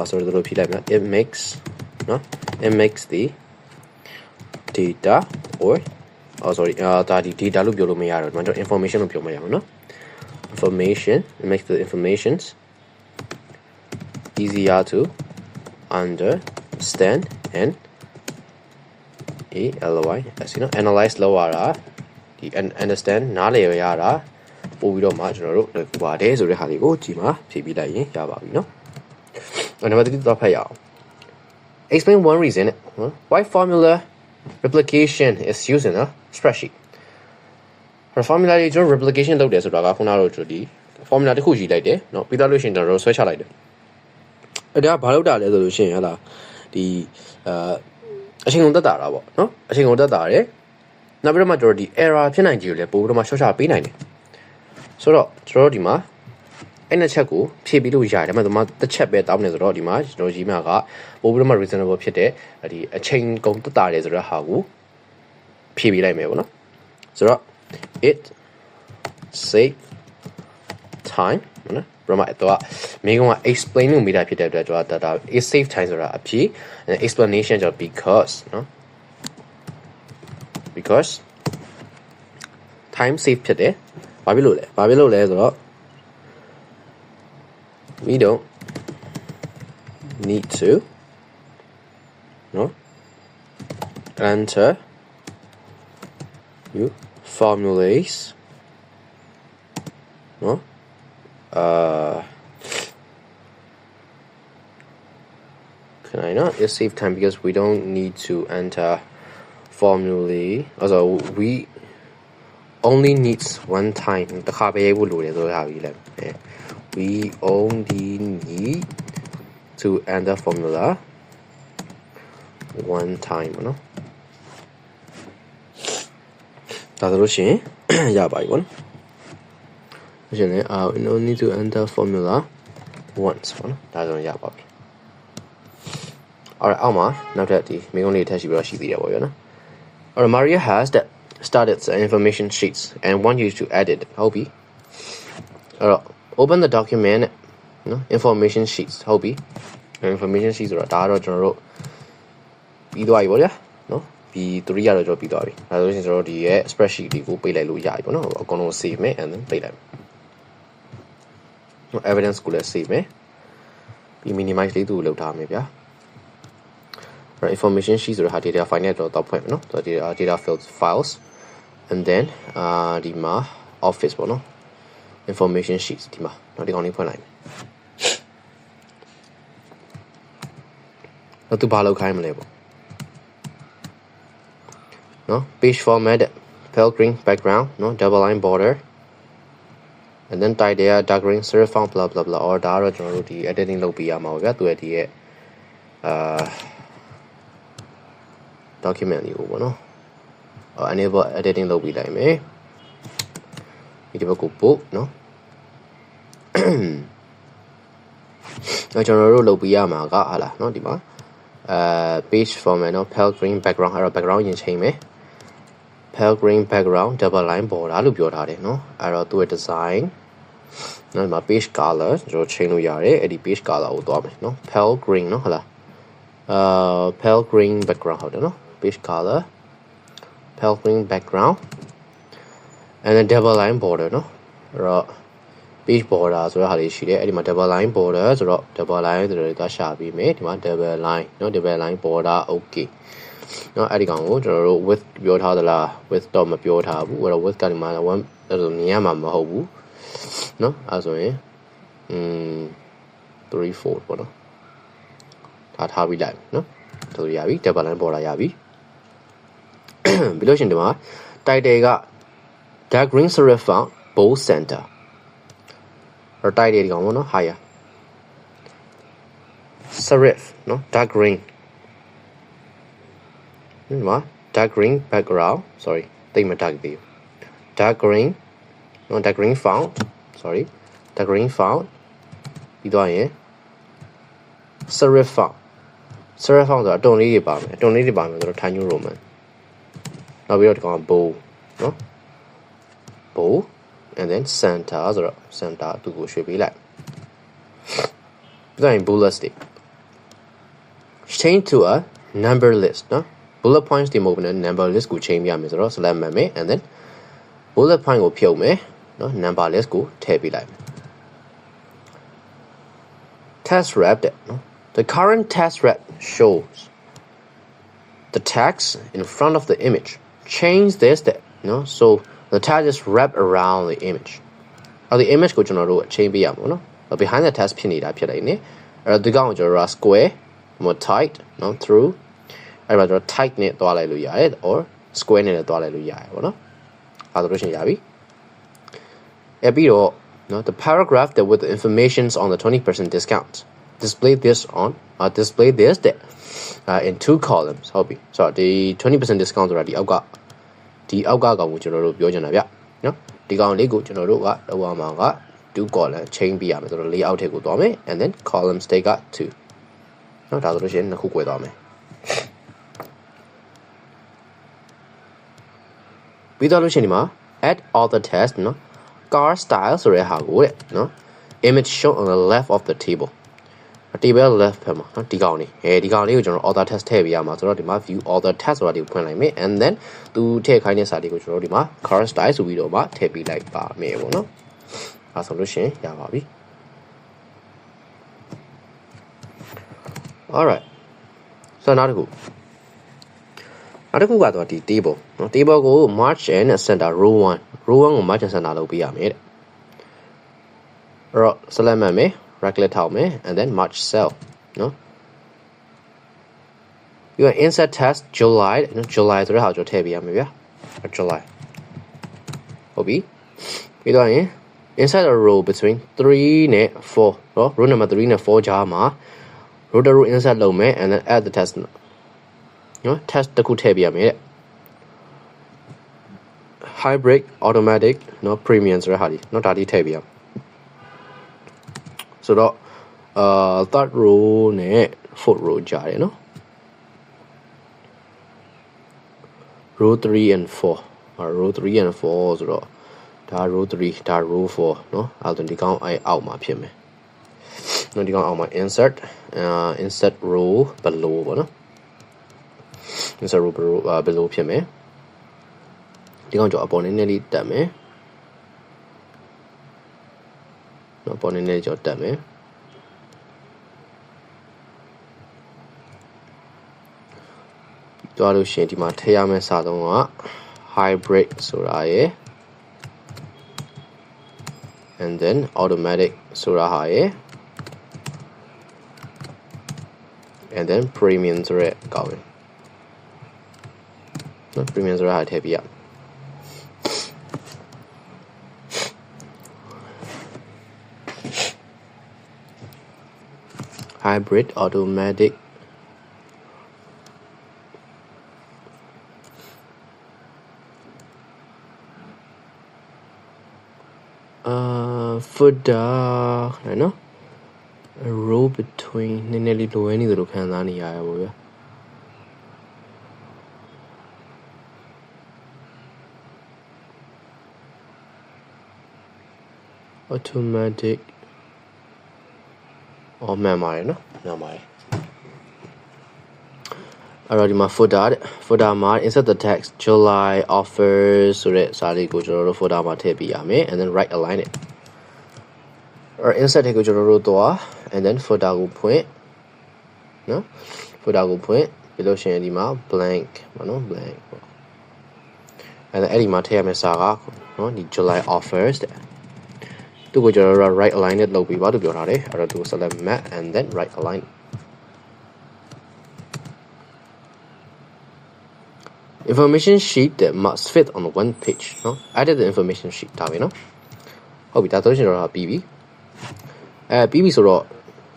sorry တို့ဖြည့်လိုက်မယ် it makes the data or sorry ဒါဒီ data လို့ပြောလို့မရတော့ကျွန်တော် information လို့ပြောမရဘူးနော် information it makes the informations easier to understand and as you know analyze လောက်ရတာဒီ understand နားလည်ရတာပို့ပြီးတော့မှကျွန်တော်တို့လွယ်ကူပါတယ်ဆိုတဲ့ဟာလေးကိုကြည့်မှာဖြည့်ပြီးလိုက်ရင်ရပါပြီเนาะနံပါတ်3တော့ဖတ်ရအောင် explain one reason why formula replication is used in a spreadsheet formula တွေကျွန်တော် replication လုပ်တယ်ဆိုတာကခုနကတော့ဒီ formula တစ်ခုယူလိုက်တယ်เนาะပြီးသားလို့ရှိရင်ကျွန်တော်ဆွဲချလိုက်တယ်အဲ့ဒါကဘာလို့တာလဲဆိုလို့ရှိရင်ဟလာဒီအချိန်ကုန်တက်တာပေါ့เนาะအချိန်ကုန်တက်တာတယ်နောက်ပြီးတော့မှကျွန်တော်ဒီ error ဖြစ်နိုင်ကြတယ်ပို့ပြီးတော့မှရှော့ချပေးနိုင်တယ်ဆိုတော့ကျွန်တော်ဒီမှာအဲ့နှစ်ချက်ကိုဖြည့်ပြီးလို့ရတယ်ဒါပေမဲ့တစ်ချက်ပဲတောင်းနေဆိုတော့ဒီမှာကျွန်တော်ကြီးမှာကပို့ပြီးတော့မှ reasonable ဖြစ်တဲ့ဒီအချိန်ကုန်တက်တာတယ်ဆိုတော့ဟာကိုဖြည့်ပေးလိုက်မယ်ပေါ့နော်ဆိုတော့ it save time နော်ဘယ်မှာတော့မင်းက explain လို့မိတာဖြစ်တဲ့အတွက်ကျွန်တော်ဒါ it save time ဆိုတာအဖြစ် explanation ကြောင့် because နော် because time save ဖြစ်တယ်ဘာဖြစ်လို့လဲဆိုတော့ we don't need to enter new formulas can I not it save time because we don't need to enter formulae also we only needs one time တခါပဲရေးဖို့လိုတယ်ဆိုတော့ဟာကြီးလဲwe only need to enter formula one time နော်ဒါဆိုလို့ရှိရင်ရပါပြီပေါ့နော်ဆိုရင်we don't need to enter formula once ပေါ့နော်ဒါဆိုရင်ရပါပြီအော်မှာနောက်ထပ်ဒီမိကုန်းလေးထပ်ရှိပြီးတော့ရှိသေးတယ်ပေါ့ဗျာနော်Alright, Maria has started the information sheets and want you to edit. Hobby. Alright, open the document. Information sheets. Hobby. Information sheets ဆိုတာဒါတော့ကျွန်တော်တို့ပြီးသွားပြီပေါ့ဗျာနော်ပြီး3ရတော့ကျွန်တော်ပြီးသွားပြီအဲဒါဆိုရင်ကျွန်တော်ဒီရဲ့ spreadsheet တွေကိုပေးလိုက်လို့ရပြီပေါ့နော်အကုန်လုံး save မယ် and then ပေးလိုက်မယ် evidence ကိုလည်း save မယ်ပြီး minimize လေးသူ့ကိုလုပ်ထားမယ်ဗျာinformation sheet ဆိုတာ data file နဲ့တော့ဖွင့်မယ်နော်ဆိုတော့ data files and then ဒီမှာ office ပေါ့နော် information sheets ဒီမှာဒီကောင်လေးဖွင့်လိုက်မယ် နော်သူဘာလုပ်ခိုင်းမလဲပေါ့နော် page format pale green background နော် double line border and then type တွေက dark green serif font blah blah blah or ဒါကတော့ကျွန်တော်တို့ဒီ editing လုပ်ပေးရမှာပေါ့ဗျာသူရဲ့ဒီရဲ့document လေးကိုပေါ့နော်enable editing လုပ်ပေးလိုက်မယ်ဒီဘက်ကိုပို့နော်ကျွန်တော်တို့လုပ်ပေးရမှာကဟာလားနော်ဒီမှာpage format နော် pale green background အဲ့တော့ background ရင်ချိန်မယ် pale green background double line border လို့ပြောထားတယ်နော်အဲ့တော့သူ့ရဲ့ design နော်ဒီမှာ page color ကျွန်တော်ချိန်လို့ရတယ်အဲ့ဒီ page color ကိုသွားမယ်နော် pale green နော်ဟုတ်လားpale green background ဟုတ်တယ်နော် page color pale green background and then double line border နော်အဲ့တော့ page border ဆိုတဲ့ဟာလေးရှိတယ်အဲ့ဒီမှာ double line border ဆိုတော့ double line ဆိုတော့သွားရှာပြီးမယ်ဒီမှာ double line နော် double line border okay နော်အဲ့ဒီကောင်ကိုကျွန်တော်တို့ width ပြောထားသလား width တော့မပြောထားဘူးအဲ့တော့ width ကဒီမှာ1အဲ့လိုမြင်ရမှာမဟုတ်ဘူးနော်အဲ့ဆိုရင်3 4ပေါ့နော်ထားပြီးလိုက်နော်တို့ရပြီ double line border ရပြီပြီးလို့ရှိရင်ဒီမှာ title က dark green serif font bold center or title ဒီကောင်ပေါ့နော် higher serif နော် dark green ဒီမှာ dark green background sorry တိတ်မ dark သေးဘူး dark green နော် dark green font sorry dark green font ပြီးတော့ရင် serif font serif font ဆိုတာအတုံလေးတွေပါမယ်အတုံလေးတွေပါမယ်ဆိုတော့ Times New Roman နောက်ပြီးတော့ဒီကောင်က bold နော် bold and then center ဆိုတော့ center သူ့ကိုရွှေ့ပေးလိုက်ပြီးတော့ရင် bullet stick change to a number list နော် bullet points ဒီမဟုတ်ဘူး number list ကို change ပြရမယ်ဆိုတော့ select မယ် and then bullet point ကိုဖြုတ်မယ်နော် number list ကိုထည့်ပေးလိုက်မယ် test wrap တဲ့နော် the current test wrap shows the text in front of the image change this that no so the text is wrapped around the image the image ကိုကျွန်တော်တို့ change ပေးရမှာနော် behind the text ဖြစ်နေတာဖြစ်လိုက်နေအဲ့တော့ဒီကောင်ကိုကျွန်တော်တို့ square more tight no through အဲ့တော့ကျွန်တော် tight နဲ့တွားလိုက်လို့ရတယ် or square နဲ့လည်းတွားလိုက်လို့ရတယ်ပေါ့နော်အဲ့ဒါဆိုလို့ရှိရင်ရပြီအဲ့ပြီးတော့နော် the paragraph that with the informations on the 20% discount display this that in two columns ဟုတ်ပြီဆိုတော့ဒီ 20% discount ဆိုတာဒီအောက်ကကောင်ကိုကျွန်တော်တို့ပြောချင်တာဗျနော်ဒီကောင်လေးကိုကျွန်တော်တို့ကလောက်ရမှာက2 column chain ပြရမယ်ဆိုတော့ layout ထဲကိုသွားမယ် and then column state က2နော်ဒါဆိုလို့ရှိရင်နှစ်ခု꿰သွားမယ်ပြီးတော့လို့ရှိရင်ဒီမှာ add other text နော် car style ဆိုတဲ့ဟာကိုတဲ့နော် image shown on the left of the table table left ဖက်မှာနော်ဒီကောင်လေးဒီကောင်လေးကိုကျွန်တော် author text ထည့်ပေးရမှာဆိုတော့ဒီမှာ view author text ဆိုတာဒီကိုဖွင့်လိုက်မယ် and then သူထည့်ခိုင်းတဲ့စာလေးကိုကျွန်တော်တို့ဒီမှာ car style ဆိုပြီးတော့မှထည့်ပေးလိုက်ပါမယ်ပေါ့နော်အဲဆိုလို့ရှိရင်ရပါပြီ alright ဆိုတော့နောက်တစ်ခုကတော့ဒီ table နော် table ကို march and center row 1 row 1ကို march and center လုပ်ပေးရမယ်တဲ့အဲ့တော့ select မယ် right click ထောက်မယ် and then march cell နော်ပြီးတော့ insert text July နော် July ဆိုတဲ့ဟာကိုထည့်ပေးရမယ်ဗျာ July ဟုတ်ပြီပြီးတော့ရင် insert a row between 3 နဲ့ 4နော် row number 3နဲ့ 4 ကြားမှာ row to row insert လုပ်မယ် and then add the text နော် text တစ်ခုထည့်ပေးရမယ်တဲ့ hybrid automatic နော် premium ဆိုတဲ့ဟာဒီနော်ဒါလေးထည့်ပေးရမယ်ဆိုတော့third row နဲ့ fourth row ကြားတယ်နော် row 3 and 4 row 3 and 4ဆိုတော့ဒါ row 3ဒါ row 4နော်အဲ့ဒါဒီကောင်အောက်မှာဖြစ်မယ်နော်ဒီကောင်အောက်မှာ insert row below ပေါ့နော် insert row below ဖြစ်မယ်ဒီကောင်ကြောအပေါ်နည်းနည်းလေးတက်မယ်နော်ပေါ်နည်းနည်းကြောတက်မယ်တွားလို့ရှိရင်ဒီမှာထည့်ရမယ့်စာလုံးက hybrid ဆိုတာရယ် and then automatic ဆိုတာဟာရယ် and then premium ဆိုရဲကောင်းတယ်နော် premium ဆိုတာထည့်ပြရ hybrid automatic footer နော် a row between နည်းနည်းလေးလိုရနေသလိုခံစားနေရရပါဗျာ automatic မှန်ပါတယ်နော်မှန်ပါတယ်အဲ့တော့ဒီမှာ footer မှာ insert the text July offers ဆိုတဲ့စာလေးကိုကျွန်တော်တို့ footer မှာထည့်ပေးရမယ် and then right align it or insert ကိုကျွန်တော်တို့တော့ and then footer ကိုဖွင့်နော် footer ကိုဖွင့်ပြီးလို့ရှိရင်ဒီမှာ blank နော် blank ပေါ့ and then အဲ့ဒီမှာထည့်ရမယ့်စာကနော်ဒီ July offers တဲ့သူကိုကျွန်တော်တို့ right align it လုပ်ပြီးပါလို့ပြောထားတယ်အဲ့တော့သူ select map and then right align information sheet that must fit on one page နော် added the information sheet ဒါပဲနော်ဟုတ်ပြီဒါဆိုရင်တော့ပြီးပြီပြီးပြီဆိုတော့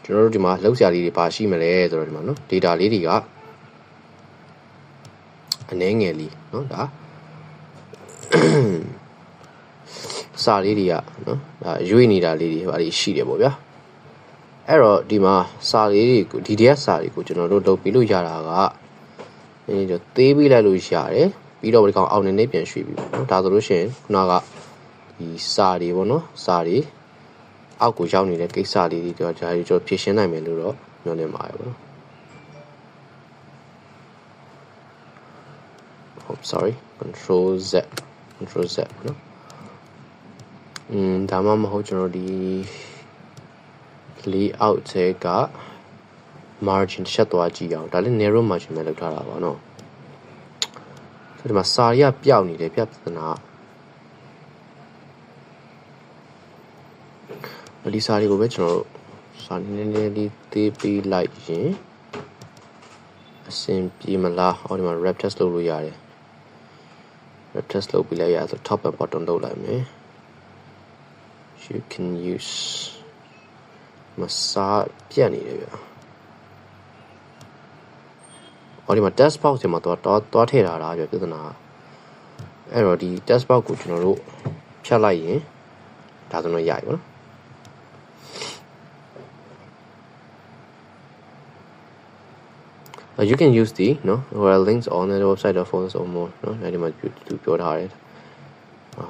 ကျွန်တော်တို့ဒီမှာလောက်စရာလေးတွေပါရှိမလဲဆိုတော့ဒီမှာနော် data လေးတွေကအနည်းငယ်လေးနော်ဒါစာလေးတွေကနော်ဒါရွေးနေတာလေးတွေဟာလေးရှိတယ်ပေါ့ဗျာအဲ့တော့ဒီမှာစာလေးတွေကို DDS စာတွေကိုကျွန်တော်တို့လုပ်ပြီးလို့ရတာကဒီတော့သေးပြီးလိုက်လို့ရတယ်ပြီးတော့ဒီကောင်အောက်နေပြန်ရွှေ့ပြီးပေါ့နော်ဒါဆိုလို့ရှိရင်ခုနကဒီစာတွေပေါ့နော်စာတွေအောက်ကိုရောက်နေတဲ့ကိစ္စလေးတွေတော့ဒါတွေကျွန်တော်ဖြည့်ရှင်းနိုင်မယ်လို့တော့ညွှန်နေပါတယ်ပေါ့နော်ဟုတ် sorry control Z နော်ဒါမှမဟုတ်ကျွန်တော်ဒီ layout ထဲက margin ရှက်သွားကြည့်အောင်ဒါလည်း narrow margin ပဲလောက်ထားတာပါเนาะဆိုဒီမှာစာရပျောက်နေတယ်ပြဿနာဒီစာတွေကိုပဲကျွန်တော်တို့စာနည်းနည်းလေးသေးပေးလိုက်ရင်အဆင်ပြေမလားဟောဒီမှာ wrap test လုပ်လို့ရတယ် wrap test လုပ်ပြီးလိုက်ရဆို top and bottom လုပ်လိုက်မယ် you can use မစာပြတ်နေတယ်ဗျာဒီမှာ test box ထဲမှာတော့ထည့်ထားတာပြပြဿနာအဲ့တော့ဒီ test box ကိုကျွန်တော်တို့ဖြတ်လိုက်ရင်ဒါဆိုတော့ရပြီပေါ့နော် you can use the where links on the website or photos or more နော်အဲ့ဒီမှာသူပြောထားတယ်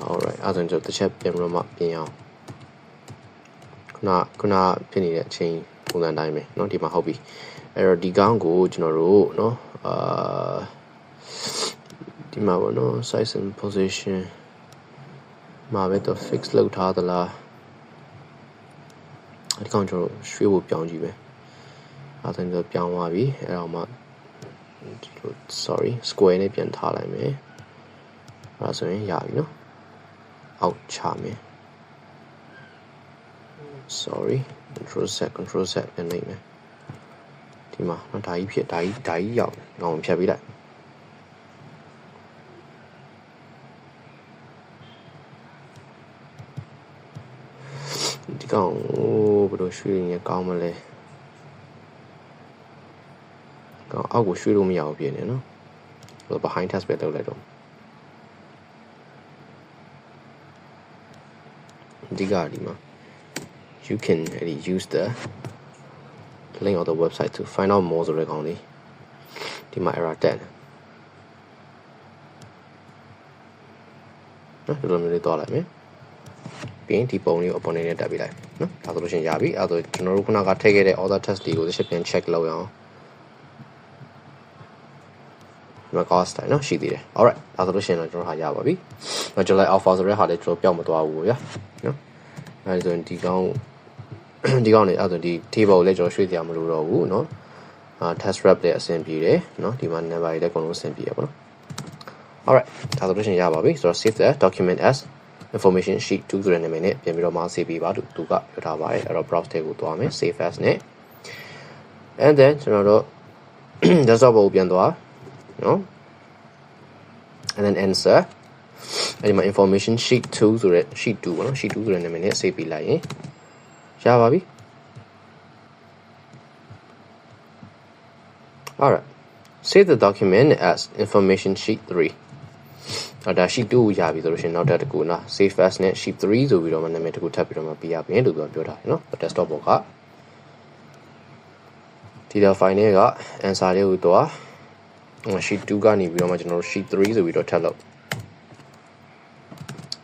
alright အဲ့ဒါကျွန်တော်တစ်ချက်ပြန်ပြီးတော့မှပြင်အောင်ခုနဖြစ်နေတဲ့အချိန်ပုံစံတိုင်းပဲเนาะဒီမှာဟုတ်ပြီအဲ့တော့ဒီကောင်းကိုကျွန်တော်တို့เนาะဒီမှာပေါ့เนาะ size and position မှာပဲတော့ fix လုပ်ထားသလားဒီကောင်းကျွန်တော်ရွှေ့ဖို့ပြောင်းကြည့်ပဲအဲ့ဒါဆိုပြောင်းသွားပြီအဲ့တော့မှ sorry square နဲ့ပြန်ထားလိုက်မယ်အဲ့ဒါဆိုရင်ရပြီเนาะအောက်ချမယ် sorry control Z ပြန်လိုက်မယ်ဒီမှာနော်ဒါကြီးရောက်ငောင်ဖြတ်ပေးလိုက်ဒီကောင်ဘယ်လိုရွှေ့ရင်ကောင်းမလဲကောင်အောက်ကိုရွှေ့လို့မရဘူးပြင်နေနော် behind task ပဲလုပ်လိုက်တော့ဒီကဒီမှာyou can use the link of the website to find out more ဆိုတဲ့ကောင်လေးဒီမှာ error တက်နော်ဒီလိုမျိုးလေးတွားလိုက်မယ်ပြီးရင်ဒီပုံလေးကိုအပေါ်နေနဲ့တက်ပေးလိုက်နော်ဒါဆိုလို့ရှိရင်ရပြီအဲ့ဒါဆိုကျွန်တော်တို့ခုနကထည့်ခဲ့တဲ့ order test တွေကိုတစ်ချက်ပြန် check လုပ်ရအောင်ဒီမှာ cost တိုင်းနော်ရှိသေးတယ် alright ဒါဆိုလို့ရှိရင်တော့ကျွန်တော်ဟာရပါပြီ July offer ဆိုတဲ့ဟာလေးကျွန်တော်ပြောင်းမသွားဘူးဗျာနော်အဲ့ဒါဆိုရင်ဒီကောင်နေအဲ့ဒါဒီ table ကိုလည်းကျွန်တော်ရွှေ့ကြရမလို့တော့ဘူးเนาะtest wrap လည်းအဆင်ပြေတယ်เนาะဒီမှာ number တွေလည်းအကုန်လုံးအဆင်ပြေရပါတော့ alright ဒါဆိုလို့ရှိရင်ရပါပြီဆိုတော့ save the document as information sheet 2ဆိုတဲ့နာမည်နဲ့ပြန်ပြီးတော့မှ save ပေးပါလို့သူကပြောထားပါတယ်အဲ့တော့ browse ထဲကိုသွားမယ် save as နဲ့ and then ကျွန်တော်တို့ desktop ကိုပြန်သွားနော် and then answer အဲ့ဒီမှာ information sheet 2ဆိုတဲ့ sheet 2ပေါ့နော် sheet 2ဆိုတဲ့နာမည်နဲ့ save ပေးလိုက်ရင်ရပါပြီ alright save the document as information sheet 3ဒါ sheet 2ကိုရပြီဆိုလို့ရှိရင်နောက်တစ်ခုနော် save as နဲ့ sheet 3ဆိုပြီးတော့မှနာမည်တစ်ခုထပ်ပြီးတော့မှပေးရပြင်လို့ပြောထားတယ်နော် desktop ပေါ်ကဒီတော့ file နဲ့က answer လေးကိုတော့ sheet 2ကနေပြီးတော့မှကျွန်တော်တို့ sheet 3ဆိုပြီးတော့ထပ်လုပ်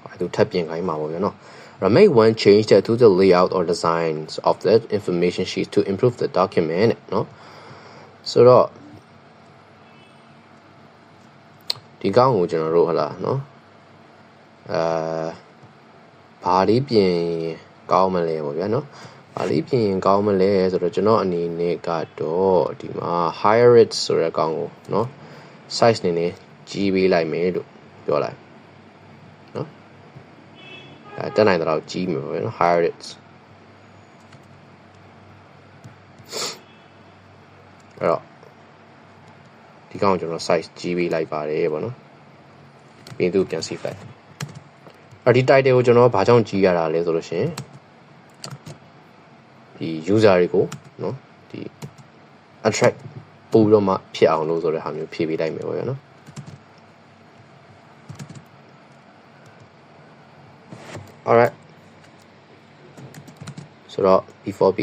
အဲ့ဒါထပ်ပြင်ခိုင်းမှာပေါ့ဗျာနော် make one change to the layout or designs of the information sheet to improve the document နော်ဆိုတော့ဒီကောင်းကိုကျွန်တော်တို့ဟလာနော်ဘာလေးပြင်ကောင်းမလဲပေါ့ဗျာနော်ဘာလေးပြင်ကောင်းမလဲဆိုတော့ကျွန်တော်အနေနဲ့ကတော့ဒီမှာ higher it ဆိုတဲ့ကောင်းကိုနော် size နေနေကြီးပေးလိုက်မယ်လို့ပြောလိုက်နော်တက်နိုင်တော့ကြီးမယ်ပေါ့နော် higher it အဲ့တော့ဒီကောင်ကျွန်တော် size ကြီးပေးလိုက်ပါတယ်ပေါ့နော်ပြီးသူပြန် save လိုက်အဲ့ဒီ title ကိုကျွန်တော်ဘာကြောင့်ကြီးရတာလဲဆိုလို့ရှိရင်ဒီ user တွေကိုနော်ဒီ attract ပို့ပြီးတော့မှဖြစ်အောင်လို့ဆိုတဲ့ဟာမျိုးဖြည့်ပေးလိုက်မယ်ပေါ့နော် alright ဆိုတော့ before b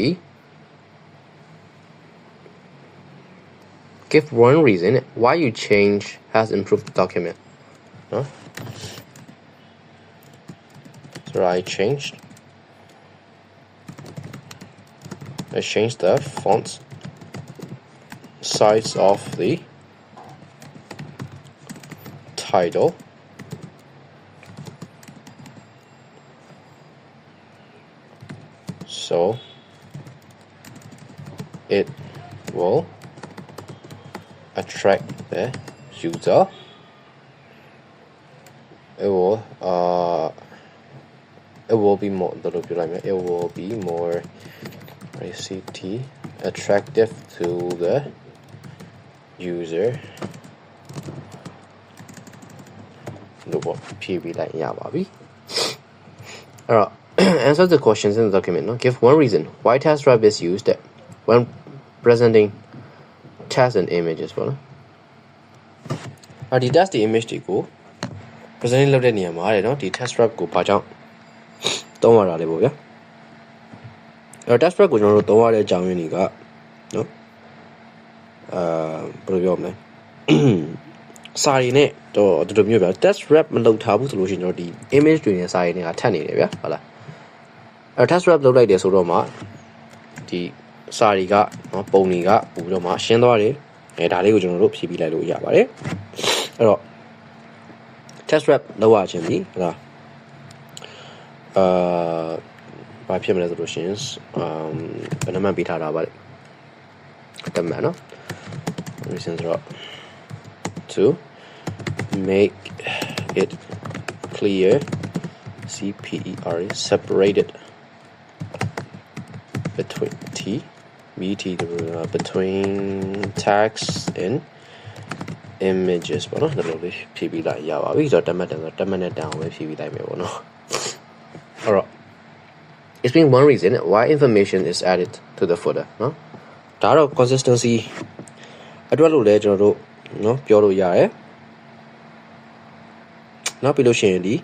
give one reason why you change has improved the document. Huh? So I changed the font size of the title so it will attract the user. It will be more attractive to the user. Alright, answer the questions in the document. No? Give one reason why TestWrap is used when presenting tests and images ပေါ့နော်။ဒီ test ဒီ image တွေကို presenting လုပ်တဲ့နေရာမှာတဲ့နော်ဒီ test wrap ကိုဘာကြောင့်သုံးရတာလဲပေါ့ဗျာ။အဲ့တော့ test wrap ကိုကျွန်တော်တို့သုံးရတဲ့အကြောင်းရင်းတွေကနော်ဘယ်လိုပြောမလဲ။စာရင်းနဲ့တော့ဒီလိုမျိုးဗျာ test wrap မလုပ်ထားဘူးဆိုလို့ရှိရင်တော့ဒီ image တွေနဲ့စာရင်းတွေကထပ်နေတယ်ဗျာဟုတ်လား။အဲ့ test wrap လုပ်လိုက်တယ်ဆိုတော့မှဒီစာတွေကနော်ပုံတွေကပို့ပြီးတော့မှရှင်းသွားတယ်ဒါလေးကိုကျွန်တော်တို့ဖြည့်ပြီးလိုက်လို့ရပါတယ်အဲ့တော့ test wrap လောက်ရခြင်းပြီဟုတ်လားဘာဖြစ်မလဲဆိုလို့ရှိရင်ဘယ်နှမှပေးထားတာပါလဲတမန်နော် reason drop to make it clear CPER separated between text and images ပေါ့နော်ဒါလိုလေးဖြည့်ပြီးလိုက်ရပါပြီဆိုတော့တမတ်နဲ့တောင်းပဲဖြည့်ပြီးလိုက်မယ်ပေါ့နော် alright explain one reason why information is added to the footer နော်ဒါတော့ consistency အတွက်လို့လဲကျွန်တော်တို့နော်ပြောလို့ရတယ်နောက်ပြီးလို့ရှိရင်ဒီ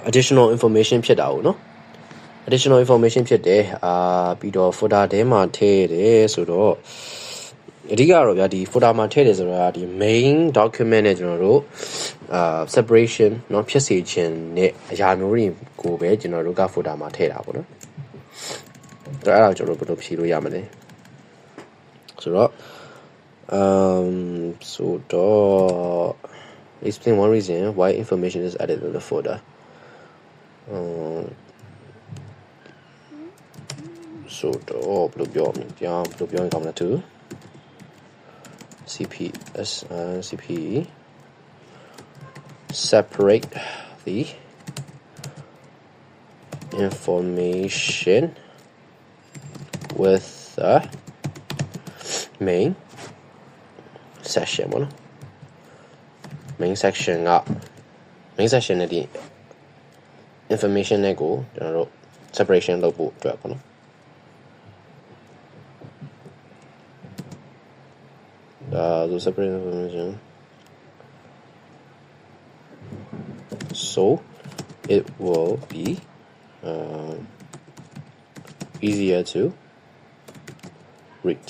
additional information ဖြစ်တာကိုနော်additional information ဖြစ်တယ်ပြီးတော့ footer ထဲမှာထည့်တယ်ဆိုတော့အဓိကတော့ဗျာဒီ footer မှာထည့်တယ်ဆိုတာဒီ main document နဲ့ကျွန်တော်တို့separation เนาะဖြစ်စေခြင်းနဲ့အရာမျိုးတွေကိုပဲကျွန်တော်တို့က footer မှာထည့်တာပေါ့နော်အဲ့ဒါကျွန်တော်တို့ဘယ်လိုဖြေလို့ရမလဲဆိုတော့explain one reason why information is added to the footer so တော့ဘယ်လိုပြောမလဲပြန်ဘယ်လိုပြောရင်ကောင်းမလဲသူCPE separate the information with the main section ပေါ့နော် main section က main section နဲ့ဒီ information တွေကိုကျွန်တော်တို့ separation လုပ်ဖို့အတွက်ပေါ့နော်ဒါဆို separate information so it will be easier to read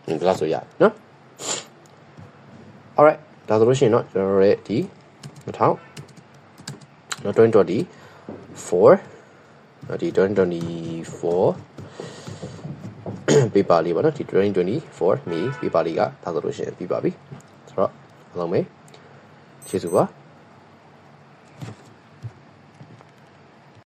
ဒီလောက်ဆိုရနော် alright ဒါဆိုလို့ရှိရင်တော့ကျွန်တော်တို့ရဲ့ဒီ2024ဒီ 2024 paper လေးပေါ့နော်ဒီ2024 me paper လေးကဒါဆိုလို့ရှိရင်ပြီးပါပြီဆိုတော့အားလုံးပဲကျေးဇူးပါ